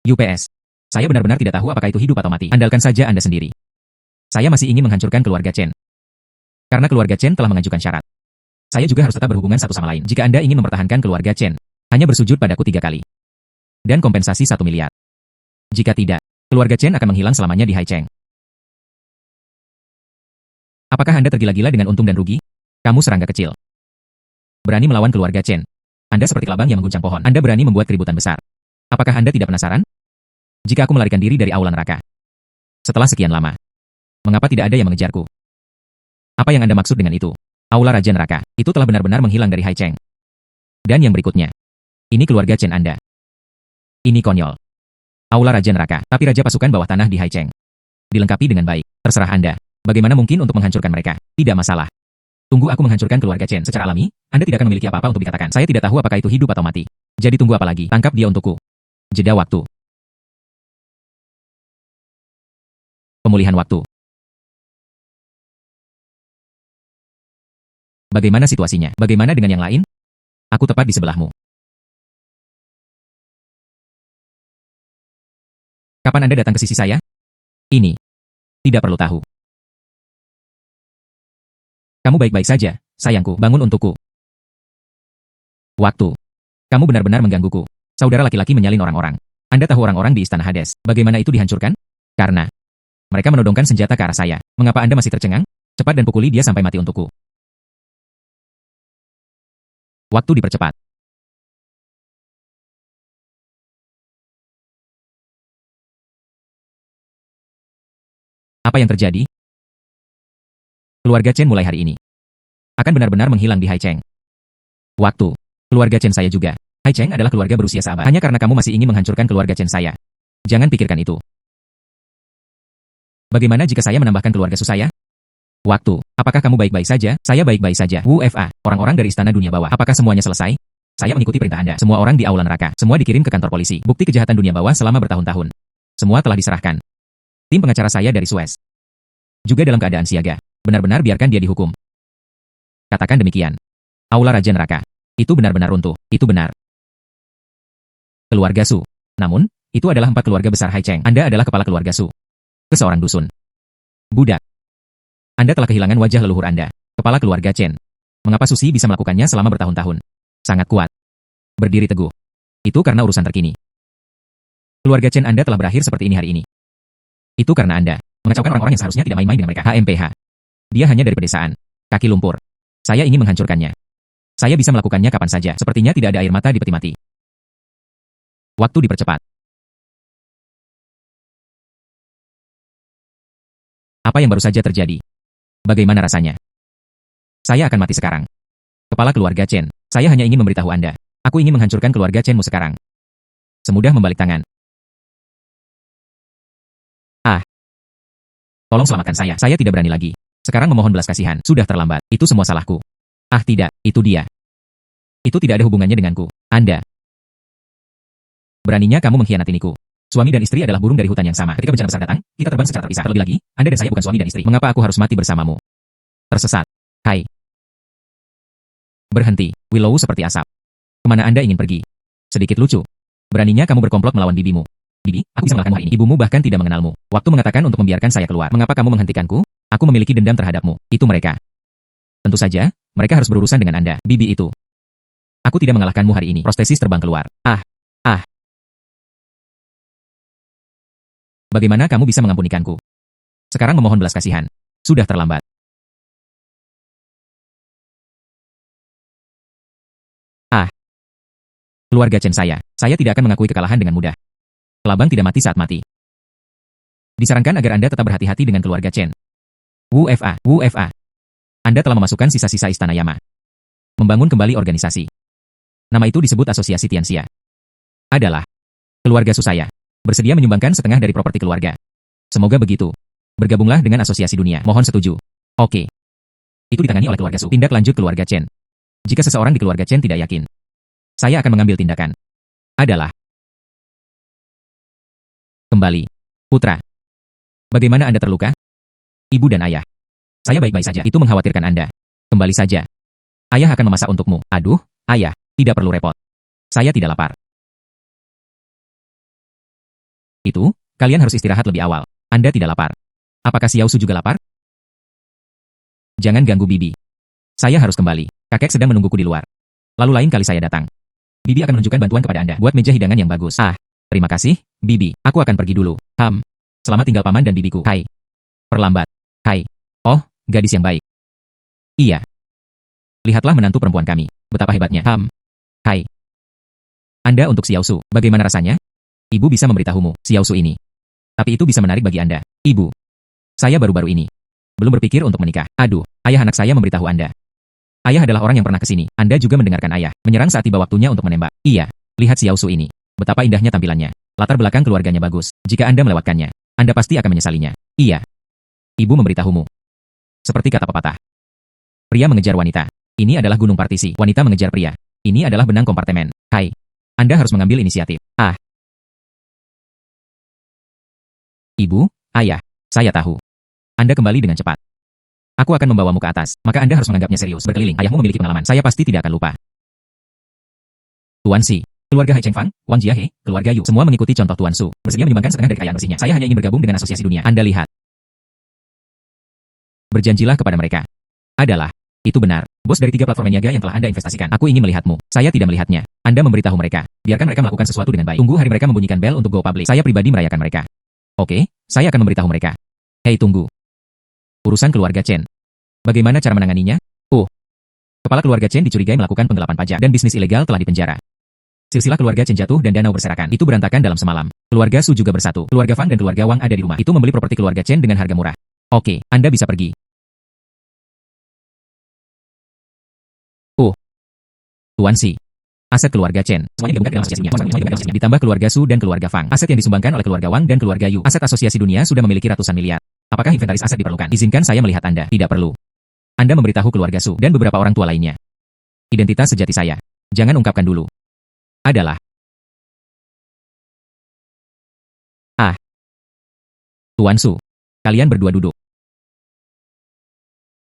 UPS. Saya benar-benar tidak tahu apakah itu hidup atau mati. Andalkan saja Anda sendiri. Saya masih ingin menghancurkan keluarga Chen. Karena keluarga Chen telah mengajukan syarat. Saya juga harus tetap berhubungan satu sama lain. Jika Anda ingin mempertahankan keluarga Chen, hanya bersujud padaku 3 kali. Dan kompensasi 1 miliar. Jika tidak, keluarga Chen akan menghilang selamanya di Haicheng. Apakah Anda tergila-gila dengan untung dan rugi? Kamu serangga kecil. Berani melawan keluarga Chen. Anda seperti kelabang yang mengguncang pohon. Anda berani membuat keributan besar. Apakah Anda tidak penasaran? Jika aku melarikan diri dari aula neraka. Setelah sekian lama. Mengapa tidak ada yang mengejarku? Apa yang Anda maksud dengan itu? Aula Raja Neraka. Itu telah benar-benar menghilang dari Haicheng. Dan yang berikutnya. Ini keluarga Chen Anda. Ini konyol. Aula Raja Neraka, tapi Raja Pasukan Bawah Tanah di Haicheng. Dilengkapi dengan baik. Terserah Anda. Bagaimana mungkin untuk menghancurkan mereka? Tidak masalah. Tunggu aku menghancurkan keluarga Chen. Secara alami, Anda tidak akan memiliki apa-apa untuk dikatakan. Saya tidak tahu apakah itu hidup atau mati. Jadi tunggu apa lagi? Tangkap dia untukku. Jeda waktu. Pemulihan waktu. Bagaimana situasinya? Bagaimana dengan yang lain? Aku tepat di sebelahmu. Kapan Anda datang ke sisi saya? Ini. Tidak perlu tahu. Kamu baik-baik saja, sayangku. Bangun untukku. Waktu. Kamu benar-benar menggangguku. Saudara laki-laki menyalin orang-orang. Anda tahu orang-orang di Istana Hades. Bagaimana itu dihancurkan? Karena mereka menodongkan senjata ke arah saya. Mengapa Anda masih tercengang? Cepat dan pukuli dia sampai mati untukku. Waktu dipercepat. Apa yang terjadi? Keluarga Chen mulai hari ini akan benar-benar menghilang di Haicheng. Waktu. Keluarga Chen saya juga. Hai Cheng adalah keluarga berusia seabad. Hanya karena kamu masih ingin menghancurkan keluarga Chen saya. Jangan pikirkan itu. Bagaimana jika saya menambahkan keluarga Su saya? Waktu. Apakah kamu baik-baik saja? Saya baik-baik saja. Wu Fa. Orang-orang dari Istana Dunia Bawah. Apakah semuanya selesai? Saya mengikuti perintah Anda. Semua orang di aula neraka. Semua dikirim ke kantor polisi. Bukti kejahatan dunia bawah selama bertahun-tahun. Semua telah diserahkan. Tim pengacara saya dari Suez juga dalam keadaan siaga. Benar-benar biarkan dia dihukum. Katakan demikian. Aula Raja Neraka. Itu benar-benar runtuh. Itu benar. Keluarga Su. Namun, itu adalah 4 keluarga besar Hai Cheng. Anda adalah kepala keluarga Su. Seorang dusun. Budak. Anda telah kehilangan wajah leluhur Anda. Kepala keluarga Chen. Mengapa Susi bisa melakukannya selama bertahun-tahun? Sangat kuat. Berdiri teguh. Itu karena urusan terkini. Keluarga Chen Anda telah berakhir seperti ini hari ini. Itu karena Anda mengacaukan orang-orang yang seharusnya tidak main-main dengan mereka. HMPH. Dia hanya dari pedesaan. Kaki lumpur. Saya ingin menghancurkannya. Saya bisa melakukannya kapan saja. Sepertinya tidak ada air mata di peti mati. Waktu dipercepat. Apa yang baru saja terjadi? Bagaimana rasanya? Saya akan mati sekarang. Kepala keluarga Chen. Saya hanya ingin memberitahu Anda. Aku ingin menghancurkan keluarga Chenmu sekarang. Semudah membalik tangan. Tolong selamatkan saya. Saya tidak berani lagi. Sekarang memohon belas kasihan. Sudah terlambat. Itu semua salahku. Tidak. Itu dia. Itu tidak ada hubungannya denganku. Anda. Beraninya kamu mengkhianatiniku. Suami dan istri adalah burung dari hutan yang sama. Ketika bencana besar datang, kita terbang secara terpisah. Terlebih lagi, Anda dan saya bukan suami dan istri. Mengapa aku harus mati bersamamu? Tersesat. Hai. Berhenti. Willow seperti asap. Kemana Anda ingin pergi? Sedikit lucu. Beraninya kamu berkomplot melawan bibimu. Bibi, aku bisa mengalahkanmu hari ini. Ibumu bahkan tidak mengenalmu. Waktu mengatakan untuk membiarkan saya keluar. Mengapa kamu menghentikanku? Aku memiliki dendam terhadapmu. Itu mereka. Tentu saja, mereka harus berurusan dengan Anda. Bibi itu. Aku tidak mengalahkanmu hari ini. Prostesis terbang keluar. Bagaimana kamu bisa mengampunikanku? Sekarang memohon belas kasihan. Sudah terlambat. Keluarga Chen saya tidak akan mengakui kekalahan dengan mudah. Kelabang tidak mati saat mati. Disarankan agar Anda tetap berhati-hati dengan keluarga Chen. Wu Fa. Anda telah memasukkan sisa-sisa Istana Yama. Membangun kembali organisasi. Nama itu disebut Asosiasi Tianxia. Adalah keluarga Su saya. Bersedia menyumbangkan setengah dari properti keluarga. Semoga begitu. Bergabunglah dengan Asosiasi Dunia. Mohon setuju. Oke. Itu ditangani oleh keluarga Su. Tindak lanjut keluarga Chen. Jika seseorang di keluarga Chen tidak yakin, saya akan mengambil tindakan. Adalah kembali. Putra. Bagaimana Anda terluka? Ibu dan ayah. Saya baik-baik saja. Itu mengkhawatirkan Anda. Kembali saja. Ayah akan memasak untukmu. Aduh, ayah, tidak perlu repot. Saya tidak lapar. Itu, kalian harus istirahat lebih awal. Anda tidak lapar. Apakah Xiao Su juga lapar? Jangan ganggu Bibi. Saya harus kembali. Kakek sedang menungguku di luar. Lalu lain kali saya datang. Bibi akan menunjukkan bantuan kepada Anda. Buat meja hidangan yang bagus. Terima kasih, Bibi. Aku akan pergi dulu. Selamat tinggal paman dan bibiku. Hai. Perlambat. Hai. Oh, gadis yang baik. Iya. Lihatlah menantu perempuan kami. Betapa hebatnya. Hai. Anda untuk Xiao Su. Bagaimana rasanya? Ibu bisa memberitahumu, Xiao Su ini. Tapi itu bisa menarik bagi Anda. Ibu. Saya baru-baru ini. Belum berpikir untuk menikah. Aduh, ayah anak saya memberitahu Anda. Ayah adalah orang yang pernah ke sini. Anda juga mendengarkan ayah. Menyerang saat tiba waktunya untuk menembak. Iya. Lihat Xiao Su ini. Betapa indahnya tampilannya. Latar belakang keluarganya bagus. Jika Anda melewatkannya, Anda pasti akan menyesalinya. Iya. Ibu memberitahumu. Seperti kata pepatah. Pria mengejar wanita. Ini adalah gunung partisi. Wanita mengejar pria. Ini adalah benang kompartemen. Hai. Anda harus mengambil inisiatif. Ibu, ayah, saya tahu. Anda kembali dengan cepat. Aku akan membawamu ke atas, maka Anda harus menganggapnya serius. Berkeliling, ayahmu memiliki pengalaman. Saya pasti tidak akan lupa. Tuan Si, keluarga Hai Chengfang, Wang Jiahe, keluarga Yu, semua mengikuti contoh Tuan Su. Bersedia menyumbangkan setengah dari kekayaan bersihnya. Saya hanya ingin bergabung dengan Asosiasi Dunia. Anda lihat. Berjanjilah kepada mereka. Adalah. Itu benar. Bos dari 3 platform niaga yang telah Anda investasikan. Aku ingin melihatmu. Saya tidak melihatnya. Anda memberitahu mereka. Biarkan mereka melakukan sesuatu dengan baik. Tunggu hari mereka membunyikan bel untuk go public. Saya pribadi merayakan mereka. Oke, saya akan memberitahu mereka. Hei, tunggu. Urusan keluarga Chen. Bagaimana cara menanganinya? Kepala keluarga Chen dicurigai melakukan penggelapan pajak dan bisnis ilegal telah dipenjara. Silsilah keluarga Chen jatuh dan danau berserakan. Itu berantakan dalam semalam. Keluarga Su juga bersatu. Keluarga Fang dan keluarga Wang ada di rumah. Itu membeli properti keluarga Chen dengan harga murah. Oke, Anda bisa pergi. Tuan Si. Aset keluarga Chen. Semuanya digabungkan dalam asosiasinya. Ditambah keluarga Su dan keluarga Fang. Aset yang disumbangkan oleh keluarga Wang dan keluarga Yu. Aset asosiasi dunia sudah memiliki ratusan miliar. Apakah inventaris aset diperlukan? Izinkan saya melihat Anda. Tidak perlu. Anda memberitahu keluarga Su dan beberapa orang tua lainnya. Identitas sejati saya. Jangan ungkapkan dulu. Adalah. Tuan Su. Kalian berdua duduk.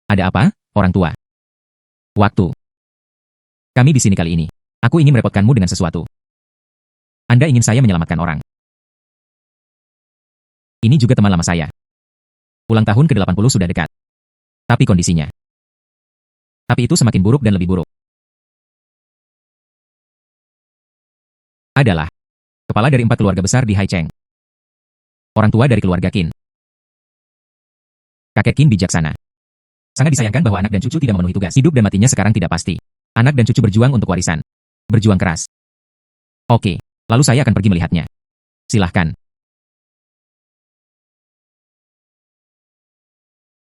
Ada apa, orang tua? Waktu. Kami di sini kali ini. Aku ingin merepotkanmu dengan sesuatu. Anda ingin saya menyelamatkan orang. Ini juga teman lama saya. Ulang tahun ke-80 sudah dekat. Tapi kondisinya. Tapi itu semakin buruk dan lebih buruk. Adalah kepala dari 4 keluarga besar di Haicheng. Orang tua dari keluarga Qin. Kakek Qin bijaksana. Sangat disayangkan bahwa anak dan cucu tidak memenuhi tugas. Hidup dan matinya sekarang tidak pasti. Anak dan cucu berjuang untuk warisan. Berjuang keras. Oke, lalu saya akan pergi melihatnya. Silahkan.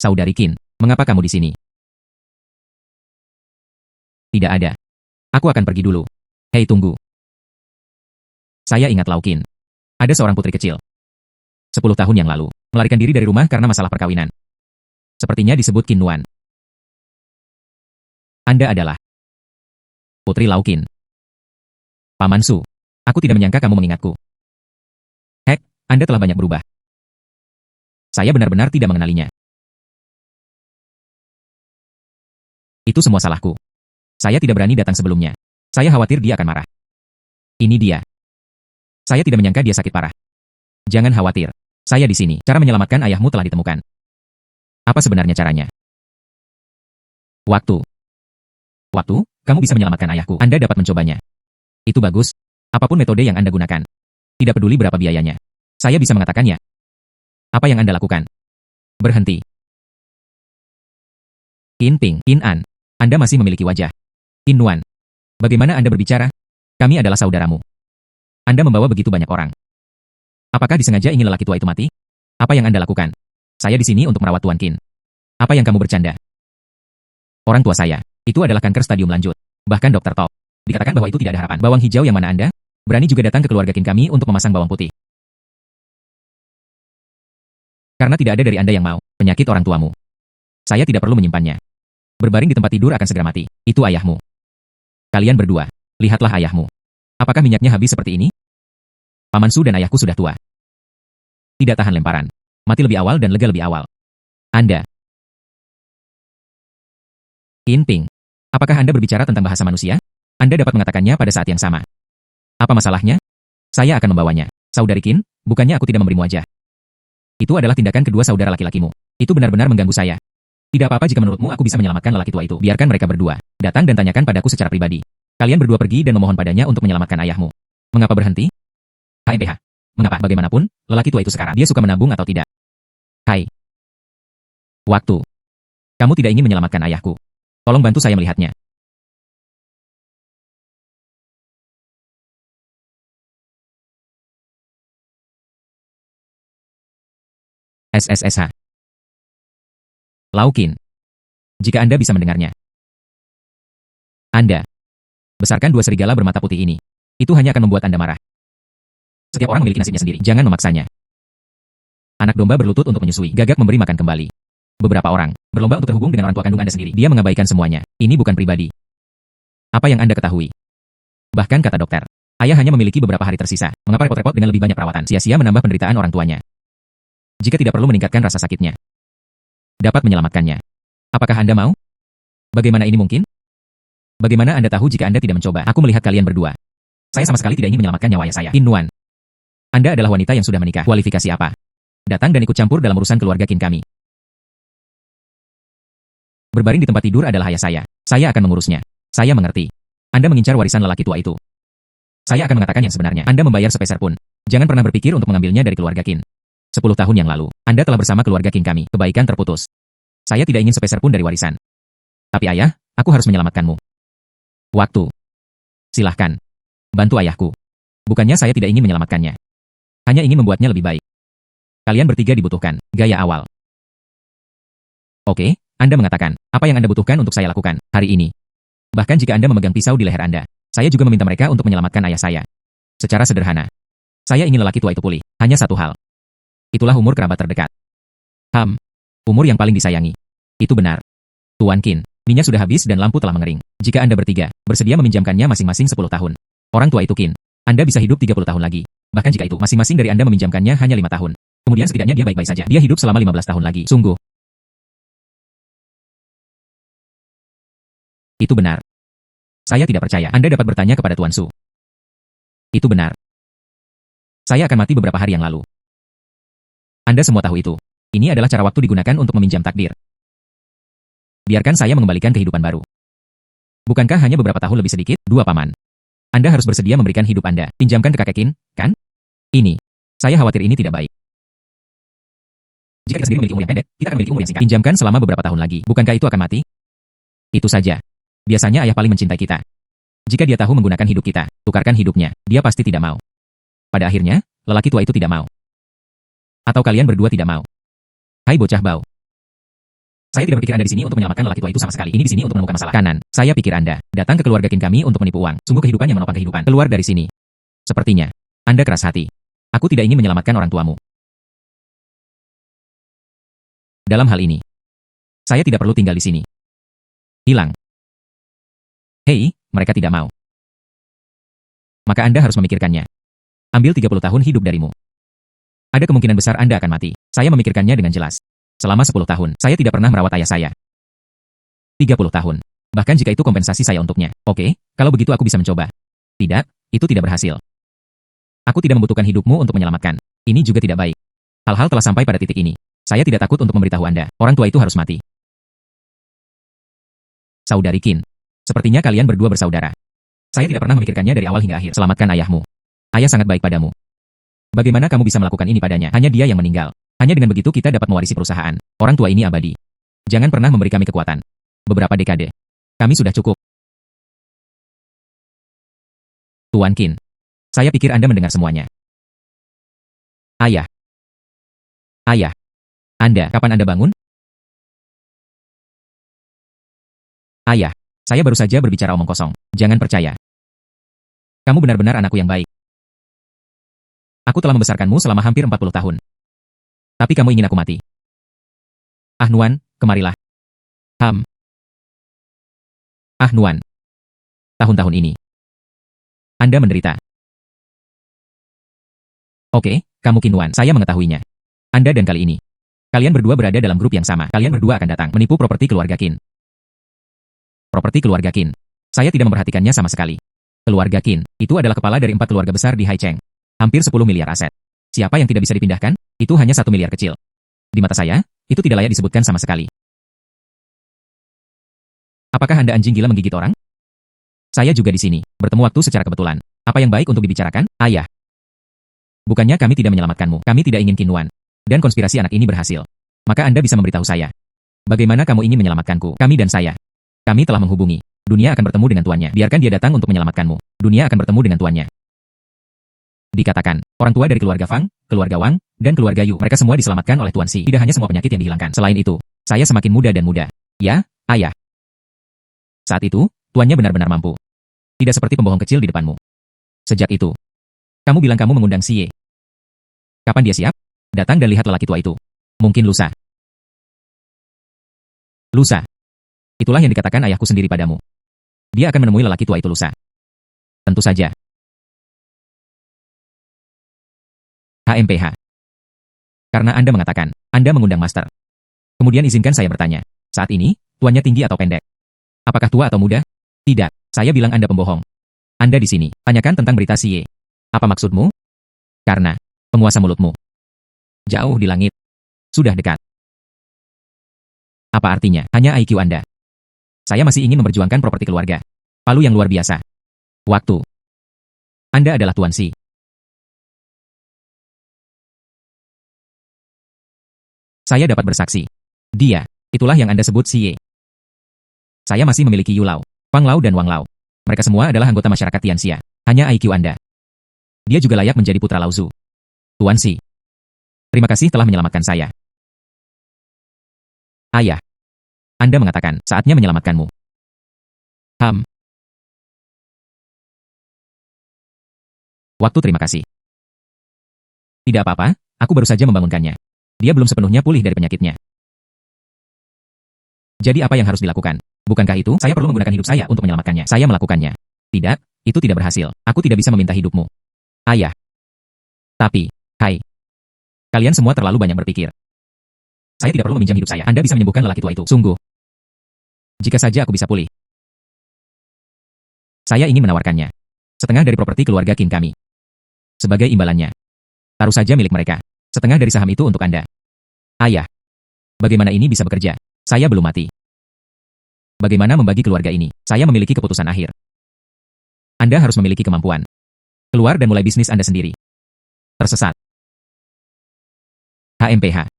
Saudari Qin, mengapa kamu di sini? Tidak ada. Aku akan pergi dulu. Hei, tunggu. Saya ingat Lau Qin. Ada seorang putri kecil. 10 tahun yang lalu, melarikan diri dari rumah karena masalah perkawinan. Sepertinya disebut Qin Nuan. Anda adalah Putri Lau Qin. Paman Su, aku tidak menyangka kamu mengingatku. Hek, Anda telah banyak berubah. Saya benar-benar tidak mengenalinya. Itu semua salahku. Saya tidak berani datang sebelumnya. Saya khawatir dia akan marah. Ini dia. Saya tidak menyangka dia sakit parah. Jangan khawatir. Saya di sini. Cara menyelamatkan ayahmu telah ditemukan. Apa sebenarnya caranya? Waktu. Waktu, kamu bisa menyelamatkan ayahku. Anda dapat mencobanya. Itu bagus. Apapun metode yang Anda gunakan. Tidak peduli berapa biayanya. Saya bisa mengatakannya. Apa yang Anda lakukan? Berhenti. Qin Ping, Qin An. Anda masih memiliki wajah. Qin Nuan. Bagaimana Anda berbicara? Kami adalah saudaramu. Anda membawa begitu banyak orang. Apakah disengaja ingin lelaki tua itu mati? Apa yang Anda lakukan? Saya di sini untuk merawat Tuan Qin. Apa yang kamu bercanda? Orang tua saya. Itu adalah kanker stadium lanjut. Bahkan Dr. Top dikatakan bahwa itu tidak ada harapan. Bawang hijau yang mana Anda? Berani juga datang ke keluarga Qin kami untuk memasang bawang putih. Karena tidak ada dari Anda yang mau penyakit orang tuamu. Saya tidak perlu menyimpannya. Berbaring di tempat tidur akan segera mati. Itu ayahmu. Kalian berdua, lihatlah ayahmu. Apakah minyaknya habis seperti ini? Paman Su dan ayahku sudah tua. Tidak tahan lemparan. Mati lebih awal dan lega lebih awal. Anda. Qin Ping. Apakah Anda berbicara tentang bahasa manusia? Anda dapat mengatakannya pada saat yang sama. Apa masalahnya? Saya akan membawanya. Saudari Qin, bukannya aku tidak memberimu wajah. Itu adalah tindakan kedua saudara laki-lakimu. Itu benar-benar mengganggu saya. Tidak apa-apa jika menurutmu aku bisa menyelamatkan lelaki tua itu. Biarkan mereka berdua datang dan tanyakan padaku secara pribadi. Kalian berdua pergi dan memohon padanya untuk menyelamatkan ayahmu. Mengapa berhenti? Hai BH. Mengapa? Bagaimanapun, lelaki tua itu sekarang. Dia suka menabung atau tidak? Hai. Waktu. Kamu tidak ingin menyelamatkan ayahku. Tolong bantu saya melihatnya. SSSH. Lau Qin. Jika Anda bisa mendengarnya. Anda. Besarkan 2 serigala bermata putih ini. Itu hanya akan membuat Anda marah. Setiap orang memiliki nasibnya sendiri. Jangan memaksanya. Anak domba berlutut untuk menyusui. Gagak memberi makan kembali. Beberapa orang berlomba untuk terhubung dengan orang tua kandung Anda sendiri. Dia mengabaikan semuanya. Ini bukan pribadi. Apa yang Anda ketahui? Bahkan kata dokter, ayah hanya memiliki beberapa hari tersisa. Mengapa repot-repot dengan lebih banyak perawatan? Sia-sia menambah penderitaan orang tuanya. Jika tidak perlu meningkatkan rasa sakitnya. Dapat menyelamatkannya. Apakah Anda mau? Bagaimana ini mungkin? Bagaimana Anda tahu jika Anda tidak mencoba? Aku melihat kalian berdua. Saya sama sekali tidak ingin menyelamatkan nyawa ayah saya. Qin Nuan. Anda adalah wanita yang sudah menikah. Kualifikasi apa? Datang dan ikut campur dalam urusan keluarga Qin kami. Berbaring di tempat tidur adalah ayah saya. Saya akan mengurusnya. Saya mengerti. Anda mengincar warisan lelaki tua itu. Saya akan mengatakan yang sebenarnya. Anda membayar sepeser pun. Jangan pernah berpikir untuk mengambilnya dari keluarga Qin. 10 tahun yang lalu, Anda telah bersama keluarga Qin kami. Kebaikan terputus. Saya tidak ingin sepeser pun dari warisan. Tapi ayah, aku harus menyelamatkanmu. Waktu. Silahkan. Bantu ayahku. Bukannya saya tidak ingin menyelamatkannya. Hanya ingin membuatnya lebih baik. Kalian bertiga dibutuhkan. Gaya awal. Oke, Anda mengatakan, apa yang Anda butuhkan untuk saya lakukan hari ini? Bahkan jika Anda memegang pisau di leher Anda, saya juga meminta mereka untuk menyelamatkan ayah saya. Secara sederhana, saya ingin lelaki tua itu pulih. Hanya satu hal. Itulah umur kerabat terdekat. Umur yang paling disayangi. Itu benar. Tuan Qin, minyak sudah habis dan lampu telah mengering. Jika Anda bertiga bersedia meminjamkannya masing-masing 10 tahun. Orang tua itu Qin, Anda bisa hidup 30 tahun lagi. Bahkan jika itu masing-masing dari Anda meminjamkannya hanya 5 tahun. Kemudian setidaknya dia baik-baik saja. Dia hidup selama 15 tahun lagi. Sungguh. Itu benar. Saya tidak percaya. Anda dapat bertanya kepada Tuan Su. Itu benar. Saya akan mati beberapa hari yang lalu. Anda semua tahu itu. Ini adalah cara waktu digunakan untuk meminjam takdir. Biarkan saya mengembalikan kehidupan baru. Bukankah hanya beberapa tahun lebih sedikit? Dua paman. Anda harus bersedia memberikan hidup Anda. Pinjamkan ke kakek Qin, kan? Ini. Saya khawatir ini tidak baik. Jika kita sendiri memiliki umur yang pendek, kita akan memiliki umur yang singkat. Pinjamkan selama beberapa tahun lagi. Bukankah itu akan mati? Itu saja. Biasanya ayah paling mencintai kita. Jika dia tahu menggunakan hidup kita, tukarkan hidupnya. Dia pasti tidak mau. Pada akhirnya, lelaki tua itu tidak mau. Atau kalian berdua tidak mau. Hai bocah bau. Saya tidak berpikir Anda di sini untuk menyelamatkan lelaki tua itu sama sekali. Ini di sini untuk menemukan masalah. Kanan, saya pikir Anda datang ke keluarga Qin kami untuk menipu uang. Sungguh kehidupan yang menopang kehidupan. Keluar dari sini. Sepertinya Anda keras hati. Aku tidak ingin menyelamatkan orang tuamu. Dalam hal ini, saya tidak perlu tinggal di sini. Hilang. Hei, mereka tidak mau. Maka Anda harus memikirkannya. Ambil 30 tahun hidup darimu. Ada kemungkinan besar Anda akan mati. Saya memikirkannya dengan jelas. Selama 10 tahun, saya tidak pernah merawat ayah saya. 30 tahun. Bahkan jika itu kompensasi saya untuknya. Oke, kalau begitu aku bisa mencoba. Tidak, itu tidak berhasil. Aku tidak membutuhkan hidupmu untuk menyelamatkan. Ini juga tidak baik. Hal-hal telah sampai pada titik ini. Saya tidak takut untuk memberitahu Anda. Orang tua itu harus mati. Saudari Qin. Sepertinya kalian berdua bersaudara. Saya tidak pernah memikirkannya dari awal hingga akhir. Selamatkan ayahmu. Ayah sangat baik padamu. Bagaimana kamu bisa melakukan ini padanya? Hanya dia yang meninggal. Hanya dengan begitu kita dapat mewarisi perusahaan. Orang tua ini abadi. Jangan pernah memberi kami kekuatan. Beberapa dekade. Kami sudah cukup. Tuan Qin. Saya pikir Anda mendengar semuanya. Ayah. Ayah. Anda, kapan Anda bangun? Ayah. Saya baru saja berbicara omong kosong. Jangan percaya. Kamu benar-benar anakku yang baik. Aku telah membesarkanmu selama hampir 40 tahun. Tapi kamu ingin aku mati. Ah Nuan, kemarilah. Ah Nuan. Tahun-tahun ini. Anda menderita. Oke, kamu Qin Nuan. Saya mengetahuinya. Anda dan kali ini. Kalian berdua berada dalam grup yang sama. Kalian berdua akan datang menipu properti keluarga Qin. Properti keluarga Qin. Saya tidak memperhatikannya sama sekali. Keluarga Qin, itu adalah kepala dari 4 keluarga besar di Haicheng. Hampir 10 miliar aset. Siapa yang tidak bisa dipindahkan? Itu hanya 1 miliar kecil. Di mata saya, itu tidak layak disebutkan sama sekali. Apakah Anda anjing gila menggigit orang? Saya juga di sini, bertemu waktu secara kebetulan. Apa yang baik untuk dibicarakan? Ayah. Bukannya kami tidak menyelamatkanmu. Kami tidak ingin Qin Nuan. Dan konspirasi anak ini berhasil. Maka Anda bisa memberitahu saya. Bagaimana kamu ingin menyelamatkanku? Kami dan saya. Kami telah menghubungi. Dunia akan bertemu dengan tuannya. Biarkan dia datang untuk menyelamatkanmu. Dunia akan bertemu dengan tuannya. Dikatakan, orang tua dari keluarga Fang, keluarga Wang, dan keluarga Yu. Mereka semua diselamatkan oleh Tuan Si. Tidak hanya semua penyakit yang dihilangkan. Selain itu, saya semakin muda dan muda. Ya, ayah. Saat itu, tuannya benar-benar mampu. Tidak seperti pembohong kecil di depanmu. Sejak itu, kamu bilang kamu mengundang Si Ye. Kapan dia siap? Datang dan lihat lelaki tua itu. Mungkin lusa. Lusa. Itulah yang dikatakan ayahku sendiri padamu. Dia akan menemui lelaki tua itu lusa. Tentu saja. HMPH. Karena Anda mengatakan, Anda mengundang master. Kemudian izinkan saya bertanya. Saat ini, tuannya tinggi atau pendek? Apakah tua atau muda? Tidak. Saya bilang Anda pembohong. Anda di sini. Tanyakan tentang berita Si Ye. Apa maksudmu? Karena penguasa mulutmu. Jauh di langit. Sudah dekat. Apa artinya? Hanya IQ Anda. Saya masih ingin memperjuangkan properti keluarga. Palu yang luar biasa. Waktu. Anda adalah Tuan Si. Saya dapat bersaksi. Dia, itulah yang Anda sebut Si Ye. Saya masih memiliki Yu Lao, Fang Lao dan Wang Lao. Mereka semua adalah anggota masyarakat Tianxia. Hanya IQ Anda. Dia juga layak menjadi putra Lao Zu. Tuan Si. Terima kasih telah menyelamatkan saya. Ayah. Anda mengatakan, saatnya menyelamatkanmu. Waktu terima kasih. Tidak apa-apa, aku baru saja membangunkannya. Dia belum sepenuhnya pulih dari penyakitnya. Jadi apa yang harus dilakukan? Bukankah itu, saya perlu menggunakan hidup saya untuk menyelamatkannya. Saya melakukannya. Tidak, itu tidak berhasil. Aku tidak bisa meminta hidupmu. Ayah. Tapi, hai. Kalian semua terlalu banyak berpikir. Saya tidak perlu meminjam hidup saya. Anda bisa menyembuhkan lelaki tua itu. Sungguh. Jika saja aku bisa pulih. Saya ingin menawarkannya. Setengah dari properti keluarga Qin kami. Sebagai imbalannya. Taruh saja milik mereka. Setengah dari saham itu untuk Anda. Ayah. Bagaimana ini bisa bekerja? Saya belum mati. Bagaimana membagi keluarga ini? Saya memiliki keputusan akhir. Anda harus memiliki kemampuan. Keluar dan mulai bisnis Anda sendiri. Tersesat. HMPH.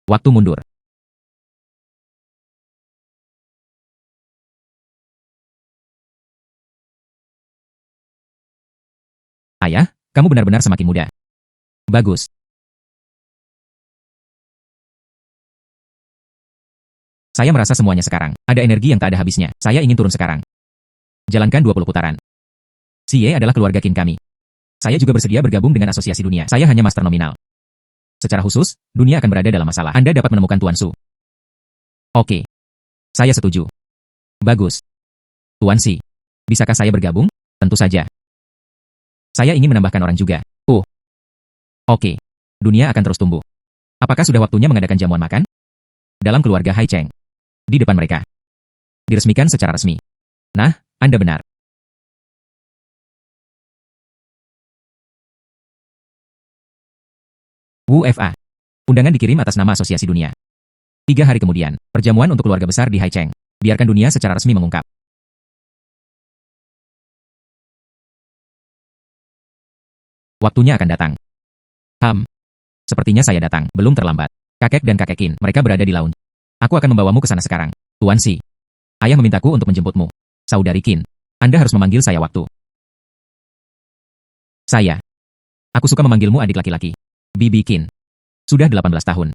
Waktu mundur. Ayah, kamu benar-benar semakin muda. Bagus. Saya merasa semuanya sekarang. Ada energi yang tak ada habisnya. Saya ingin turun sekarang. Jalankan 20 putaran. CE adalah keluarga Qin kami. Saya juga bersedia bergabung dengan asosiasi dunia. Saya hanya master nominal. Secara khusus, dunia akan berada dalam masalah. Anda dapat menemukan Tuan Su. Oke. Saya setuju. Bagus. Tuan Si. Bisakah saya bergabung? Tentu saja. Saya ingin menambahkan orang juga. Oke. Dunia akan terus tumbuh. Apakah sudah waktunya mengadakan jamuan makan? Dalam keluarga Hai Cheng. Di depan mereka. Diresmikan secara resmi. Nah, Anda benar. WFA. Undangan dikirim atas nama Asosiasi Dunia. 3 hari kemudian, perjamuan untuk keluarga besar di Hai Cheng. Biarkan dunia secara resmi mengungkap. Waktunya akan datang. Sepertinya saya datang, belum terlambat. Kakek dan kakek Qin, mereka berada di lounge. Aku akan membawamu ke sana sekarang. Tuan Si. Ayah memintaku untuk menjemputmu. Saudari Qin, Anda harus memanggil saya waktu. Saya. Aku suka memanggilmu adik laki-laki. Bibi Qin. Sudah 18 tahun.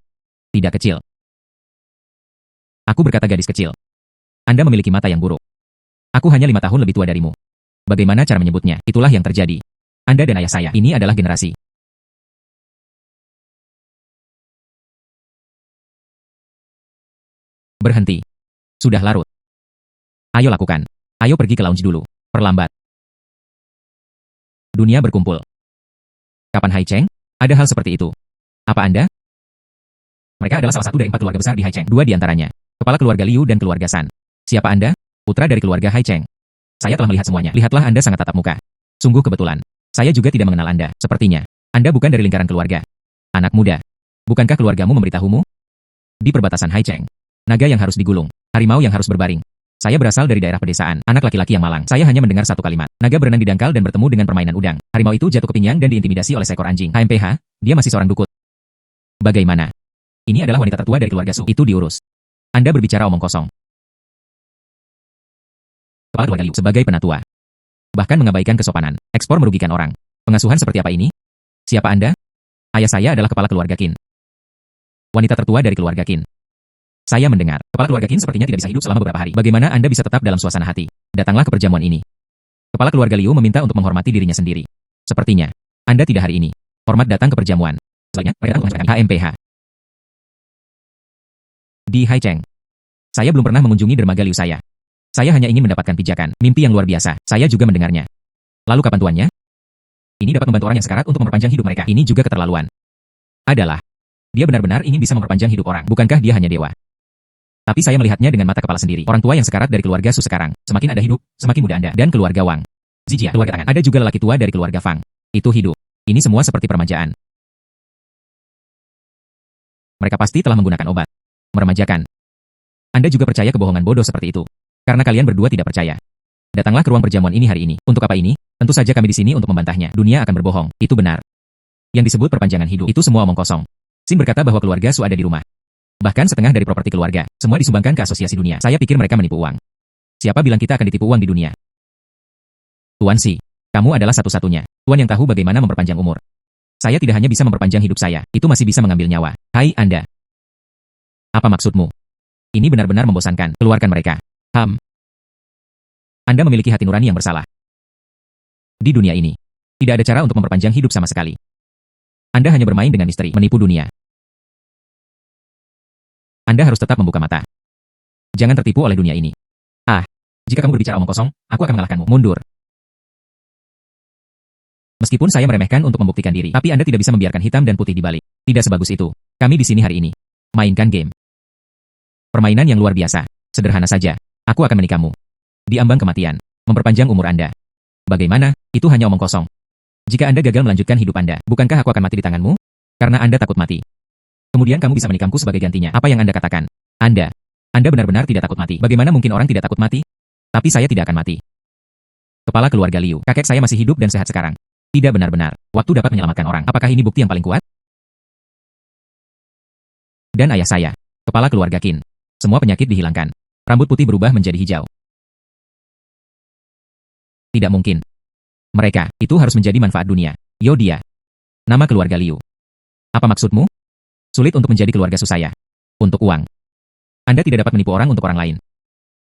Tidak kecil. Aku berkata gadis kecil. Anda memiliki mata yang buruk. Aku hanya 5 tahun lebih tua darimu. Bagaimana cara menyebutnya? Itulah yang terjadi. Anda dan ayah saya, ini adalah generasi. Berhenti. Sudah larut. Ayo lakukan. Ayo pergi ke lounge dulu. Perlambat. Dunia berkumpul. Kapan Hai Cheng? Ada hal seperti itu. Apa Anda? Mereka adalah salah satu dari 4 keluarga besar di Hai Cheng. 2 di antaranya. Kepala keluarga Liu dan keluarga San. Siapa Anda? Putra dari keluarga Hai Cheng. Saya telah melihat semuanya. Lihatlah Anda sangat tatap muka. Sungguh kebetulan. Saya juga tidak mengenal Anda. Sepertinya. Anda bukan dari lingkaran keluarga. Anak muda. Bukankah keluargamu memberitahumu? Di perbatasan Hai Cheng. Naga yang harus digulung. Harimau yang harus berbaring. Saya berasal dari daerah pedesaan. Anak laki-laki yang malang. Saya hanya mendengar satu kalimat. Naga berenang di dangkal dan bertemu dengan permainan udang. Harimau itu jatuh ke pinggang dan diintimidasi oleh seekor anjing. HMPH, dia masih seorang dukun. Bagaimana? Ini adalah wanita tertua dari keluarga Su. Itu diurus. Anda berbicara omong kosong. Kepala keluarga Liu sebagai penatua. Bahkan mengabaikan kesopanan. Ekspor merugikan orang. Pengasuhan seperti apa ini? Siapa Anda? Ayah saya adalah kepala keluarga Qin. Wanita tertua dari keluarga Qin. Saya mendengar, kepala keluarga Qin sepertinya tidak bisa hidup selama beberapa hari. Bagaimana Anda bisa tetap dalam suasana hati? Datanglah ke perjamuan ini. Kepala keluarga Liu meminta untuk menghormati dirinya sendiri. Sepertinya, Anda tidak hari ini. Hormat datang ke perjamuan. Selanjutnya, mereka mengucapkan HMPH. Di Hai Cheng. Saya belum pernah mengunjungi dermaga Liu saya. Saya hanya ingin mendapatkan pijakan, mimpi yang luar biasa. Saya juga mendengarnya. Lalu kapan tuannya? Ini dapat membantu orang yang sekarat untuk memperpanjang hidup mereka. Ini juga keterlaluan. Adalah. Dia benar-benar ingin bisa memperpanjang hidup orang. Bukankah dia hanya dewa? Tapi saya melihatnya dengan mata kepala sendiri. Orang tua yang sekarat dari keluarga Su sekarang. Semakin Anda hidup, semakin muda Anda. Dan keluarga Wang. Zijia, keluarga tangan. Ada juga lelaki tua dari keluarga Fang. Itu hidup. Ini semua seperti permajaan. Mereka pasti telah menggunakan obat. Meremajakan. Anda juga percaya kebohongan bodoh seperti itu. Karena kalian berdua tidak percaya. Datanglah ke ruang perjamuan ini hari ini. Untuk apa ini? Tentu saja kami di sini untuk membantahnya. Dunia akan berbohong. Itu benar. Yang disebut perpanjangan hidup. Itu semua omong kosong. Sin berkata bahwa keluarga Su ada di rumah. Bahkan setengah dari properti keluarga, semua disumbangkan ke asosiasi dunia. Saya pikir mereka menipu uang. Siapa bilang kita akan ditipu uang di dunia? Tuan Si, kamu adalah satu-satunya. Tuan yang tahu bagaimana memperpanjang umur. Saya tidak hanya bisa memperpanjang hidup saya, itu masih bisa mengambil nyawa. Hai Anda. Apa maksudmu? Ini benar-benar membosankan. Keluarkan mereka. Anda memiliki hati nurani yang bersalah. Di dunia ini, tidak ada cara untuk memperpanjang hidup sama sekali. Anda hanya bermain dengan misteri, menipu dunia. Anda harus tetap membuka mata. Jangan tertipu oleh dunia ini. Jika kamu berbicara omong kosong, aku akan mengalahkanmu. Mundur. Meskipun saya meremehkan untuk membuktikan diri, tapi Anda tidak bisa membiarkan hitam dan putih di balik. Tidak sebagus itu. Kami di sini hari ini. Mainkan game. Permainan yang luar biasa. Sederhana saja. Aku akan menikahmu. Di ambang kematian. Memperpanjang umur Anda. Bagaimana? Itu hanya omong kosong. Jika Anda gagal melanjutkan hidup Anda, bukankah aku akan mati di tanganmu? Karena Anda takut mati. Kemudian kamu bisa menikahku sebagai gantinya. Apa yang Anda katakan? Anda benar-benar tidak takut mati. Bagaimana mungkin orang tidak takut mati? Tapi saya tidak akan mati. Kepala keluarga Liu, kakek saya masih hidup dan sehat sekarang. Tidak benar-benar. Waktu dapat menyelamatkan orang. Apakah ini bukti yang paling kuat? Dan ayah saya, kepala keluarga Qin. Semua penyakit dihilangkan. Rambut putih berubah menjadi hijau. Tidak mungkin. Mereka, itu harus menjadi manfaat dunia. Yo dia. Nama keluarga Liu. Apa maksudmu? Sulit untuk menjadi keluarga Susaya. Untuk uang. Anda tidak dapat menipu orang untuk orang lain.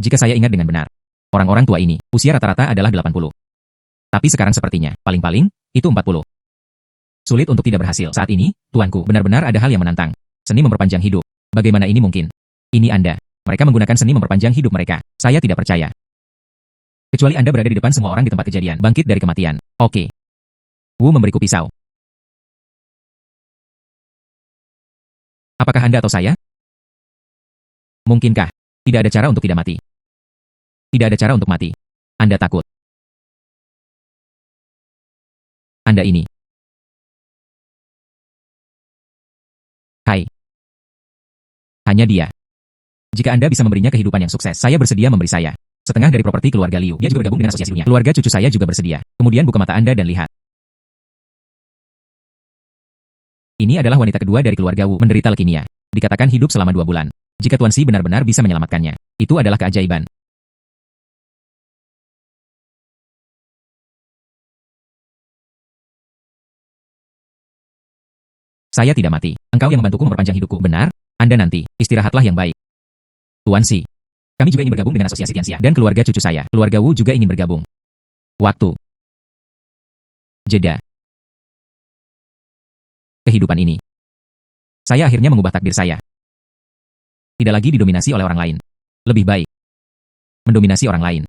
Jika saya ingat dengan benar. Orang-orang tua ini, usia rata-rata adalah 80. Tapi sekarang sepertinya, paling-paling, itu 40. Sulit untuk tidak berhasil. Saat ini, tuanku, benar-benar ada hal yang menantang. Seni memperpanjang hidup. Bagaimana ini mungkin? Ini Anda. Mereka menggunakan seni memperpanjang hidup mereka. Saya tidak percaya. Kecuali Anda berada di depan semua orang di tempat kejadian. Bangkit dari kematian. Oke. Wu memberiku pisau. Apakah Anda atau saya? Mungkinkah? Tidak ada cara untuk tidak mati. Tidak ada cara untuk mati. Anda takut. Anda ini. Hai. Hanya dia. Jika Anda bisa memberinya kehidupan yang sukses, saya bersedia memberi saya setengah dari properti keluarga Liu. Dia juga bergabung dengan asosiasi dunia. Keluarga cucu saya juga bersedia. Kemudian buka mata Anda dan lihat. Ini adalah wanita kedua dari keluarga Wu, menderita leukemia. Dikatakan hidup selama 2 bulan. Jika Tuan Si benar-benar bisa menyelamatkannya, itu adalah keajaiban. Saya tidak mati. Engkau yang membantuku memperpanjang hidupku. Benar? Anda nanti. Istirahatlah yang baik. Tuan Si. Kami juga ingin bergabung dengan asosiasi Tianxia. Dan keluarga cucu saya. Keluarga Wu juga ingin bergabung. Waktu. Jeda. Kehidupan ini. Saya akhirnya mengubah takdir saya. Tidak lagi didominasi oleh orang lain. Lebih baik mendominasi orang lain.